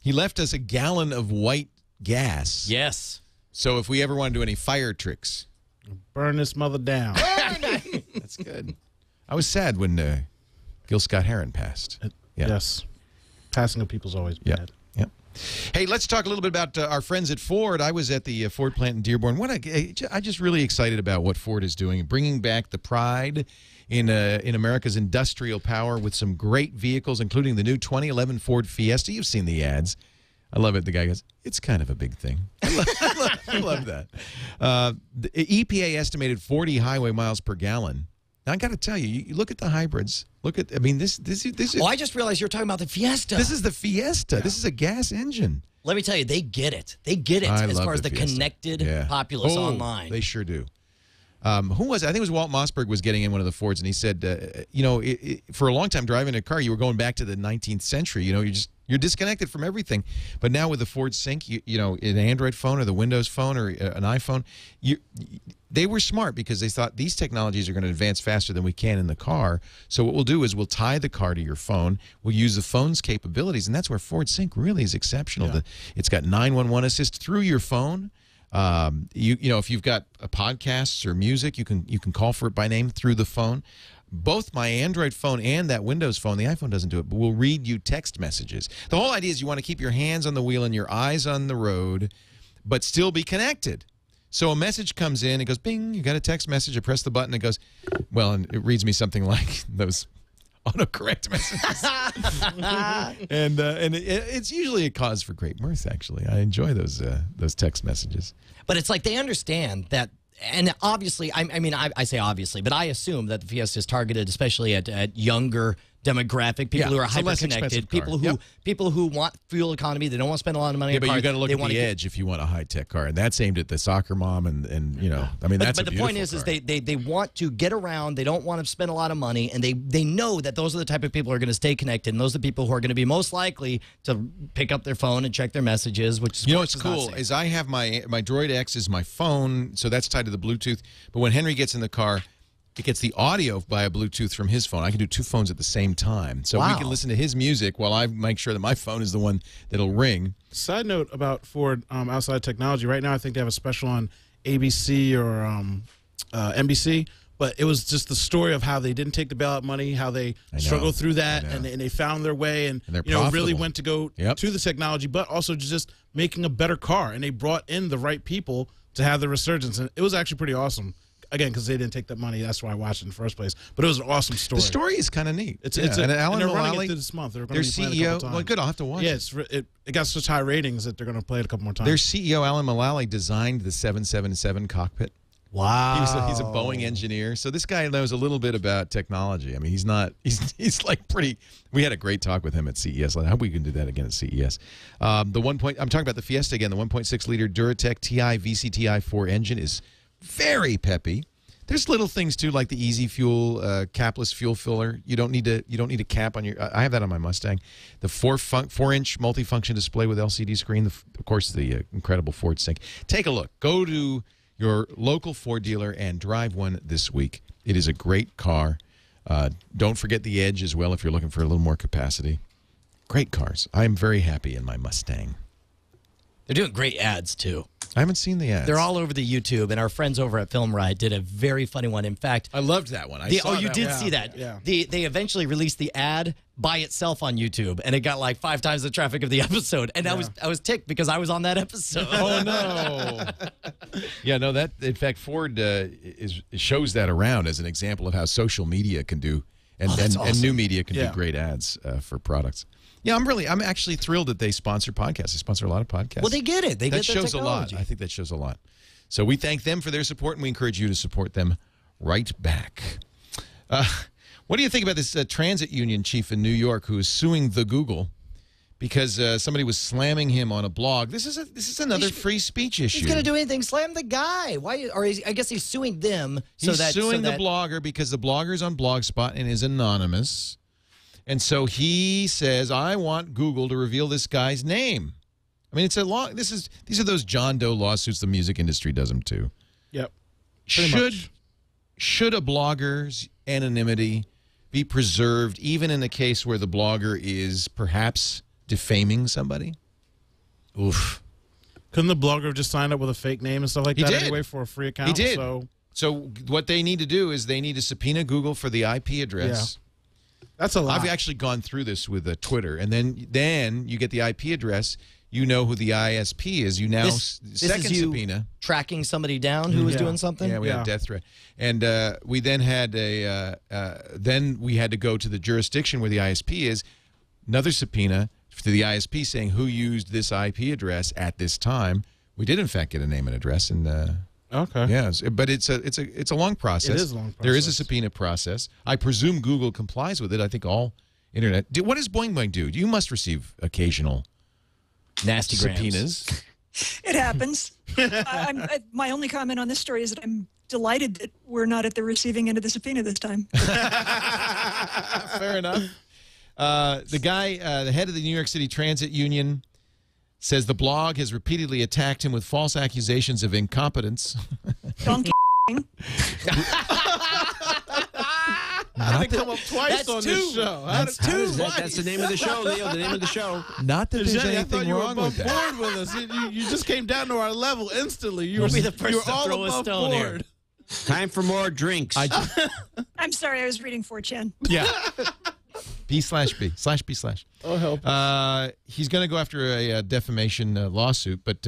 S1: He left us a gallon of white gas.
S4: Yes.
S1: So if we ever want to do any fire tricks,
S5: Burn this mother down.
S1: that's good. I was sad when Gil Scott-Heron passed. Yeah.
S5: Yes, passing of people's always bad.
S1: Yep. Hey, let's talk a little bit about our friends at Ford. I was at the Ford plant in Dearborn. I'm just really excited about what Ford is doing, bringing back the pride in America's industrial power with some great vehicles, including the new 2011 Ford Fiesta. You've seen the ads. I love it. The guy goes, it's kind of a big thing. I love that. The EPA estimated 40 highway miles per gallon. Now, I got to tell you, you look at the hybrids. Look at, I mean, this is.
S4: Oh, I just realized you're talking about the Fiesta.
S1: This is the Fiesta. Yeah. This is a gas engine.
S4: Let me tell you, they get it. They get it
S1: I
S4: as
S1: love
S4: far as the
S1: Fiesta.
S4: connected populace online.
S1: They sure do. Who was it? I think it was Walt Mossberg was getting in one of the Fords, and he said, you know, for a long time driving a car, you were going back to the 19th century. You know, you're disconnected from everything. But now with the Ford Sync, you know, an Android phone or the Windows phone or an iPhone, they were smart because they thought these technologies are going to advance faster than we can in the car. So what we'll do is we'll tie the car to your phone. We'll use the phone's capabilities, and that's where Ford Sync really is exceptional. Yeah. It's got 911 assist through your phone. You know, if you've got podcasts or music, you can call for it by name through the phone. Both my Android phone and that Windows phone, the iPhone doesn't do it, but will read you text messages. The whole idea is you want to keep your hands on the wheel and your eyes on the road, but still be connected. So a message comes in, it goes, bing, you got a text message, I press the button, it goes, well, and it reads me something like those autocorrect messages. and it's usually a cause for great mirth, actually. I enjoy those text messages.
S4: But it's like they understand that, and obviously, I mean, I say obviously, but I assume that the Fiesta is targeted especially at younger demographic, people who are hyper-connected, people who want fuel economy, they don't want to spend a lot of money on cars.
S1: But you got to look at the edge if you want a high-tech car, and that's aimed at the soccer mom and you know, I mean, that's a beautiful car. But the point
S4: is they want to get around, they don't want to spend a lot of money, and they know that those are the type of people who are going to stay connected, and those are the people who are going to be most likely to pick up their phone and check their messages, which is,
S1: you know what's cool is I have my Droid X is my phone, so that's tied to the Bluetooth, but when Henry gets in the car, it gets the audio via Bluetooth from his phone. I can do two phones at the same time. So we can listen to his music while I make sure that my phone is the one that'll ring.
S5: Side note about Ford outside technology. Right now I think they have a special on ABC or NBC. But it was just the story of how they didn't take the bailout money, how they struggled through that, and they found their way, and you know, really went to go to the technology, but also just making a better car. And they brought in the right people to have the resurgence. And it was actually pretty awesome. Again, because they didn't take that money, that's why I watched it in the first place. But it was an awesome story.
S1: The story is kind of neat.
S5: And Alan they're running it through this month. Their
S1: CEO, well, good. I'll have to watch.
S5: Yeah, it got such high ratings that they're going to play it a couple more times.
S1: Their CEO Alan Mulally designed the 777 cockpit.
S4: Wow.
S1: He's a Boeing engineer, so this guy knows a little bit about technology. I mean, he's like pretty. We had a great talk with him at CES. I hope we can do that again at CES. I'm talking about the Fiesta again. The 1.6 liter Duratec TI VCTi 4 engine is very peppy. There's little things too, like the Easy Fuel capless fuel filler. You don't need a cap on your. I have that on my Mustang. The 4-inch multifunction display with LCD screen. Of course, the incredible Ford Sync. Take a look. Go to your local Ford dealer and drive one this week. It is a great car. Don't forget the Edge as well if you're looking for a little more capacity. Great cars. I am very happy in my Mustang.
S4: They're doing great ads too.
S1: I haven't seen the ads.
S4: They're all over the YouTube, and our friends over at Film Ride did a very funny one. In fact,
S1: I loved that one.
S4: You did see that.
S5: Yeah.
S4: They eventually released the ad by itself on YouTube, and it got like 5 times the traffic of the episode. And I was ticked because I was on that episode.
S1: Oh no! Yeah, no. That in fact, Ford shows that around as an example of how social media can do, and new media can do great ads for products. Yeah, I'm actually thrilled that they sponsor podcasts. They sponsor a lot of podcasts.
S4: Well, they get it. That
S1: shows a lot. I think that shows a lot. So we thank them for their support, and we encourage you to support them right back. What do you think about this transit union chief in New York who is suing the Google because somebody was slamming him on a blog? This is another free speech issue.
S4: He's going to do anything. Slam the guy. Why? Or I guess he's suing them.
S1: He's suing the blogger because the blogger's on Blogspot and is anonymous. And so he says, I want Google to reveal this guy's name. I mean, these are those John Doe lawsuits. The music industry does them too.
S5: Yep.
S1: Should a blogger's anonymity be preserved even in the case where the blogger is perhaps defaming somebody? Oof.
S5: Couldn't the blogger just sign up with a fake name and stuff like that anyway for a free account?
S1: He did. So what they need to do is they need to subpoena Google for the IP address.
S5: Yeah. That's a lot.
S1: I've actually gone through this with Twitter, and then you get the IP address. You know who the ISP is. You now second subpoena
S4: tracking somebody down who was doing something.
S1: Yeah, we had a death threat, and we then had then we had to go to the jurisdiction where the ISP is. Another subpoena to the ISP saying who used this IP address at this time. We did in fact get a name and address, and
S5: okay,
S1: yeah, but it's a long process.
S5: It is a long process.
S1: There is a subpoena process. I presume Google complies with it. I think all internet. What does Boing Boing do? You must receive occasional
S4: nasty
S1: subpoenas.
S6: It happens. My only comment on this story is that I'm delighted that we're not at the receiving end of the subpoena this time.
S1: Fair enough. The guy, the head of the New York City Transit Union, says the blog has repeatedly attacked him with false accusations of incompetence.
S6: Donkey.
S5: How did it come up twice on this show?
S7: That's the name of the show, Leo. The name of the show.
S1: Not that there's
S5: Xeni, I thought
S1: anything
S5: you were
S1: wrong
S5: above
S1: with that.
S5: board with us. You just came down to our level instantly. You
S4: We'll
S5: were
S4: be the first
S5: you were
S4: to
S5: all
S4: throw a
S5: above
S4: stone here.
S5: board.
S7: Time for more drinks.
S6: I'm sorry, I was reading 4chan.
S1: Yeah. B/B/B/.
S5: Oh, help.
S1: He's going to go after a defamation lawsuit, but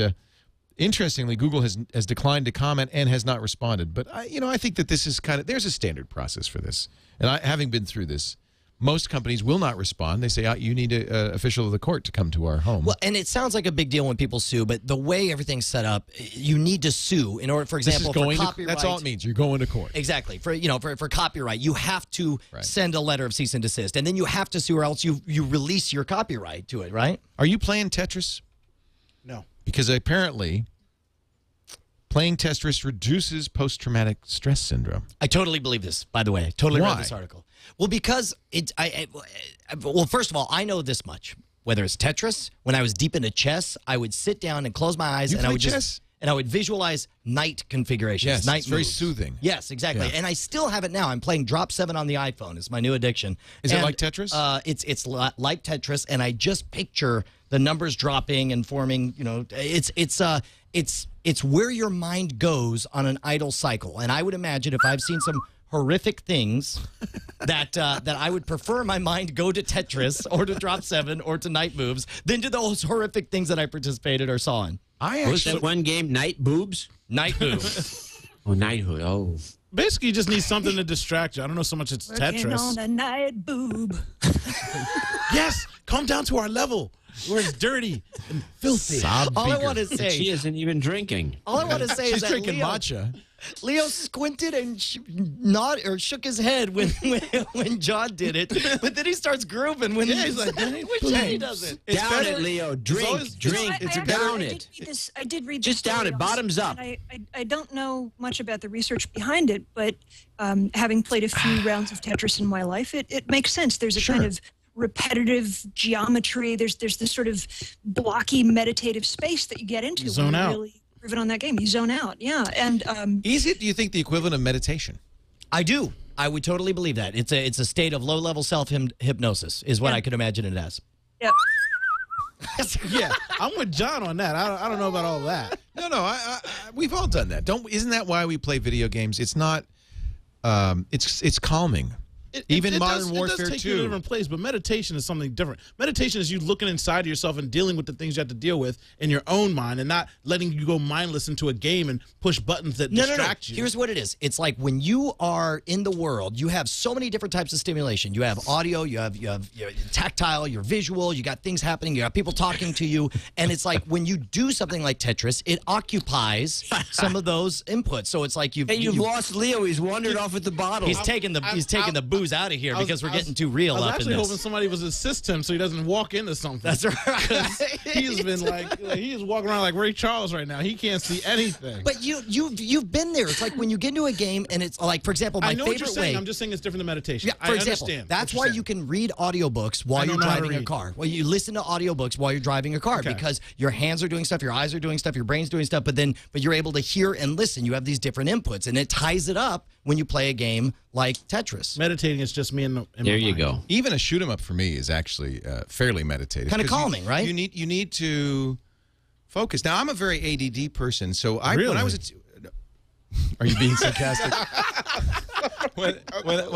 S1: interestingly, Google has declined to comment and has not responded. But I think that this is there's a standard process for this, and having been through this, most companies will not respond. They say, you need an official of the court to come to our home.
S4: Well, and it sounds like a big deal when people sue, but the way everything's set up, you need to sue in order, for example, for copyright.
S1: That's all it means. You're going to court.
S4: Exactly. For copyright, you have to send a letter of cease and desist, and then you have to sue, or else you release your copyright to it, right?
S1: Are you playing Tetris?
S5: No.
S1: Because apparently, playing Tetris reduces post-traumatic stress syndrome.
S4: I totally believe this, by the way. I totally
S1: Why?
S4: read this article. Well, because well, first of all, I know this much. Whether it's Tetris, when I was deep into chess, I would sit down and close my eyes, and I would
S1: chess?
S4: I would visualize night configurations.
S1: Yes,
S4: night
S1: it's very
S4: moves.
S1: soothing.
S4: Yes, exactly.
S1: Yeah.
S4: And I still have it now. I'm playing Drop 7 on the iPhone. It's my new addiction.
S1: Is it like Tetris?
S4: It's like Tetris, and I just picture the numbers dropping and forming. It's where your mind goes on an idle cycle. And I would imagine if I've seen some horrific things that I would prefer my mind go to Tetris or to Drop 7 or to night moves than to those horrific things that I participated or saw in.
S7: What's that one game? Night boobs?
S4: Night moves.
S7: Oh, knighthood. Oh.
S5: Basically, you just need something to distract you. I don't know so much it's
S6: Working
S5: Tetris.
S6: on a night boob.
S5: Yes, come down to our level where it's dirty and filthy.
S4: All I want to
S7: She
S4: say,
S7: isn't even drinking.
S4: all I want to say is
S1: She's
S4: that
S1: drinking
S4: Leo,
S1: matcha.
S4: Leo squinted and shook his head when John did it, but then he starts grooving when he's like, when Jenny does it.
S7: Down it, Leo. Drink. Down it.
S6: I did read
S7: Just
S6: this
S7: down
S6: story
S7: it, bottoms
S6: also,
S7: up.
S6: and I don't know much about the research behind it, but having played a few rounds of Tetris in my life, it makes sense. There's a kind of repetitive geometry. There's this sort of blocky meditative space that you get into
S5: You zone
S6: when you
S5: out.
S6: really groove it on that game. You zone out, yeah. And
S1: Is it, do you think, the equivalent of meditation?
S4: I do. I would totally believe that. It's a state of low-level self-hypnosis is what I could imagine it as.
S6: yeah.
S5: Yeah, I'm with John on that. I don't know about all that.
S1: No, we've all done that. Isn't that why we play video games? It's not. It's calming. Even Modern Warfare
S5: it does take you to a
S1: 2.
S5: different place, but meditation is something different. Meditation is you looking inside of yourself and dealing with the things you have to deal with in your own mind and not letting you go mindless into a game and push buttons that distract you.
S4: Here's what it is. It's like when you are in the world, you have so many different types of stimulation. You have audio, you have your tactile, your visual, you got things happening, you got people talking to you, and it's like when you do something like Tetris, it occupies some of those inputs. So it's like
S7: Hey, you've lost Leo. He's wandered off with the bottle.
S4: He's taking the booze out of here because we're getting too real
S5: I was
S4: up in
S5: actually hoping
S4: this.
S5: somebody would assist him so he doesn't walk into something.
S4: That's right.
S5: He's been like he is walking around like Ray Charles right now. He can't see anything.
S4: But you've been there. It's like when you get into a game and it's like, for example, my
S5: I know
S4: favorite
S5: what you're saying.
S4: way.
S5: I'm just saying it's different than meditation.
S4: Yeah, for
S5: I
S4: example,
S5: understand.
S4: that's
S5: what
S4: why
S5: you're
S4: you
S5: saying.
S4: can read audiobooks while
S5: I
S4: you're
S5: don't know how to
S4: driving a
S5: read.
S4: car. Well, you listen to audiobooks while you're driving a car
S5: Okay.
S4: because your hands are doing stuff, your eyes are doing stuff, your brain's doing stuff, but you're able to hear and listen. You have these different inputs, and it ties it up when you play a game like Tetris.
S5: Meditating is just me in
S7: There
S5: my
S7: you
S5: mind.
S7: go.
S1: Even a shoot 'em up for me is actually fairly meditative.
S4: Kinda
S1: 'Cause
S4: calming, right?
S1: You need to focus. Now, I'm a very ADD person, so when I
S5: Really?
S1: was are you being sarcastic? when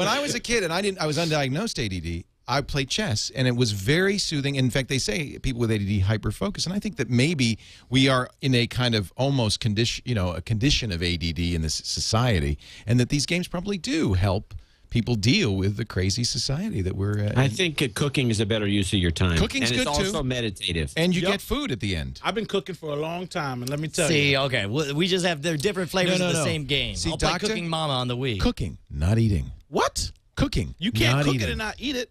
S1: I was a kid and I was undiagnosed ADD, I played chess, and it was very soothing. In fact, they say people with ADD hyperfocus, and I think that maybe we are in a kind of almost condition of ADD in this society, and that these games probably do help people deal with the crazy society that we're
S7: I think cooking is a better use of your time.
S1: Cooking's
S7: and
S1: good,
S7: it's
S1: too.
S7: also meditative.
S1: and you
S5: Yep.
S1: get food at the end.
S5: I've been cooking for a long time, and let me tell
S4: See,
S5: you.
S4: okay, we just have they're different flavors
S1: No,
S4: of the
S1: no.
S4: same game.
S1: See,
S4: I'll play
S1: Doctor?
S4: Cooking Mama on the Wii.
S1: Cooking, not eating.
S5: What?
S1: Cooking,
S5: You can't
S1: not
S5: cook
S1: eating.
S5: it and not eat it.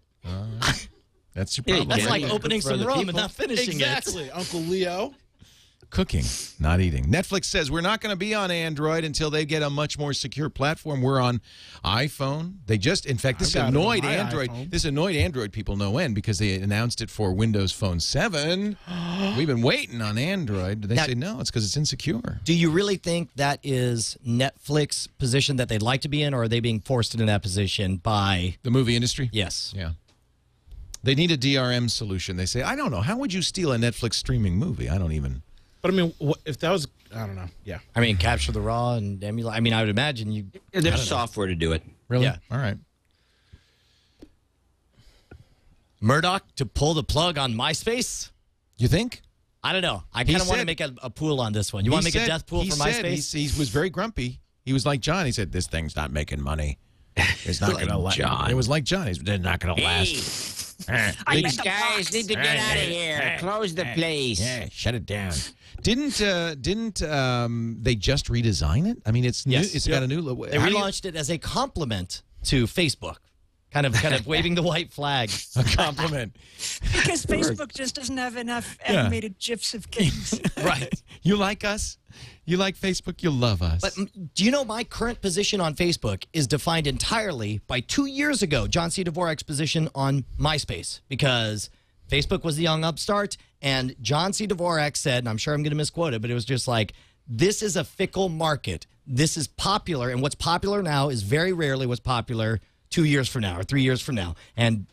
S1: That's your
S7: Yeah, you
S1: problem.
S4: That's
S7: can.
S4: like
S7: Yeah.
S4: opening
S7: For
S4: some
S7: other
S4: rum
S7: people.
S4: and not finishing it.
S5: Exactly, Uncle Leo.
S1: Cooking, not eating. Netflix says we're not going to be on Android until they get a much more secure platform. We're on iPhone. They just, in fact, this annoyed Android.
S5: iPhone.
S1: This annoyed Android people no end because they announced it for Windows Phone 7. We've been waiting on Android. They say no, it's because it's insecure.
S4: Do you really think that is Netflix's position that they'd like to be in, or are they being forced into that position by
S1: The movie industry?
S4: Yes.
S1: Yeah. They need a DRM solution. They say, I don't know. How would you steal a Netflix streaming movie? I don't even.
S5: But I mean, if that was, I don't know. Yeah.
S4: I mean, capture the raw and emulate. I mean, I would imagine you.
S7: There's software to do it.
S1: Really?
S4: Yeah.
S1: All right.
S4: Murdoch to pull the plug on MySpace?
S1: You think?
S4: I don't know. I kind of want to make a pool on this one. You want to make a death pool for MySpace?
S1: He was very grumpy. He was like John. He said, "This thing's not making money. It's not going to last."
S7: John.
S1: It was like John. It's not going to last.
S7: These guys need to get out of here. Close the place.
S1: Yeah, shut it down. Didn't they just redesign it? I mean, it's new.
S4: Yes.
S1: It's got a new look.
S4: They relaunched it as a compliment to Facebook. Kind of waving the white flag.
S1: A compliment.
S6: Because Facebook just doesn't have enough animated GIFs of kids.
S4: Right.
S1: You like us? You like Facebook? You love us.
S4: But do you know my current position on Facebook is defined entirely by 2 years ago, John C. Dvorak's position on MySpace, because Facebook was the young upstart, and John C. Dvorak said, and I'm sure I'm going to misquote it, but it was just like, this is a fickle market. This is popular, and what's popular now is very rarely what's popular 2 years from now or 3 years from now. And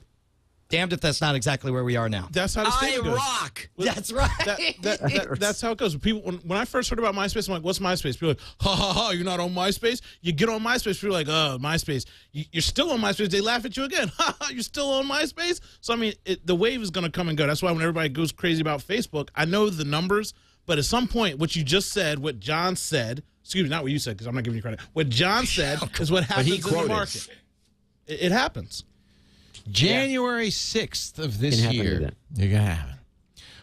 S4: damned if that's not exactly where we are now.
S5: That's how the state goes.
S7: rock.
S4: That's right.
S5: That's how it goes. People, when I first heard about MySpace, I'm like, "What's MySpace?" People are like, "Ha ha ha! You're not on MySpace." You get on MySpace, people are like, "Oh, MySpace." You're still on MySpace. They laugh at you again. Ha ha! You're still on MySpace. So I mean, the wave is going to come and go. That's why when everybody goes crazy about Facebook, I know the numbers, but at some point, what you just said, what John said, excuse me, not what you said, because I'm not giving you credit. What John said is what happens in the market. It happens.
S1: January 6th of this year. You're going to have it.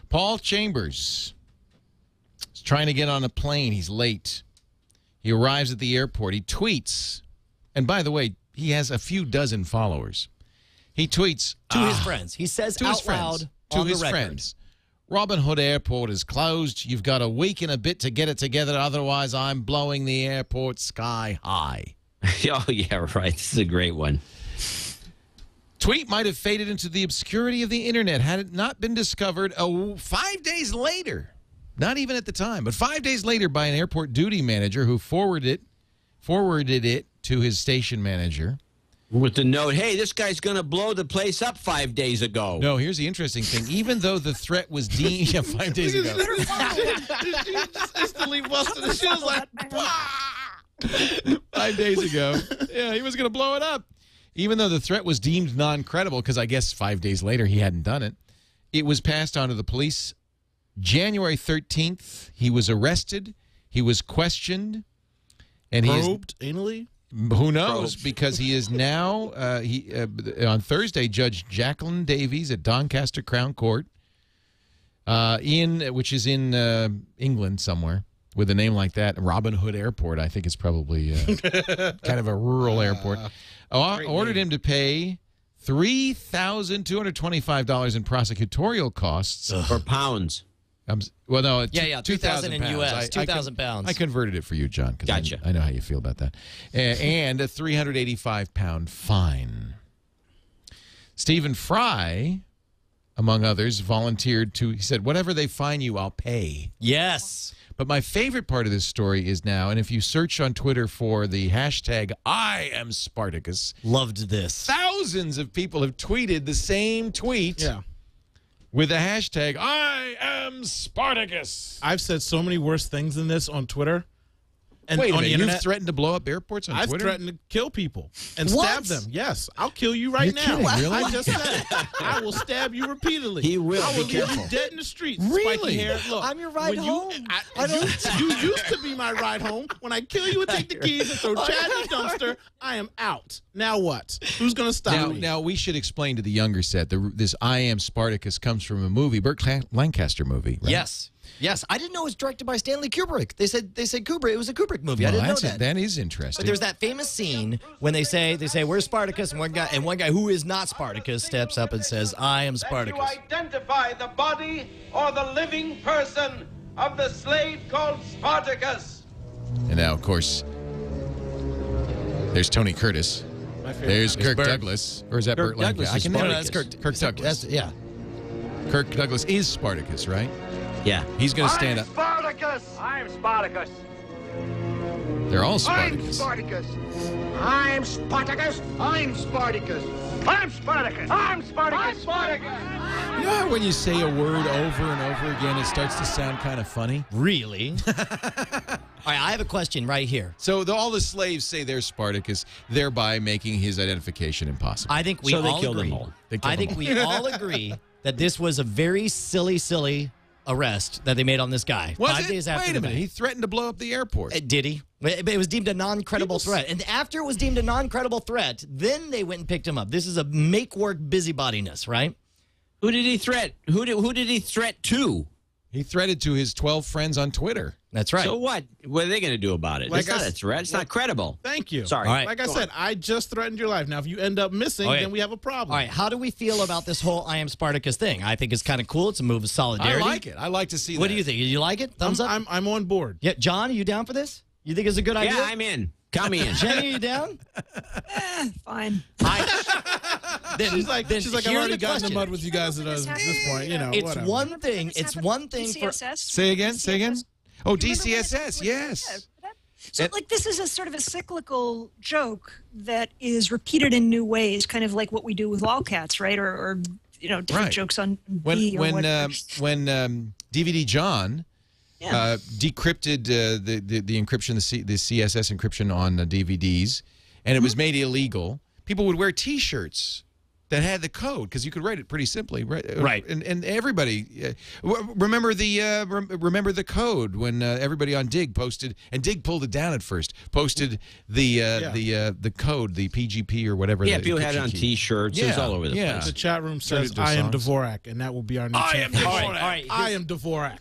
S1: Paul Chambers is trying to get on a plane. He's late. He arrives at the airport. He tweets. And by the way, he has a few dozen followers. He tweets.
S4: To his friends. He says
S1: to
S4: out
S1: his
S4: loud
S1: friends,
S4: on
S1: to his
S4: the record.
S1: friends. Robin Hood Airport is closed. You've got a week and a bit to get it together. Otherwise, I'm blowing the airport sky high.
S7: Oh, yeah, right. This is a great one.
S1: Tweet might have faded into the obscurity of the internet had it not been discovered 5 days later. Not even at the time, but 5 days later by an airport duty manager who forwarded it to his station manager.
S7: With the note, hey, this guy's going to blow the place up 5 days ago.
S1: No, here's the interesting thing. Even though the threat was deemed 5 days ago.
S5: Just instantly busted the shoes like,
S1: 5 days ago. Yeah, he was going to blow it up. Even though the threat was deemed non-credible, because I guess 5 days later he hadn't done it, it was passed on to the police. January 13th, he was arrested. He was questioned. And
S5: probed anally?
S1: Who knows? Because he is now, on Thursday, Judge Jacqueline Davies at Doncaster Crown Court, which is in England somewhere, with a name like that. Robin Hood Airport, I think it's probably kind of a rural airport. Ordered him to pay $3,225 in prosecutorial costs.
S7: Or pounds.
S1: Well, no,
S4: yeah, 2,000 in U.S., 2,000 pounds.
S1: I converted it for you, John, because
S7: Gotcha.
S1: I know how you feel about that. And a 385-pound fine. Stephen Fry, among others, volunteered to, he said, whatever they fine you, I'll pay.
S4: Yes.
S1: But my favorite part of this story is now, and if you search on Twitter for the hashtag #IamSpartacus,
S4: loved this.
S1: Thousands of people have tweeted the same tweet with the hashtag #IamSpartacus.
S5: I've said so many worse things than this on Twitter. And
S1: Wait a
S5: on
S1: minute,
S5: the internet,
S1: you've threatened to blow up airports on Twitter?
S5: I've threatened to kill people and
S4: What?
S5: stab them. Yes, I'll kill you right
S1: You're
S5: now.
S1: kidding, really?
S5: I just said it. I will stab you repeatedly.
S7: He will.
S5: I will
S7: Be
S5: leave
S7: careful.
S5: you dead in the streets.
S1: Really?
S5: Spiky hair. Look,
S4: I'm your ride
S5: when
S4: home.
S5: You used to be my ride home. When I kill you and take the keys and throw Chad in the dumpster, I am out. Now what? Who's going to stop me?
S1: Now, we should explain to the younger set, this I Am Spartacus comes from a movie, Burt Lancaster movie, right?
S4: Yes. Yes. I didn't know it was directed by Stanley Kubrick. They said Kubrick. It was a Kubrick movie. I didn't know that.
S1: That is interesting.
S4: But there's that famous scene when they say where's Spartacus, and one guy who is not Spartacus steps up and says, I am Spartacus.
S9: That you identify the body or the living person of the slave called Spartacus.
S1: And now, of course, there's Tony Curtis. There's Kirk Douglas. Or is that
S7: Kirk
S1: Burt Lancaster?
S7: Douglas is
S1: I can never.
S7: Spartacus.
S1: That's Kirk Douglas.
S4: Yeah.
S1: Kirk Douglas is Spartacus, right?
S7: Yeah.
S1: He's going to stand up.
S9: Spartacus. I'm Spartacus.
S1: They're all Spartacus.
S9: Spartacus. I'm Spartacus. I'm Spartacus. I'm Spartacus. I'm Spartacus. I'm Spartacus.
S1: You know how when you say a word over and over again, it starts to sound kind of funny?
S4: Really? All right, I have a question right here.
S1: So all the slaves say they're Spartacus, thereby making his identification impossible.
S4: I think we
S7: So they
S4: all
S7: killed them
S4: agree.
S7: all.
S4: I think we all agree that this was a very silly arrest that they made on this guy.
S1: Was
S4: 5
S1: it?
S4: days after
S1: Wait
S4: the
S1: a minute.
S4: ban.
S1: He threatened to blow up the airport.
S4: Did he? It was deemed a non-credible threat. And after it was deemed a non-credible threat, then they went and picked him up. This is a make-work busybodiness, right?
S7: Who did he threat? Who did he threat to?
S1: He threatened to his 12 friends on Twitter.
S4: That's right.
S7: So what? What are they going to do about it?
S5: Like
S7: It's not a threat. It's not credible.
S5: Thank you.
S7: Sorry.
S4: All right.
S5: Like I said, I just threatened your life. Now, if you end up missing,
S4: Okay.
S5: then we have a problem.
S4: All right, how do we feel about this whole I am Spartacus thing? I think it's kind of cool. It's a move of solidarity.
S1: I like it. I like to see that.
S4: What do you think? You like it? Thumbs up?
S5: I'm on board.
S4: Yeah, John, are you down for this? You think it's a good idea?
S7: Yeah, I'm in. Count me in.
S4: Jenny, are you down?
S6: Fine.
S5: She's like, I've
S4: here's
S5: already
S4: the
S5: gotten in
S4: question.
S5: the mud with you guys at this point. You know,
S4: It's
S5: whatever.
S4: one thing. It's one thing for.
S6: DCSS?
S1: Say again? Say again? Oh,
S6: You remember when it
S1: DCSS,
S6: was-
S1: yes.
S6: yeah, So, like, this is a sort of a cyclical joke that is repeated in new ways, kind of like what we do with lolcats, right? Or different
S1: Right.
S6: jokes on
S1: When
S6: B or
S1: when
S6: whatever.
S1: DVD John decrypted the encryption, the CSS encryption on DVDs, and it was made illegal, people would wear T-shirts that had the code because you could write it pretty simply, right? And everybody remember the code when everybody on Dig posted, and Dig pulled it down at first. Posted the code, the PGP or whatever.
S7: Yeah,
S1: the
S7: people had it
S1: encryption
S7: on
S1: key.
S7: T-shirts. It was all over the place.
S5: The chat room
S1: Started
S5: says,
S1: their
S5: I am
S1: songs.
S5: Dvorak, and that will be our new champion.
S4: All right.
S5: I am Dvorak.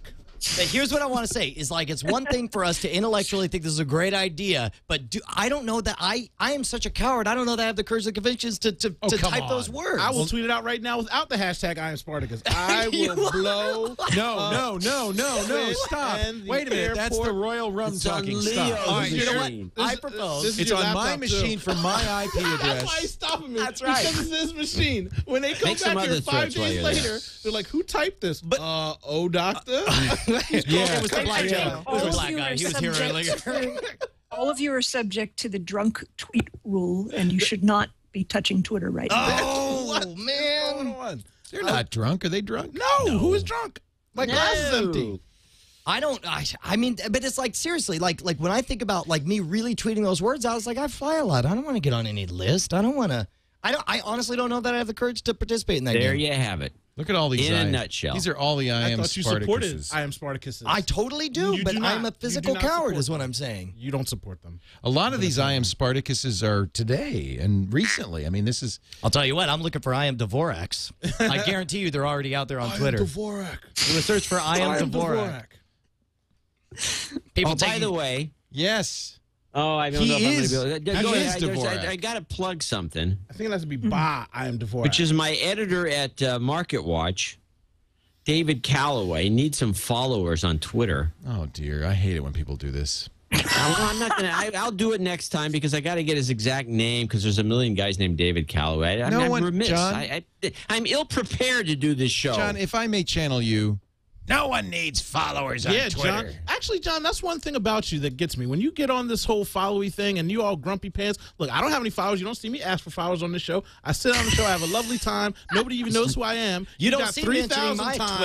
S4: But here's what I want to say is like it's one thing for us to intellectually think this is a great idea, but I don't know that I am such a coward. I don't know that I have the courage and convictions to type those words.
S5: I will tweet it out right now without the hashtag I am Spartacus. I will blow.
S1: No, stop.
S5: and the
S1: Wait a minute, that's the
S5: airport-
S1: Royal Rum
S7: It's on
S1: talking.
S7: Leo's
S1: Stop.
S4: All right, you know what?
S7: machine.
S4: I propose.
S5: This is
S1: It's
S5: your
S1: on my
S5: laptop,
S1: machine
S5: too.
S1: from my IP
S5: That's why
S1: address.
S5: he's stopping me.
S4: That's right.
S5: Because it's his machine. When they come
S7: Make some
S5: back here
S7: other
S5: 5
S7: threats while
S5: days
S7: you're
S5: later,
S7: there.
S5: they're like, who typed this? Doctor?
S4: It was the black
S6: Okay.
S4: guy. It was the black guy. He was here earlier.
S6: All of you are subject to the drunk tweet rule, and you should not be touching Twitter right now.
S4: Oh man!
S1: They're not drunk. Are they drunk?
S5: No. Who is drunk? My glass is empty.
S4: I don't. I mean, but it's like seriously, like when I think about like me really tweeting those words, I was like, I fly a lot. I don't want to get on any list. I don't want to. I honestly don't know that I have the courage to participate in that
S7: There
S4: game.
S7: you have it.
S1: Look at all these.
S7: In a
S1: I-
S7: nutshell.
S1: These are all the I
S5: I
S1: am
S5: thought you supported
S1: Spartacuses.
S5: I am Spartacus.
S4: I totally do,
S5: You
S4: but
S5: do
S4: I'm
S5: not.
S4: a physical
S5: You do not
S4: coward,
S5: support
S4: is what
S5: them.
S4: I'm saying.
S5: You don't support them.
S1: A lot of these I am Spartacuses are today and recently. I mean, this is.
S4: I'll tell you what, I'm looking for I am Dvoraks. I guarantee you they're already out there on Twitter.
S5: Dvorak.
S4: Do a search for I am Dvorak. People
S7: Oh, by
S4: taking-
S7: the way.
S1: Yes.
S7: Oh, I don't
S1: He
S7: know if I'm
S1: is-
S7: going to be able to.
S1: he
S7: Go
S1: is
S7: ahead.
S1: Dvorak.
S7: I got to plug something,
S5: I think it has to be Ba I am Dvorak.
S7: which is my editor at Market Watch, David Calloway, needs some followers on Twitter.
S1: Oh dear, I hate it when people do this.
S7: I'm not gonna. I'll do it next time because I got to get his exact name because there's a million guys named David Calloway. I'm remiss.
S1: John.
S7: I'm ill prepared to do this show.
S1: John, if I may channel you, no one needs followers on Twitter.
S5: John. Actually, John, that's one thing about you that gets me. When you get on this whole followy thing and you all grumpy pants, look, I don't have any followers. You don't see me ask for followers on this show. I sit on the show. I have a lovely time. Nobody even knows who I am.
S4: You don't
S5: got
S4: see me mentioning
S5: 3,000
S4: my
S5: times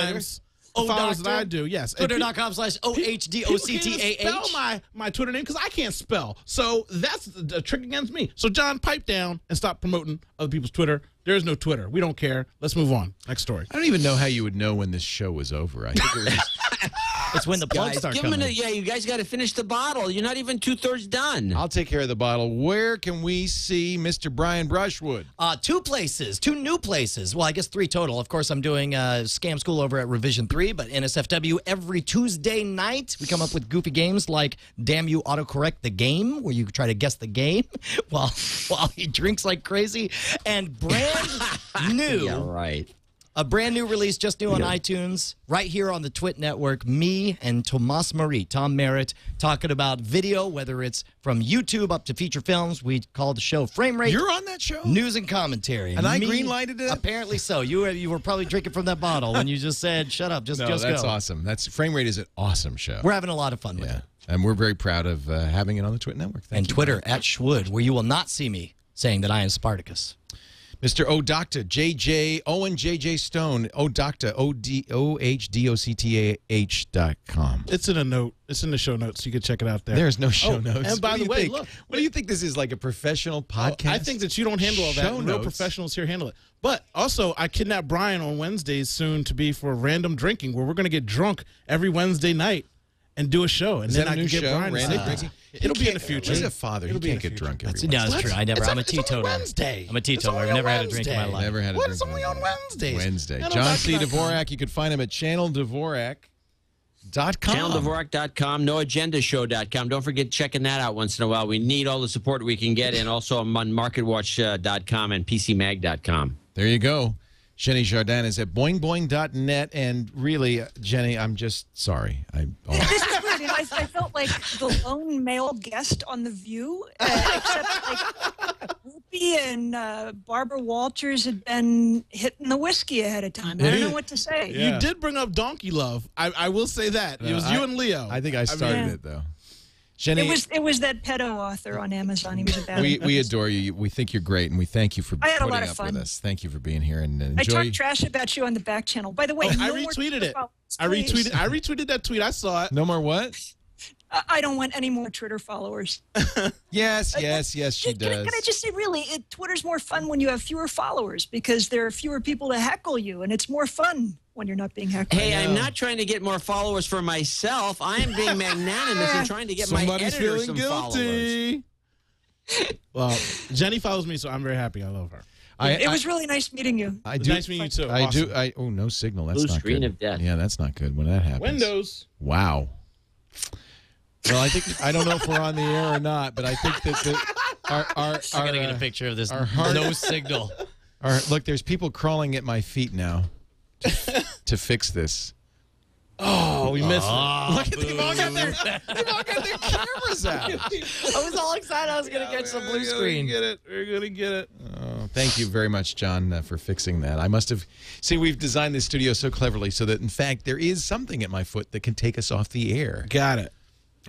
S4: Twitter.
S5: the followers that
S4: Doctor.
S5: I do. Yes. And
S4: Twitter.com/OHDOCTAH.
S5: People can't even spell my Twitter name because I can't spell. So that's a trick against me. So, John, pipe down and stop promoting other people's Twitter. There is no Twitter. We don't care. Let's move on. Next story.
S1: I don't even know how you would know when this show was over. I think it was just,
S4: It's when the plugs
S7: guys,
S4: start
S7: give him
S4: coming.
S7: yeah, you guys got to finish the bottle. You're not even 2/3 done.
S1: I'll take care of the bottle. Where can we see Mr. Brian Brushwood?
S4: 2 places, 2 new places. Well, I guess 3 total. Of course, I'm doing Scam School over at Revision 3, but NSFW every Tuesday night. We come up with goofy games like Damn You Autocorrect the Game, where you try to guess the game while he drinks like crazy. And brand new.
S7: Yeah, right.
S4: A brand new release, just new on iTunes, right here on the TWiT network. Me and Tomas Marie, Tom Merritt, talking about video, whether it's from YouTube up to feature films. We call the show Frame Rate.
S1: You're on that show?
S4: News and commentary.
S1: And I green-lighted it?
S4: Apparently so. You were probably drinking from that bottle when you just said, shut up, just go.
S1: That's awesome. Frame Rate is an awesome show.
S4: We're having a lot of fun with it.
S1: And we're very proud of having it on the TWiT network. Thank
S4: and
S1: you,
S4: Twitter
S1: Brian.
S4: @Schwood, where you will not see me saying that I am Spartacus.
S1: Mr. Odocta, JJ, Owen JJ Stone, Odocta, ODOHDOCTAH.com.
S5: It's in a note. It's in the show notes. You can check it out there.
S1: There's no show notes.
S5: And by the way, look.
S1: What do you think this is, like a professional podcast?
S5: I think that you don't handle all that.
S1: Show
S5: Real
S1: notes.
S5: professionals here handle it. But also, I kidnapped Brian on Wednesdays soon to be for random drinking, where we're going to get drunk every Wednesday night and do a show. And
S1: Is
S5: then
S1: that a
S5: I
S1: new
S5: can get
S1: show,
S5: Brian to
S1: random
S5: say
S1: drinking?
S5: it'll be in the future.
S1: He's a father. He can't get drunk every
S4: No, that's
S1: Wednesday.
S4: true. I never. I'm a
S5: It's only
S4: teetotaler.
S5: Wednesday.
S4: I'm a teetotaler.
S5: It's
S4: I've never
S5: only
S4: had a drink in my
S5: Wednesday.
S4: life.
S1: Never had a
S5: What?
S1: drink.
S5: It's only on Wednesdays.
S1: Wednesday.
S5: And on
S1: John C.
S5: Dvorak.com.
S1: Dvorak. You can find him at channeldvorak.com.
S7: ChannelDvorak.com, noagendashow.com. Don't forget checking that out once in a while. We need all the support we can get, and also I'm on marketwatch.com and PCMag.com.
S1: There you go. Jenny Jardin is at boingboing.net. And really, Jenny, I'm just sorry.
S6: This is weird. You know, I felt like the lone male guest on The View, except like Whoopi and Barbara Walters had been hitting the whiskey ahead of time. I don't know what to say.
S5: You did bring up Donkey Love. I will say that. It was you and Leo.
S1: I think I started it, though. Jenny,
S6: It was that pedo author on Amazon. He was a bad
S1: we adore you. We think you're great, and we thank you for
S6: I had a
S1: putting
S6: lot of
S1: up
S6: fun.
S1: with us. Thank you for being here, and
S6: I
S1: enjoy.
S6: talked trash about you on the back channel. By the way,
S5: I
S6: no more
S5: retweeted
S6: Twitter
S5: it.
S6: followers,
S5: I
S6: please.
S5: retweeted that tweet. I saw it.
S1: No more what?
S6: I don't want any more Twitter followers.
S1: Yes, she does.
S6: Can I just say, really, Twitter's more fun when you have fewer followers because there are fewer people to heckle you, and it's more fun when you're not being heckled.
S7: Hey, I'm not trying to get more followers for myself. I am being magnanimous and trying to get my
S1: Somebody's
S7: editor
S1: feeling
S7: some
S1: guilty.
S5: Well, Jenny follows me, so I'm very happy. I love her.
S6: It was really nice meeting you.
S1: I do.
S5: Nice meeting you too.
S1: I
S5: Awesome.
S1: do. Oh, no signal. That's
S7: Blue
S1: not
S7: screen
S1: good.
S7: of death.
S1: Yeah, that's not good when that happens.
S5: Windows.
S1: Wow. Well, I don't know if we're on the air or not, but I think that our
S4: I gotta get a picture of this.
S1: our heart-
S4: No signal.
S1: look, there's people crawling at my feet now to fix this.
S5: Oh, we missed
S1: Look at they've all got their cameras out.
S4: I was all excited. I was gonna get some blue screen.
S5: We're gonna get it.
S1: Oh, thank you very much, John, for fixing that. I must have we've designed this studio so cleverly so that in fact there is something at my foot that can take us off the air.
S5: Got it.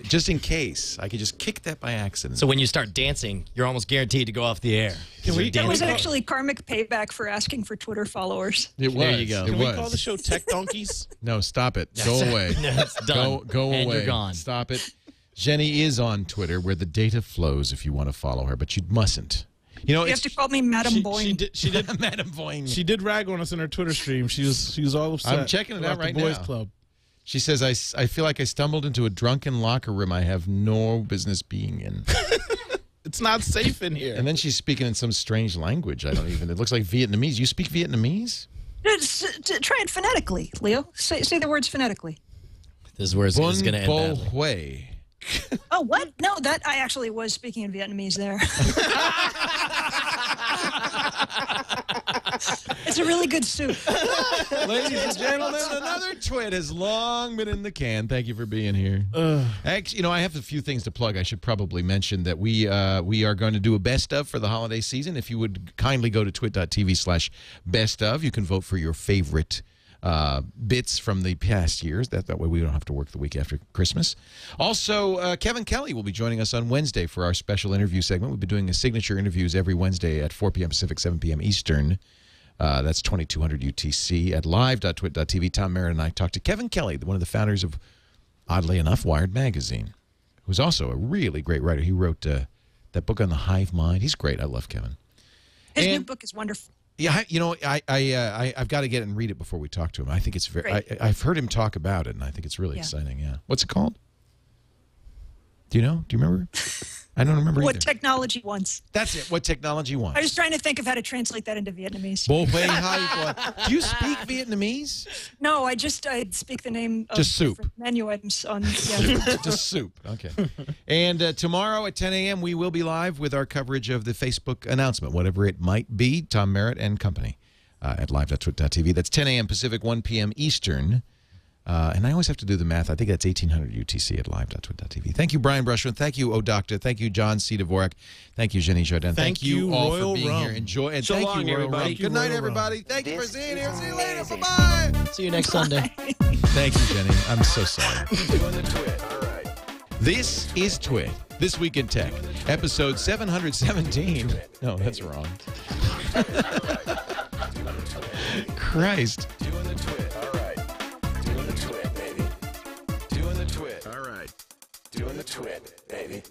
S1: Just in case, I could just kick that by accident.
S4: So when you start dancing, you're almost guaranteed to go off the air.
S6: That was actually karmic payback for asking for Twitter followers.
S1: It was.
S4: There you go.
S1: It
S5: Can
S1: was.
S5: we call the show Tech Donkeys?
S1: No, stop it. Go away.
S4: It's done.
S1: Go
S4: And
S1: away.
S4: you're gone.
S1: Stop it. Jenny is on Twitter where the data flows if you want to follow her, but you mustn't. You know,
S6: You have to call me Madam Boing.
S5: She did.
S1: Madam Boing.
S5: She did rag on us in her Twitter stream. She was all upset.
S1: I'm checking it out
S5: about
S1: right
S5: the boys
S1: now.
S5: Club.
S1: She says, I feel like I stumbled into a drunken locker room I have no business being in.
S5: It's not safe in here.
S1: And then she's speaking in some strange language. It looks like Vietnamese. You speak Vietnamese?
S6: Try it phonetically, Leo. Say the words phonetically.
S4: This is where it's going to end
S1: Bo
S4: badly.
S1: Hue.
S6: Oh, what? No, that I actually was speaking in Vietnamese there. It's a really good soup.
S1: Ladies and gentlemen, another TWiT has long been in the can. Thank you for being here. Actually, I have a few things to plug. I should probably mention that we are going to do a best of for the holiday season. If you would kindly go to twit.tv/best of, you can vote for your favorite bits from the past years. That way we don't have to work the week after Christmas. Also, Kevin Kelly will be joining us on Wednesday for our special interview segment. We'll be doing signature interviews every Wednesday at 4 p.m. Pacific, 7 p.m. Eastern. That's 2200 UTC at live.twit.tv. Tom Merritt and I talked to Kevin Kelly, one of the founders of, oddly enough, Wired Magazine, who's also a really great writer. He wrote that book on the hive mind. He's great. I love Kevin.
S6: His new book is wonderful.
S1: Yeah, I've got to get it and read it before we talk to him. I think it's very. I've heard him talk about it, and I think it's really exciting. Yeah. What's it called? Do you know? Do you remember? I don't remember
S6: What
S1: either.
S6: technology wants.
S1: That's it. What technology wants.
S6: I was trying to think of how to translate that into Vietnamese.
S1: Do you speak Vietnamese?
S6: No, I speak the name of
S1: Just soup.
S6: different menu items on. Yeah.
S1: Just soup. Okay. And tomorrow at 10 a.m. we will be live with our coverage of the Facebook announcement, whatever it might be. Tom Merritt and company. at live.twit.tv. That's 10 a.m. Pacific, 1 p.m. Eastern. And I always have to do the math. I think that's 1800 UTC at live.twit.tv. Thank you, Brian Brushwood. Thank you, Doctor. Thank you, John C. Dvorak. Thank you, Xeni Jardin. Thank you all
S5: Royal
S1: for being
S5: Rum.
S1: here. Enjoy. And
S7: So
S1: thank
S7: long,
S1: you, Royal
S7: everybody.
S1: Rum. Good night,
S5: Royal
S1: everybody.
S5: Rum.
S1: Thank you for seeing here. See you later. Bye-bye.
S4: See you next Sunday.
S1: Thank you, Xeni. I'm so sorry. This is Twit. This Week in Tech. Episode 717. No, that's wrong. Christ.
S2: Doing the twit, all right. Doing the twit, baby. Doing the twit, all right. Doing the twit, baby.